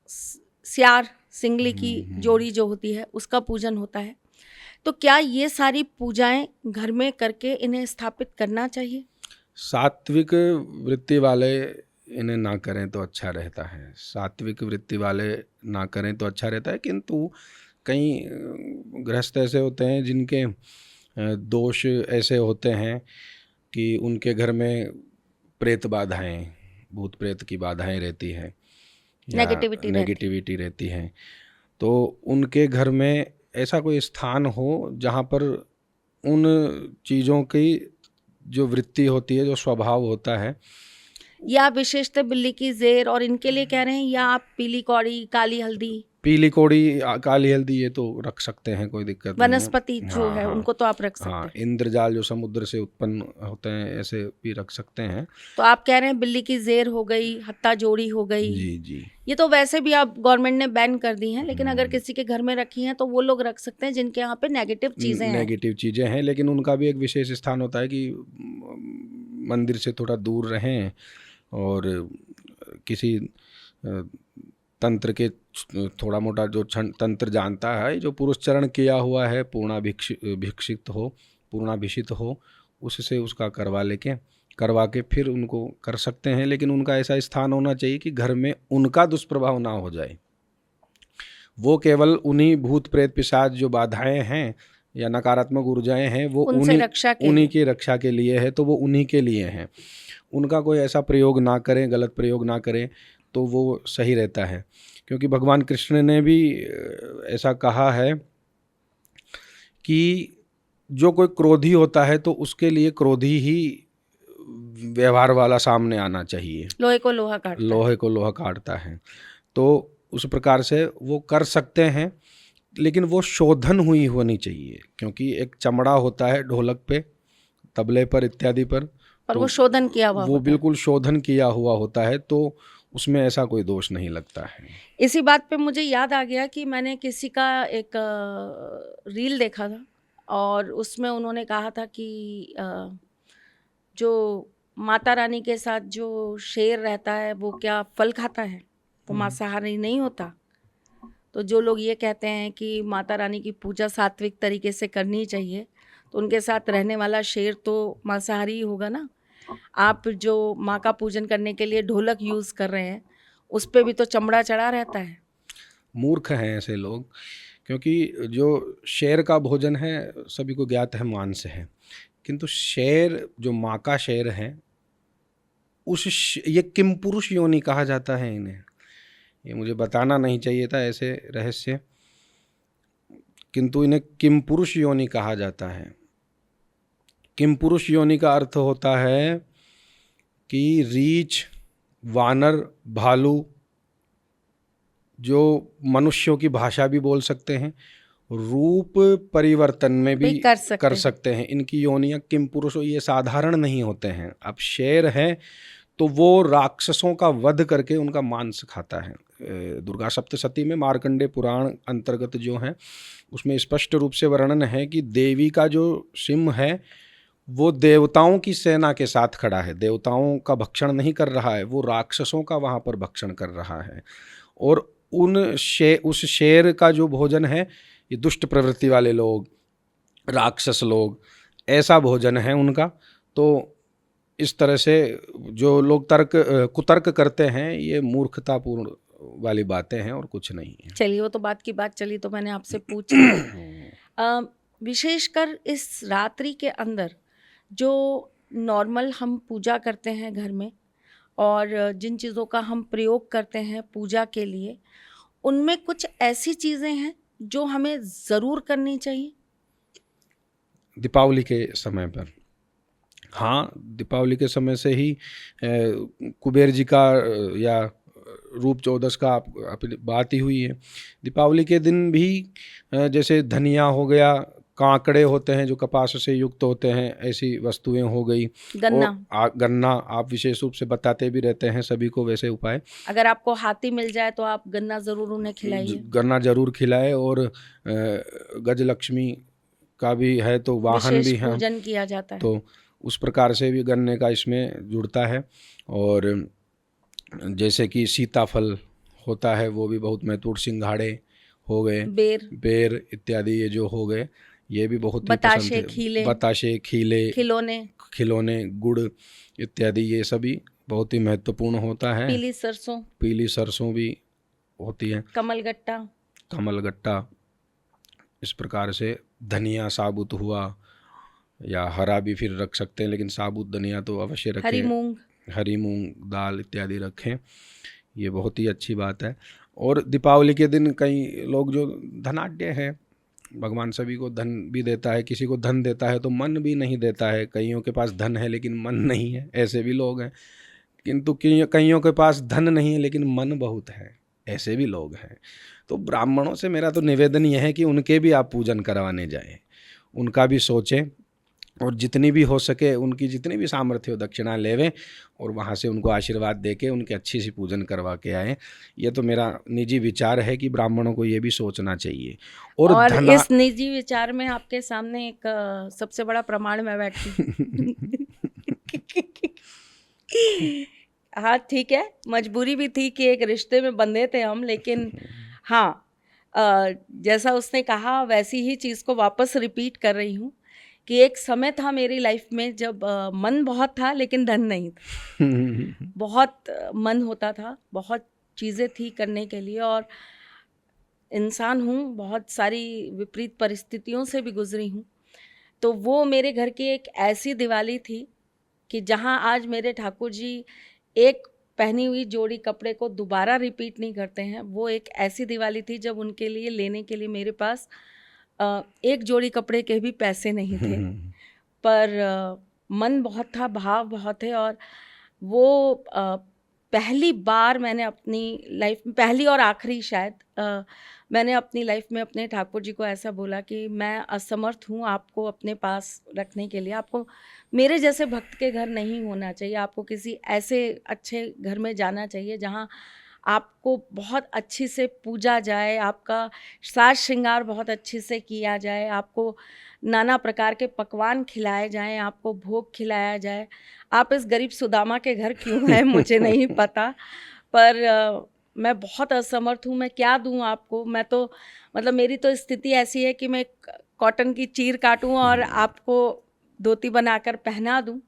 सियार सिंगली की जोड़ी जो होती है उसका पूजन होता है। तो क्या ये सारी पूजाएं घर में करके इन्हें स्थापित करना चाहिए? सात्विक वृत्ति वाले इन्हें ना करें तो अच्छा रहता है, सात्विक वृत्ति वाले ना करें तो अच्छा रहता है। किंतु कई गृहस्थ ऐसे होते हैं जिनके दोष ऐसे होते हैं कि उनके घर में प्रेत बाधाएं, भूत प्रेत की बाधाएं रहती हैं या नेगेटिविटी रहती है, तो उनके घर में ऐसा कोई स्थान हो जहाँ पर उन चीज़ों की जो वृत्ति होती है, जो स्वभाव होता है, या विशेषतः बिल्ली की ज़ेर और इनके लिए कह रहे हैं, या आप पीली कौड़ी, काली हल्दी, पीली कौड़ी, काली हल्दी ये तो रख सकते हैं, कोई दिक्कत नहीं है। वनस्पति जो है उनको तो आप रख सकते हैं। इंद्रजाल जो समुद्र से उत्पन्न होते हैं ऐसे भी रख सकते हैं। तो आप कह रहे हैं बिल्ली की ज़ेर हो गई, हत्ता जोड़ी हो गई, जी, ये तो वैसे भी आप गवर्नमेंट ने बैन कर दी हैं, लेकिन अगर किसी के घर में रखी हैं तो वो लोग रख सकते हैं जिनके यहाँ पे नेगेटिव चीज़ें हैं, लेकिन उनका भी एक विशेष स्थान होता है कि मंदिर से थोड़ा दूर रहें और किसी तंत्र के, थोड़ा मोटा जो तंत्र जानता है, जो पुरुष चरण किया हुआ है, पूर्णाभिषिक्त हो, उससे उसका करवा के फिर उनको कर सकते हैं। लेकिन उनका ऐसा स्थान होना चाहिए कि घर में उनका दुष्प्रभाव ना हो जाए। वो केवल उन्हीं भूत प्रेत पिशाच जो बाधाएं हैं या नकारात्मक ऊर्जाएं हैं, वो उन्हीं की रक्षा के लिए है, तो वो उन्हीं के लिए हैं। उनका कोई ऐसा प्रयोग ना करें, गलत प्रयोग ना करें, तो वो सही रहता है। क्योंकि भगवान कृष्ण ने भी ऐसा कहा है कि जो कोई क्रोधी होता है तो उसके लिए क्रोधी ही व्यवहार वाला सामने आना चाहिए। लोहे को लोहा काटता है। तो उस प्रकार से वो कर सकते हैं, लेकिन वो शोधन हुई होनी चाहिए, क्योंकि एक चमड़ा होता है ढोलक पे, तबले पर इत्यादि पर, तो वो शोधन किया हुआ, वो बिल्कुल शोधन किया हुआ होता है, तो उसमें ऐसा कोई दोष नहीं लगता है। इसी बात पे मुझे याद आ गया कि मैंने किसी का एक रील देखा था और उसमें उन्होंने कहा था कि जो माता रानी के साथ जो शेर रहता है वो क्या फल खाता है, वो मांसाहारी नहीं होता। तो जो लोग ये कहते हैं कि माता रानी की पूजा सात्विक तरीके से करनी चाहिए, तो उनके साथ रहने वाला शेर तो मांसाहारी ही होगा ना। आप जो माँ का पूजन करने के लिए ढोलक यूज़ कर रहे हैं, उस पे भी तो चमड़ा चढ़ा रहता है। मूर्ख हैं ऐसे लोग, क्योंकि जो शेर का भोजन है सभी को ज्ञात है, मांस है, किंतु शेर जो माँ का शेर है, ये किम पुरुष योनि कहा जाता है इन्हें। ये मुझे बताना नहीं चाहिए था ऐसे रहस्य, किंतु इन्हें किम पुरुष योनि कहा जाता है। किम पुरुष योनि का अर्थ होता है कि रीछ, वानर, भालू, जो मनुष्यों की भाषा भी बोल सकते हैं, रूप परिवर्तन में भी कर सकते हैं। इनकी योनियां किम पुरुष, ये साधारण नहीं होते हैं। अब शेर है तो वो राक्षसों का वध करके उनका मांस खाता है। दुर्गा सप्तशती में मार्कंडे पुराण अंतर्गत जो है उसमें स्पष्ट रूप से वर्णन है कि देवी का जो सिंह है वो देवताओं की सेना के साथ खड़ा है, देवताओं का भक्षण नहीं कर रहा है, वो राक्षसों का वहाँ पर भक्षण कर रहा है। और उस शेर का जो भोजन है, ये दुष्ट प्रवृत्ति वाले लोग, राक्षस लोग, ऐसा भोजन है उनका। तो इस तरह से जो लोग कुतर्क करते हैं, ये मूर्खतापूर्ण वाली बातें हैं और कुछ नहीं है। चलिए, वो तो बात की बात चली तो मैंने आपसे पूछ लिया। विशेषकर इस रात्रि के अंदर जो नॉर्मल हम पूजा करते हैं घर में, और जिन चीज़ों का हम प्रयोग करते हैं पूजा के लिए, उनमें कुछ ऐसी चीज़ें हैं जो हमें ज़रूर करनी चाहिए। दीपावली के समय पर, हाँ, दीपावली के समय से ही कुबेर जी का या रूप चौदस का अपनी बात ही हुई है। दीपावली के दिन भी जैसे धनिया हो गया, कांकड़े होते हैं जो कपास से युक्त होते हैं, ऐसी वस्तुएं हो गई। गन्ना, और गन्ना आप विशेष रूप से बताते भी रहते हैं सभी को वैसे उपाय। अगर आपको हाथी मिल जाए तो आप गन्ना ज़रूर उन्हें खिलाइए। गन्ना जरूर खिलाए। और गजलक्ष्मी का भी है तो वाहन विशेष भी है, पूजन किया जाता है। तो उस प्रकार से भी गन्ने का इसमें जुड़ता है। और जैसे कि सीताफल होता है, वो भी बहुत महत्वपूर्ण, सिंघाड़े हो गए, बेर इत्यादि ये जो हो गए, ये भी बहुत ही पसंद है। बताशे, खीले, खिलौने, गुड़ इत्यादि, ये सभी बहुत ही महत्वपूर्ण होता है। पीली सरसों भी होती है, कमलगट्टा। इस प्रकार से धनिया साबुत हुआ, या हरा भी फिर रख सकते हैं, लेकिन साबुत धनिया तो अवश्य रखें। हरी मूंग दाल इत्यादि रखें, ये बहुत ही अच्छी बात है। और दीपावली के दिन कई लोग जो धनाढ्य हैं, भगवान सभी को धन भी देता है, किसी को धन देता है तो मन भी नहीं देता है। कईयों के पास धन है लेकिन मन नहीं है, ऐसे भी लोग हैं। किंतु कईयों के पास धन नहीं है लेकिन मन बहुत है, ऐसे भी लोग हैं। तो ब्राह्मणों से मेरा तो निवेदन यह है कि उनके भी आप पूजन करवाने जाएं, उनका भी सोचें, और जितनी भी हो सके उनकी जितनी भी सामर्थ्य हो दक्षिणा लेवें, और वहाँ से उनको आशीर्वाद देके उनकी अच्छी सी पूजन करवा के आएँ। ये तो मेरा निजी विचार है कि ब्राह्मणों को ये भी सोचना चाहिए। और इस निजी विचार में आपके सामने एक सबसे बड़ा प्रमाण मैं बैठी। हाँ ठीक है, मजबूरी भी थी कि एक रिश्ते में बंधे थे हम, लेकिन हाँ, जैसा उसने कहा वैसी ही चीज़ को वापस रिपीट कर रही हूँ कि एक समय था मेरी लाइफ में जब मन बहुत था लेकिन धन नहीं था। बहुत मन होता था, बहुत चीज़ें थी करने के लिए, और इंसान हूँ, बहुत सारी विपरीत परिस्थितियों से भी गुजरी हूँ। तो वो मेरे घर की एक ऐसी दिवाली थी कि जहाँ आज मेरे ठाकुर जी एक पहनी हुई जोड़ी कपड़े को दोबारा रिपीट नहीं करते हैं। वो एक ऐसी दिवाली थी जब उनके लिए लेने के लिए मेरे पास एक जोड़ी कपड़े के भी पैसे नहीं थे, पर मन बहुत था, भाव बहुत है। और वो पहली बार मैंने अपनी लाइफ में, पहली और आखिरी शायद, मैंने अपनी लाइफ में अपने ठाकुर जी को ऐसा बोला कि मैं असमर्थ हूँ आपको अपने पास रखने के लिए। आपको मेरे जैसे भक्त के घर नहीं होना चाहिए, आपको किसी ऐसे अच्छे घर में जाना चाहिए जहाँ आपको बहुत अच्छी से पूजा जाए, आपका साज श्रृंगार बहुत अच्छे से किया जाए, आपको नाना प्रकार के पकवान खिलाए जाएं, आपको भोग खिलाया जाए। आप इस गरीब सुदामा के घर क्यों हैं मुझे नहीं पता, पर मैं बहुत असमर्थ हूँ। मैं क्या दूँ आपको? मैं तो मतलब मेरी तो स्थिति ऐसी है कि मैं कॉटन की चीर काटूँ और आपको धोती बनाकर पहना दूँ।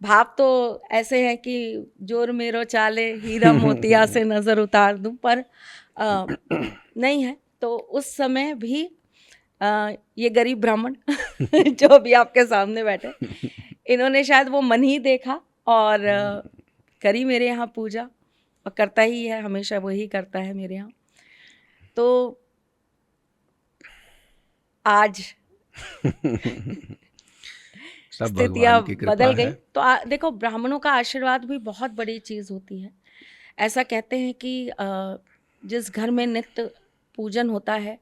भाव तो ऐसे हैं कि जोर मेरो चाले हीरा मोतिया से नज़र उतार दूँ, पर नहीं है। तो उस समय भी ये गरीब ब्राह्मण जो अभी आपके सामने बैठे, इन्होंने शायद वो मन ही देखा और करी मेरे यहाँ पूजा, और करता ही है, हमेशा वही करता है मेरे यहाँ। तो आज स्थितियाँ बदल गई। तो देखो, ब्राह्मणों का आशीर्वाद भी बहुत बड़ी चीज़ होती है। ऐसा कहते हैं कि जिस घर में नित्य पूजन होता है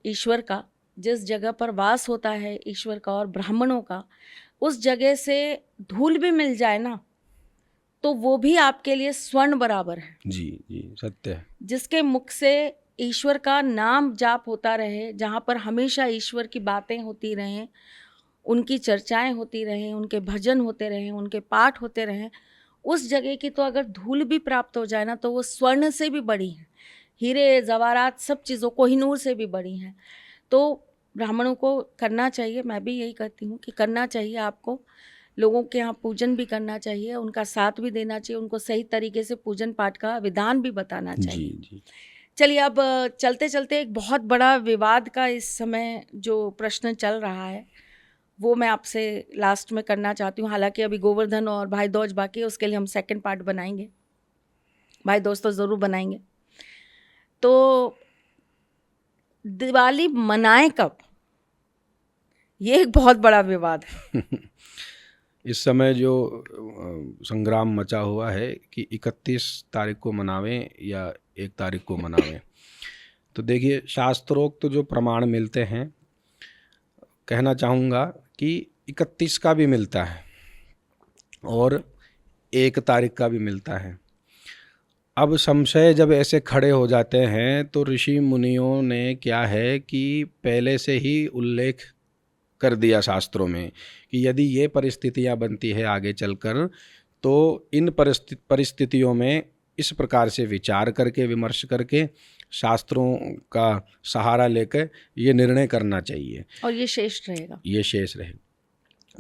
ईश्वर का, जिस जगह पर वास होता है ईश्वर का और ब्राह्मणों का, उस जगह से धूल भी मिल जाए ना, तो वो भी आपके लिए स्वर्ण बराबर है। जी जी, सत्य है। जिसके मुख से ईश्वर का नाम जाप होता रहे, जहाँ पर हमेशा ईश्वर की बातें होती रहें, उनकी चर्चाएं होती रहें, उनके भजन होते रहें, उनके पाठ होते रहें, उस जगह की तो अगर धूल भी प्राप्त हो जाए ना तो वो स्वर्ण से भी बड़ी है, हीरे जवाहरात सब चीज़ों कोहिनूर से भी बड़ी हैं। तो ब्राह्मणों को करना चाहिए, मैं भी यही कहती हूँ कि करना चाहिए आपको, लोगों के यहाँ पूजन भी करना चाहिए, उनका साथ भी देना चाहिए, उनको सही तरीके से पूजन पाठ का विधान भी बताना जी चाहिए। जी। चलिए अब चलते चलते एक बहुत बड़ा विवाद का इस समय जो प्रश्न चल रहा है वो मैं आपसे लास्ट में करना चाहती हूँ। हालांकि अभी गोवर्धन और भाई दूज बाकी है, उसके लिए हम सेकंड पार्ट बनाएंगे, भाई दोस्त तो ज़रूर बनाएंगे। तो दिवाली मनाएं कब, ये एक बहुत बड़ा विवाद है। इस समय जो संग्राम मचा हुआ है कि 31 तारीख को मनावें या 1 तारीख को मनावें। तो देखिए, शास्त्रोक्त जो प्रमाण मिलते हैं, कहना चाहूँगा कि 31 का भी मिलता है और 1 तारीख का भी मिलता है। अब संशय जब ऐसे खड़े हो जाते हैं तो ऋषि मुनियों ने क्या है कि पहले से ही उल्लेख कर दिया शास्त्रों में कि यदि ये परिस्थितियां बनती है आगे चलकर तो इन परिस्थितियों में इस प्रकार से विचार करके विमर्श करके शास्त्रों का सहारा लेकर ये निर्णय करना चाहिए और ये शेष रहेगा, ये शेष रहे।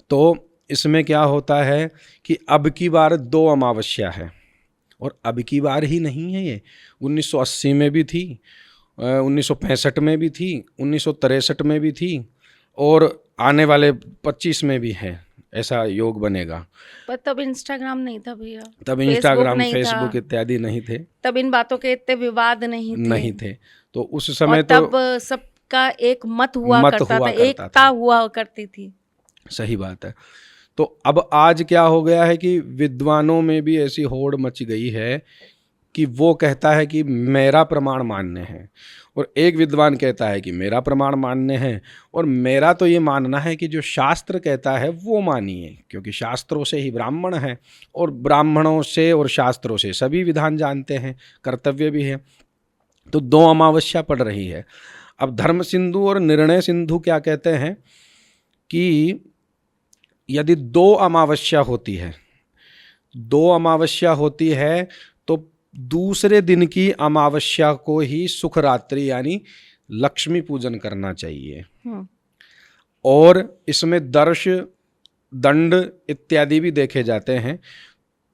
तो इसमें क्या होता है कि अब की बार 2 अमावस्या है और अब की बार ही नहीं है, ये 1980 में भी थी, 1965 में भी थी, 1963 में भी थी और आने वाले 25 में भी है, ऐसा योग बनेगा। पर तब इंस्टाग्राम नहीं था भैया, तब इंस्टाग्राम, नहीं फेसबुक था, इत्यादि नहीं थे, तब इन बातों के इतने विवाद नहीं थे। तो उस समय और तब सबका एक मत हुआ करता था, एकता हुआ करती थी। सही बात है। तो अब आज क्या हो गया है कि विद्वानों में भी ऐसी होड़ मच गई है कि वो कहता है कि मेरा प्रमाण मान्य है और एक विद्वान कहता है कि मेरा प्रमाण मान्य है और मेरा तो ये मानना है कि जो शास्त्र कहता है वो मानिए, क्योंकि शास्त्रों से ही ब्राह्मण है और ब्राह्मणों से और शास्त्रों से सभी विधान जानते हैं, कर्तव्य भी है। तो 2 अमावस्या पड़ रही है। अब धर्म सिंधु और निर्णय सिंधु क्या कहते हैं कि यदि 2 अमावस्या होती है, 2 अमावस्या होती है तो दूसरे दिन की अमावस्या को ही सुख रात्रि यानी लक्ष्मी पूजन करना चाहिए। और इसमें दर्श दंड इत्यादि भी देखे जाते हैं।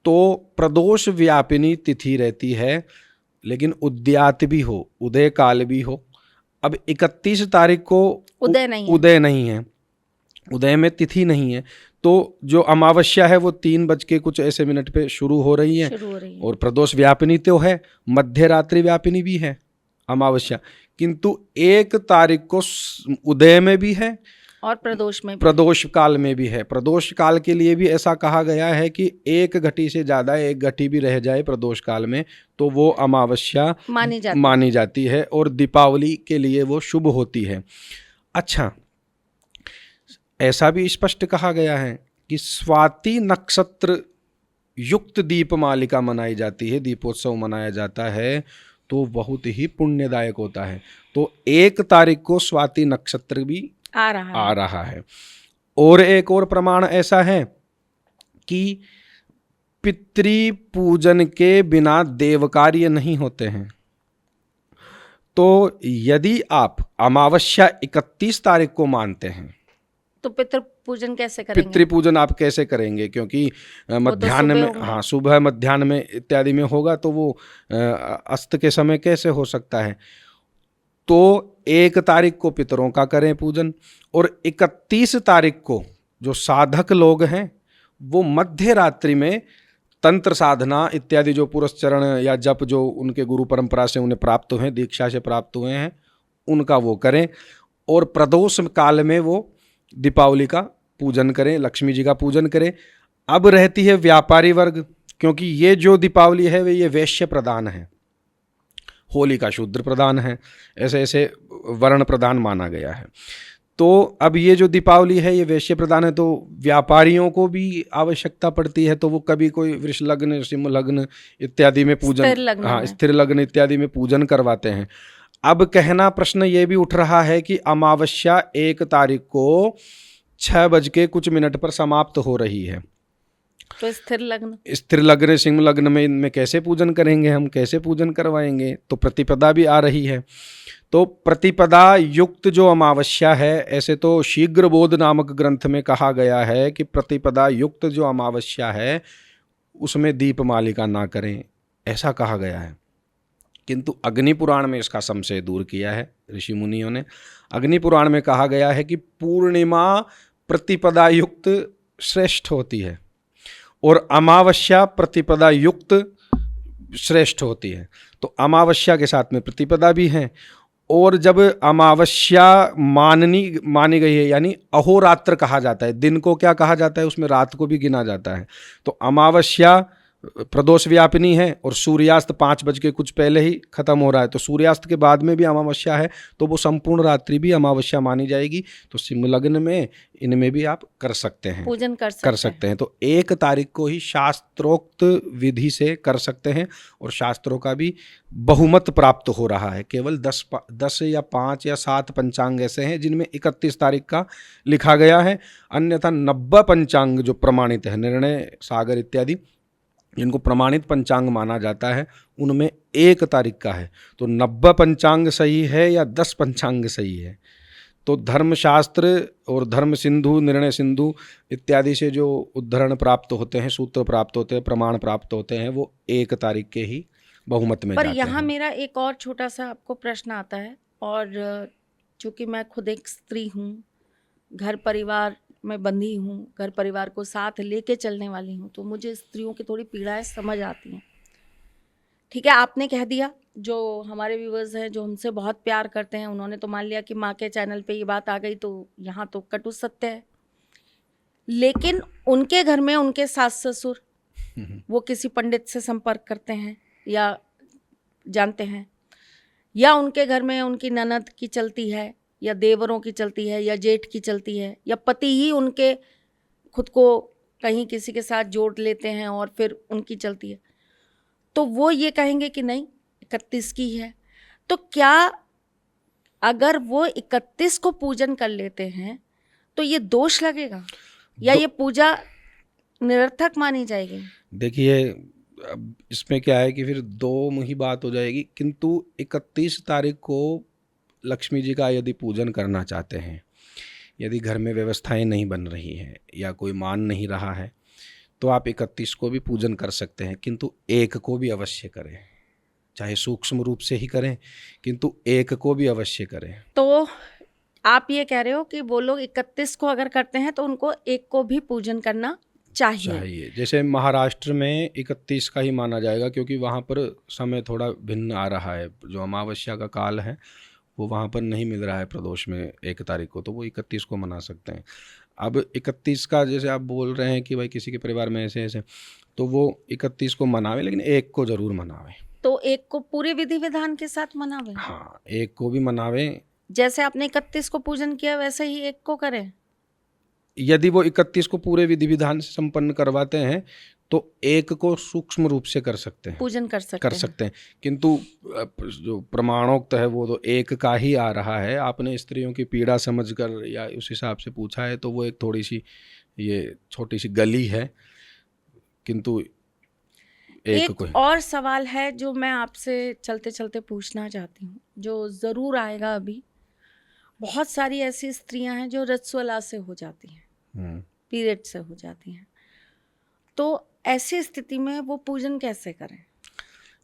तो प्रदोष व्यापिनी तिथि रहती है, लेकिन उद्यात भी हो, उदय काल भी हो। अब 31 तारीख को उदय नहीं है, उदय में तिथि नहीं है, तो जो अमावस्या है वो 3 कुछ ऐसे मिनट पे शुरू हो रही है और प्रदोष व्यापिनी तो है, मध्य रात्रि व्यापिनी भी है अमावस्या, किंतु 1 तारीख को उदय में भी है और प्रदोष काल में भी है। प्रदोष काल के लिए भी ऐसा कहा गया है कि 1 घटी से ज़्यादा 1 घटी भी रह जाए प्रदोष काल में तो वो अमावस्या मानी जाती है और दीपावली के लिए वो शुभ होती है। अच्छा, ऐसा भी स्पष्ट कहा गया है कि स्वाति नक्षत्र युक्त दीपमालिका मनाई जाती है, दीपोत्सव मनाया जाता है, तो बहुत ही पुण्यदायक होता है। तो 1 तारीख को स्वाति नक्षत्र भी आ रहा है। और एक और प्रमाण ऐसा है कि पितृ पूजन के बिना देव कार्य नहीं होते हैं। तो यदि आप अमावस्या 31 तारीख को मानते हैं तो पितृ पूजन कैसे करेंगे? पितृ पूजन आप कैसे करेंगे? क्योंकि मध्याह्न में, हाँ, सुबह मध्याह्न में इत्यादि में होगा, तो वो अस्त के समय कैसे हो सकता है? तो 1 तारीख को पितरों का करें पूजन और 31 तारीख को जो साधक लोग हैं वो मध्य रात्रि में तंत्र साधना इत्यादि जो पुरस्चरण या जप जो उनके गुरु परंपरा से उन्हें प्राप्त हुए हैं, दीक्षा से प्राप्त हुए हैं, उनका वो करें और प्रदोष काल में वो दीपावली का पूजन करें, लक्ष्मी जी का पूजन करें। अब रहती है व्यापारी वर्ग, क्योंकि ये जो दीपावली है वे ये वैश्य प्रधान है, होली का शूद्र प्रधान है, ऐसे ऐसे वर्ण प्रधान माना गया है। तो अब ये जो दीपावली है ये वैश्य प्रधान है, तो व्यापारियों को भी आवश्यकता पड़ती है, तो वो कभी कोई वृष लग्न, सिंह लग्न इत्यादि में पूजन, हाँ, स्थिर लग्न इत्यादि में पूजन करवाते हैं। अब कहना प्रश्न ये भी उठ रहा है कि अमावस्या 1 तारीख को 6:00 पर समाप्त हो रही है। तो स्थिर लग्न सिंह लग्न में इनमें कैसे पूजन करेंगे, हम कैसे पूजन करवाएंगे? तो प्रतिपदा भी आ रही है। तो प्रतिपदा युक्त जो अमावस्या है, ऐसे तो शीघ्र बोध नामक ग्रंथ में कहा गया है कि प्रतिपदा युक्त जो अमावस्या है उसमें दीप मालिका ना करें, ऐसा कहा गया है। किंतु अग्नि पुराण में इसका संशय दूर किया है ऋषि मुनियों ने। अग्नि पुराण में कहा गया है कि पूर्णिमा प्रतिपदा युक्त श्रेष्ठ होती है और अमावस्या प्रतिपदा युक्त श्रेष्ठ होती है। तो अमावस्या के साथ में प्रतिपदा भी है। और जब अमावस्या मानी गई है, यानी अहोरात्र कहा जाता है, दिन को क्या कहा जाता है, उसमें रात को भी गिना जाता है। तो अमावस्या प्रदोष व्यापिनी है और सूर्यास्त 5 कुछ पहले ही खत्म हो रहा है, तो सूर्यास्त के बाद में भी अमावस्या है, तो वो संपूर्ण रात्रि भी अमावस्या मानी जाएगी। तो सिंह लग्न में इनमें भी आप कर सकते हैं, पूजन कर सकते हैं। तो 1 तारीख को ही शास्त्रोक्त विधि से कर सकते हैं और शास्त्रों का भी बहुमत प्राप्त हो रहा है। केवल 10 या 5 या 7 पंचांग ऐसे हैं जिनमें 31 तारीख का लिखा गया है, अन्यथा 90 पंचांग जो प्रमाणित है, निर्णय सागर इत्यादि जिनको प्रमाणित पंचांग माना जाता है, उनमें 1 तारीख का है। तो 90 पंचांग सही है या 10 पंचांग सही है? तो धर्मशास्त्र और धर्म सिंधु, निर्णय सिंधु इत्यादि से जो उद्धरण प्राप्त होते हैं, सूत्र प्राप्त होते हैं, प्रमाण प्राप्त होते हैं, वो 1 तारीख के ही बहुमत में जाते हैं। पर यहाँ मेरा एक और छोटा सा आपको प्रश्न आता है, और चूंकि मैं खुद एक स्त्री हूँ, घर परिवार में बंधी हूँ, घर परिवार को साथ लेके चलने वाली हूँ, तो मुझे स्त्रियों की थोड़ी पीड़ाएं समझ आती हैं। ठीक है, आपने कह दिया, जो हमारे व्यूवर्स हैं जो हमसे बहुत प्यार करते हैं, उन्होंने तो मान लिया कि माँ के चैनल पे ये बात आ गई, तो यहाँ तो कटु सत्य है। लेकिन उनके घर में उनके सास ससुर वो किसी पंडित से संपर्क करते हैं या जानते हैं, या उनके घर में उनकी ननद की चलती है, या देवरों की चलती है, या जेठ की चलती है, या पति ही उनके खुद को कहीं किसी के साथ जोड़ लेते हैं और फिर उनकी चलती है, तो वो ये कहेंगे कि नहीं 31 की है। तो क्या अगर वो 31 को पूजन कर लेते हैं तो ये दोष लगेगा या ये पूजा निरर्थक मानी जाएगी? देखिए, अब इसमें क्या है कि फिर 2 ही बात हो जाएगी। किंतु 31 तारीख को लक्ष्मी जी का यदि पूजन करना चाहते हैं, यदि घर में व्यवस्थाएं नहीं बन रही हैं या कोई मान नहीं रहा है, तो आप 31 को भी पूजन कर सकते हैं, किंतु 1 को भी अवश्य करें, चाहे सूक्ष्म रूप से ही करें, किंतु 1 को भी अवश्य करें। तो आप ये कह रहे हो कि वो लोग 31 को अगर करते हैं तो उनको 1 को भी पूजन करना चाहिए। जैसे महाराष्ट्र में 31 का ही माना जाएगा, क्योंकि वहाँ पर समय थोड़ा भिन्न आ रहा है, जो अमावस्या का काल है वो वहाँ पर नहीं मिल रहा है प्रदोष में 1 तारीख को, तो वो 31 को मना सकते हैं। अब 31 का जैसे आप बोल रहे हैं कि भाई किसी के परिवार में ऐसे ऐसे, तो वो 31 को मनावे, लेकिन 1 को जरूर मनावे। तो 1 को पूरे विधि विधान के साथ मनावे? हाँ, 1 को भी मनावे। जैसे आपने 31 को पूजन किया वैसे ही 1 को करें। यदि वो 31 को पूरे विधि विधान से संपन्न करवाते हैं तो 1 को सूक्ष्म रूप से कर सकते हैं, पूजन कर सकते हैं। किंतु जो प्रमाणोक्त है वो तो 1 का ही आ रहा है। आपने स्त्रियों की पीड़ा समझकर या उस हिसाब से पूछा है, तो वो एक थोड़ी सी ये छोटी सी गली है, किंतु एक और सवाल है जो मैं आपसे चलते चलते पूछना चाहती हूँ, जो ज़रूर आएगा अभी। बहुत सारी ऐसी स्त्रियां हैं जो रजस्वला से हो जाती हैं, पीरियड से हो जाती हैं, तो ऐसी स्थिति में वो पूजन कैसे करें?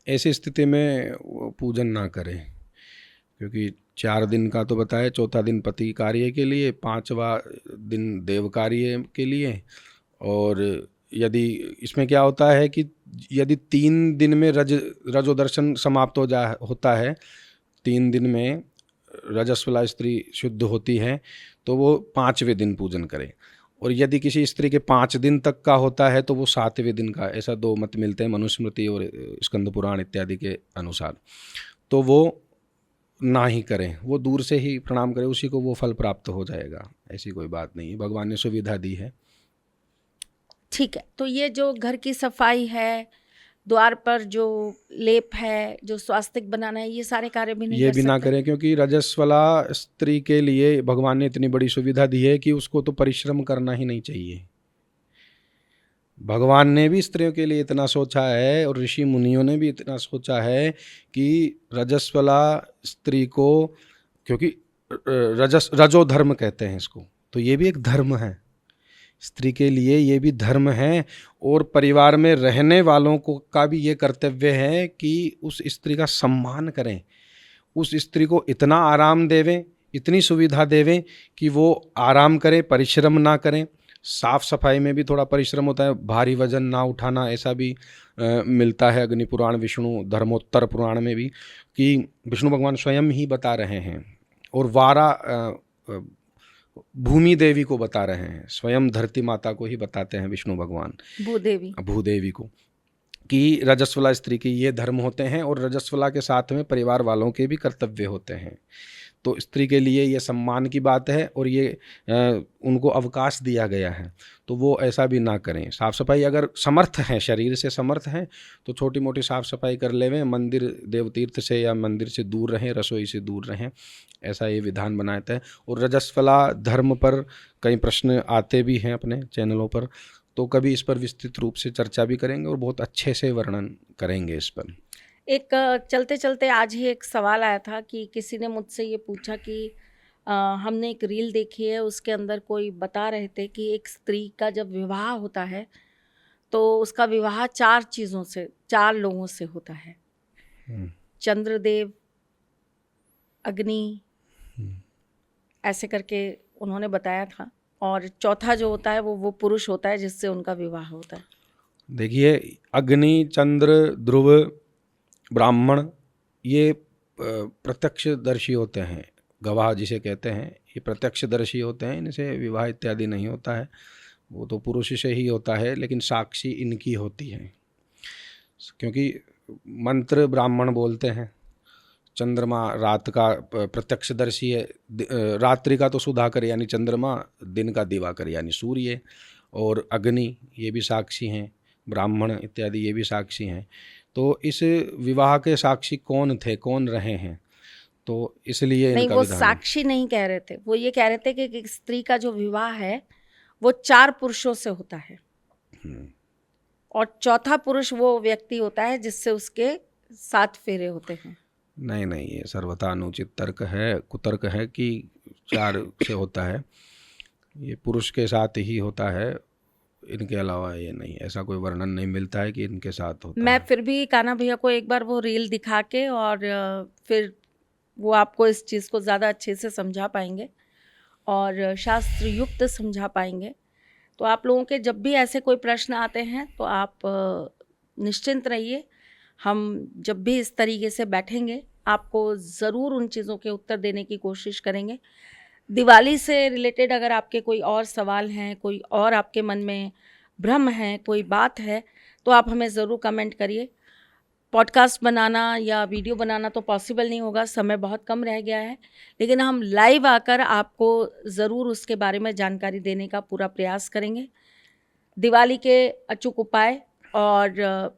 ऐसी स्थिति में वो पूजन ना करें, क्योंकि 4 दिन का तो बताया, चौथा दिन पति कार्य के लिए, 5वां दिन देव कार्य के लिए। और यदि इसमें क्या होता है कि यदि 3 दिन में रजोदर्शन समाप्त होता है, 3 दिन में रजस्वला स्त्री शुद्ध होती है, तो वो 5वें दिन पूजन करे। और यदि किसी स्त्री के 5 दिन तक का होता है तो वो 7वें दिन का, ऐसा 2 मत मिलते हैं मनुस्मृति और स्कंद पुराण इत्यादि के अनुसार। तो वो ना ही करें, वो दूर से ही प्रणाम करें, उसी को वो फल प्राप्त हो जाएगा। ऐसी कोई बात नहीं है, भगवान ने सुविधा दी है। ठीक है, तो ये जो घर की सफाई है, द्वार पर जो लेप है, जो स्वास्तिक बनाना है, ये सारे कार्य भी नहीं ये कर भी ना सकते? करें, क्योंकि रजस्वला स्त्री के लिए भगवान ने इतनी बड़ी सुविधा दी है कि उसको तो परिश्रम करना ही नहीं चाहिए। भगवान ने भी स्त्रियों के लिए इतना सोचा है और ऋषि मुनियों ने भी इतना सोचा है कि रजस्वला स्त्री को, क्योंकि रजो धर्म कहते हैं इसको, तो ये भी एक धर्म है स्त्री के लिए, ये भी धर्म है। और परिवार में रहने वालों को का भी ये कर्तव्य है कि उस स्त्री का सम्मान करें, उस स्त्री को इतना आराम देवें, इतनी सुविधा देवें कि वो आराम करे, परिश्रम ना करें। साफ सफाई में भी थोड़ा परिश्रम होता है, भारी वजन ना उठाना, ऐसा भी मिलता है अग्नि पुराण, विष्णु धर्मोत्तर पुराण में भी, कि विष्णु भगवान स्वयं ही बता रहे हैं। और वारा भूमि देवी को बता रहे हैं, स्वयं धरती माता को ही बताते हैं विष्णु भगवान, भूदेवी को, कि रजस्वला स्त्री के ये धर्म होते हैं और रजस्वला के साथ में परिवार वालों के भी कर्तव्य होते हैं। तो स्त्री के लिए ये सम्मान की बात है और ये उनको अवकाश दिया गया है, तो वो ऐसा भी ना करें। साफ़ सफाई अगर समर्थ हैं, शरीर से समर्थ हैं, तो छोटी मोटी साफ़ सफाई कर लेवें, मंदिर देवतीर्थ से या मंदिर से दूर रहें, रसोई से दूर रहें, ऐसा ये विधान बनाया है। और रजस्वला धर्म पर कई प्रश्न आते भी हैं अपने चैनलों पर, तो कभी इस पर विस्तृत रूप से चर्चा भी करेंगे और बहुत अच्छे से वर्णन करेंगे इस पर। एक चलते चलते आज ही एक सवाल आया था कि किसी ने मुझसे ये पूछा कि हमने एक रील देखी है, उसके अंदर कोई बता रहे थे कि एक स्त्री का जब विवाह होता है तो उसका विवाह 4 चीज़ों से, 4 लोगों से होता है। चंद्रदेव, अग्नि, ऐसे करके उन्होंने बताया था, और चौथा जो होता है वो पुरुष होता है जिससे उनका विवाह होता है। देखिए, अग्नि, चंद्र, ध्रुव, ब्राह्मण, ये प्रत्यक्षदर्शी होते हैं, गवाह जिसे कहते हैं, ये प्रत्यक्षदर्शी होते हैं, इनसे विवाह इत्यादि नहीं होता है, वो तो पुरुष से ही होता है, लेकिन साक्षी इनकी होती है, क्योंकि मंत्र ब्राह्मण बोलते हैं। चंद्रमा रात का प्रत्यक्षदर्शी है, रात्रि का तो सुधाकर यानी चंद्रमा, दिन का दिवाकर यानी सूर्य, और अग्नि ये भी साक्षी हैं, ब्राह्मण इत्यादि ये भी साक्षी हैं। तो इस विवाह के साक्षी कौन थे, कौन रहे हैं, तो इसलिए नहीं, इनका वो विधान। साक्षी नहीं कह रहे थे, वो ये कह रहे थे कि स्त्री का जो विवाह है वो 4 पुरुषों से होता है, और चौथा पुरुष वो व्यक्ति होता है जिससे उसके 7 फेरे होते हैं। नहीं, ये सर्वथा अनुचित तर्क है, कुतर्क है कि 4 से होता है, ये पुरुष के साथ ही होता है, इनके अलावा ये नहीं, ऐसा कोई वर्णन नहीं मिलता है कि इनके साथ होता मैं है। फिर भी कान्हा भैया को एक बार वो रील दिखा के, और फिर वो आपको इस चीज़ को ज़्यादा अच्छे से समझा पाएंगे और शास्त्र युक्त समझा पाएंगे। तो आप लोगों के जब भी ऐसे कोई प्रश्न आते हैं तो आप निश्चिंत रहिए, हम जब भी इस तरीके से बैठेंगे आपको ज़रूर उन चीज़ों के उत्तर देने की कोशिश करेंगे। दिवाली से रिलेटेड अगर आपके कोई और सवाल हैं, कोई और आपके मन में भ्रम है, कोई बात है, तो आप हमें ज़रूर कमेंट करिए। पॉडकास्ट बनाना या वीडियो बनाना तो पॉसिबल नहीं होगा, समय बहुत कम रह गया है, लेकिन हम लाइव आकर आपको ज़रूर उसके बारे में जानकारी देने का पूरा प्रयास करेंगे। दिवाली के अचूक उपाय और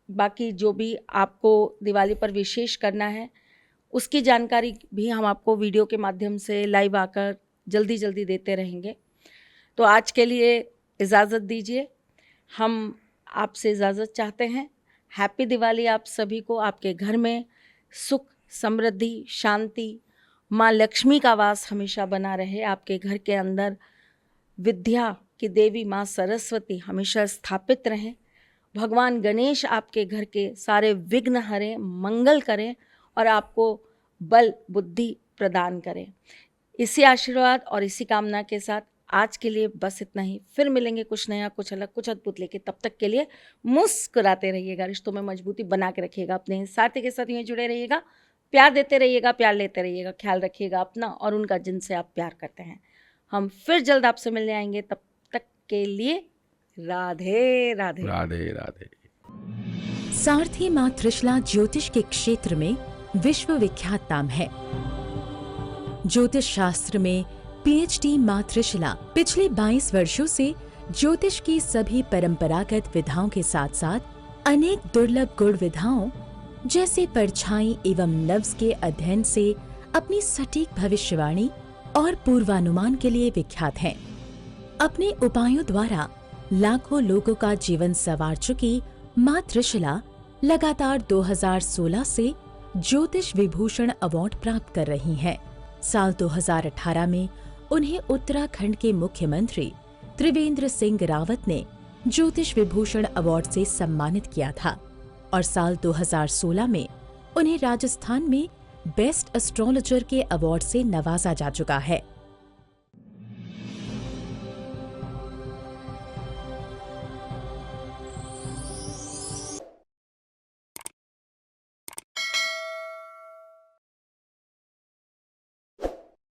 बाकी जो भी आपको दिवाली पर विशेष करना है उसकी जानकारी भी हम आपको वीडियो के माध्यम से लाइव आकर जल्दी जल्दी देते रहेंगे। तो आज के लिए इजाज़त दीजिए, हम आपसे इजाज़त चाहते हैं। हैप्पी दिवाली आप सभी को। आपके घर में सुख, समृद्धि, शांति, माँ लक्ष्मी का वास हमेशा बना रहे। आपके घर के अंदर विद्या की देवी माँ सरस्वती हमेशा स्थापित रहें। भगवान गणेश आपके घर के सारे विघ्न हरें, मंगल करें और आपको बल बुद्धि प्रदान करें। इसी आशीर्वाद और इसी कामना के साथ आज के लिए बस इतना ही। फिर मिलेंगे कुछ नया, कुछ अलग, कुछ अद्भुत लेके। तब तक के लिए मुस्कुराते रहिएगा, रिश्तों में मजबूती बना के रखिएगा, अपने साथी के साथ यूँ जुड़े रहिएगा, प्यार देते रहिएगा, प्यार लेते रहिएगा, ख्याल रखिएगा अपना और उनका जिनसे आप प्यार करते हैं। हम फिर जल्द आपसे मिलने आएंगे, तब तक के लिए राधे राधे। राधे राधे। सारथी माँ त्रिशला ज्योतिष के क्षेत्र में विश्वविख्यात नाम है। ज्योतिष शास्त्र में पीएचडी माँ त्रिशला पिछले 22 वर्षों से ज्योतिष की सभी परंपरागत विधाओं के साथ साथ अनेक दुर्लभ गुण विधाओं जैसे परछाई एवं नब्ज के अध्ययन से अपनी सटीक भविष्यवाणी और पूर्वानुमान के लिए विख्यात हैं। अपने उपायों द्वारा लाखों लोगों का जीवन संवार चुकी मां त्रिशला लगातार 2016 से ज्योतिष विभूषण अवार्ड प्राप्त कर रही हैं। साल 2018 में उन्हें उत्तराखंड के मुख्यमंत्री त्रिवेंद्र सिंह रावत ने ज्योतिष विभूषण अवार्ड से सम्मानित किया था और साल 2016 में उन्हें राजस्थान में बेस्ट एस्ट्रोलॉजर के अवार्ड से नवाजा जा चुका है।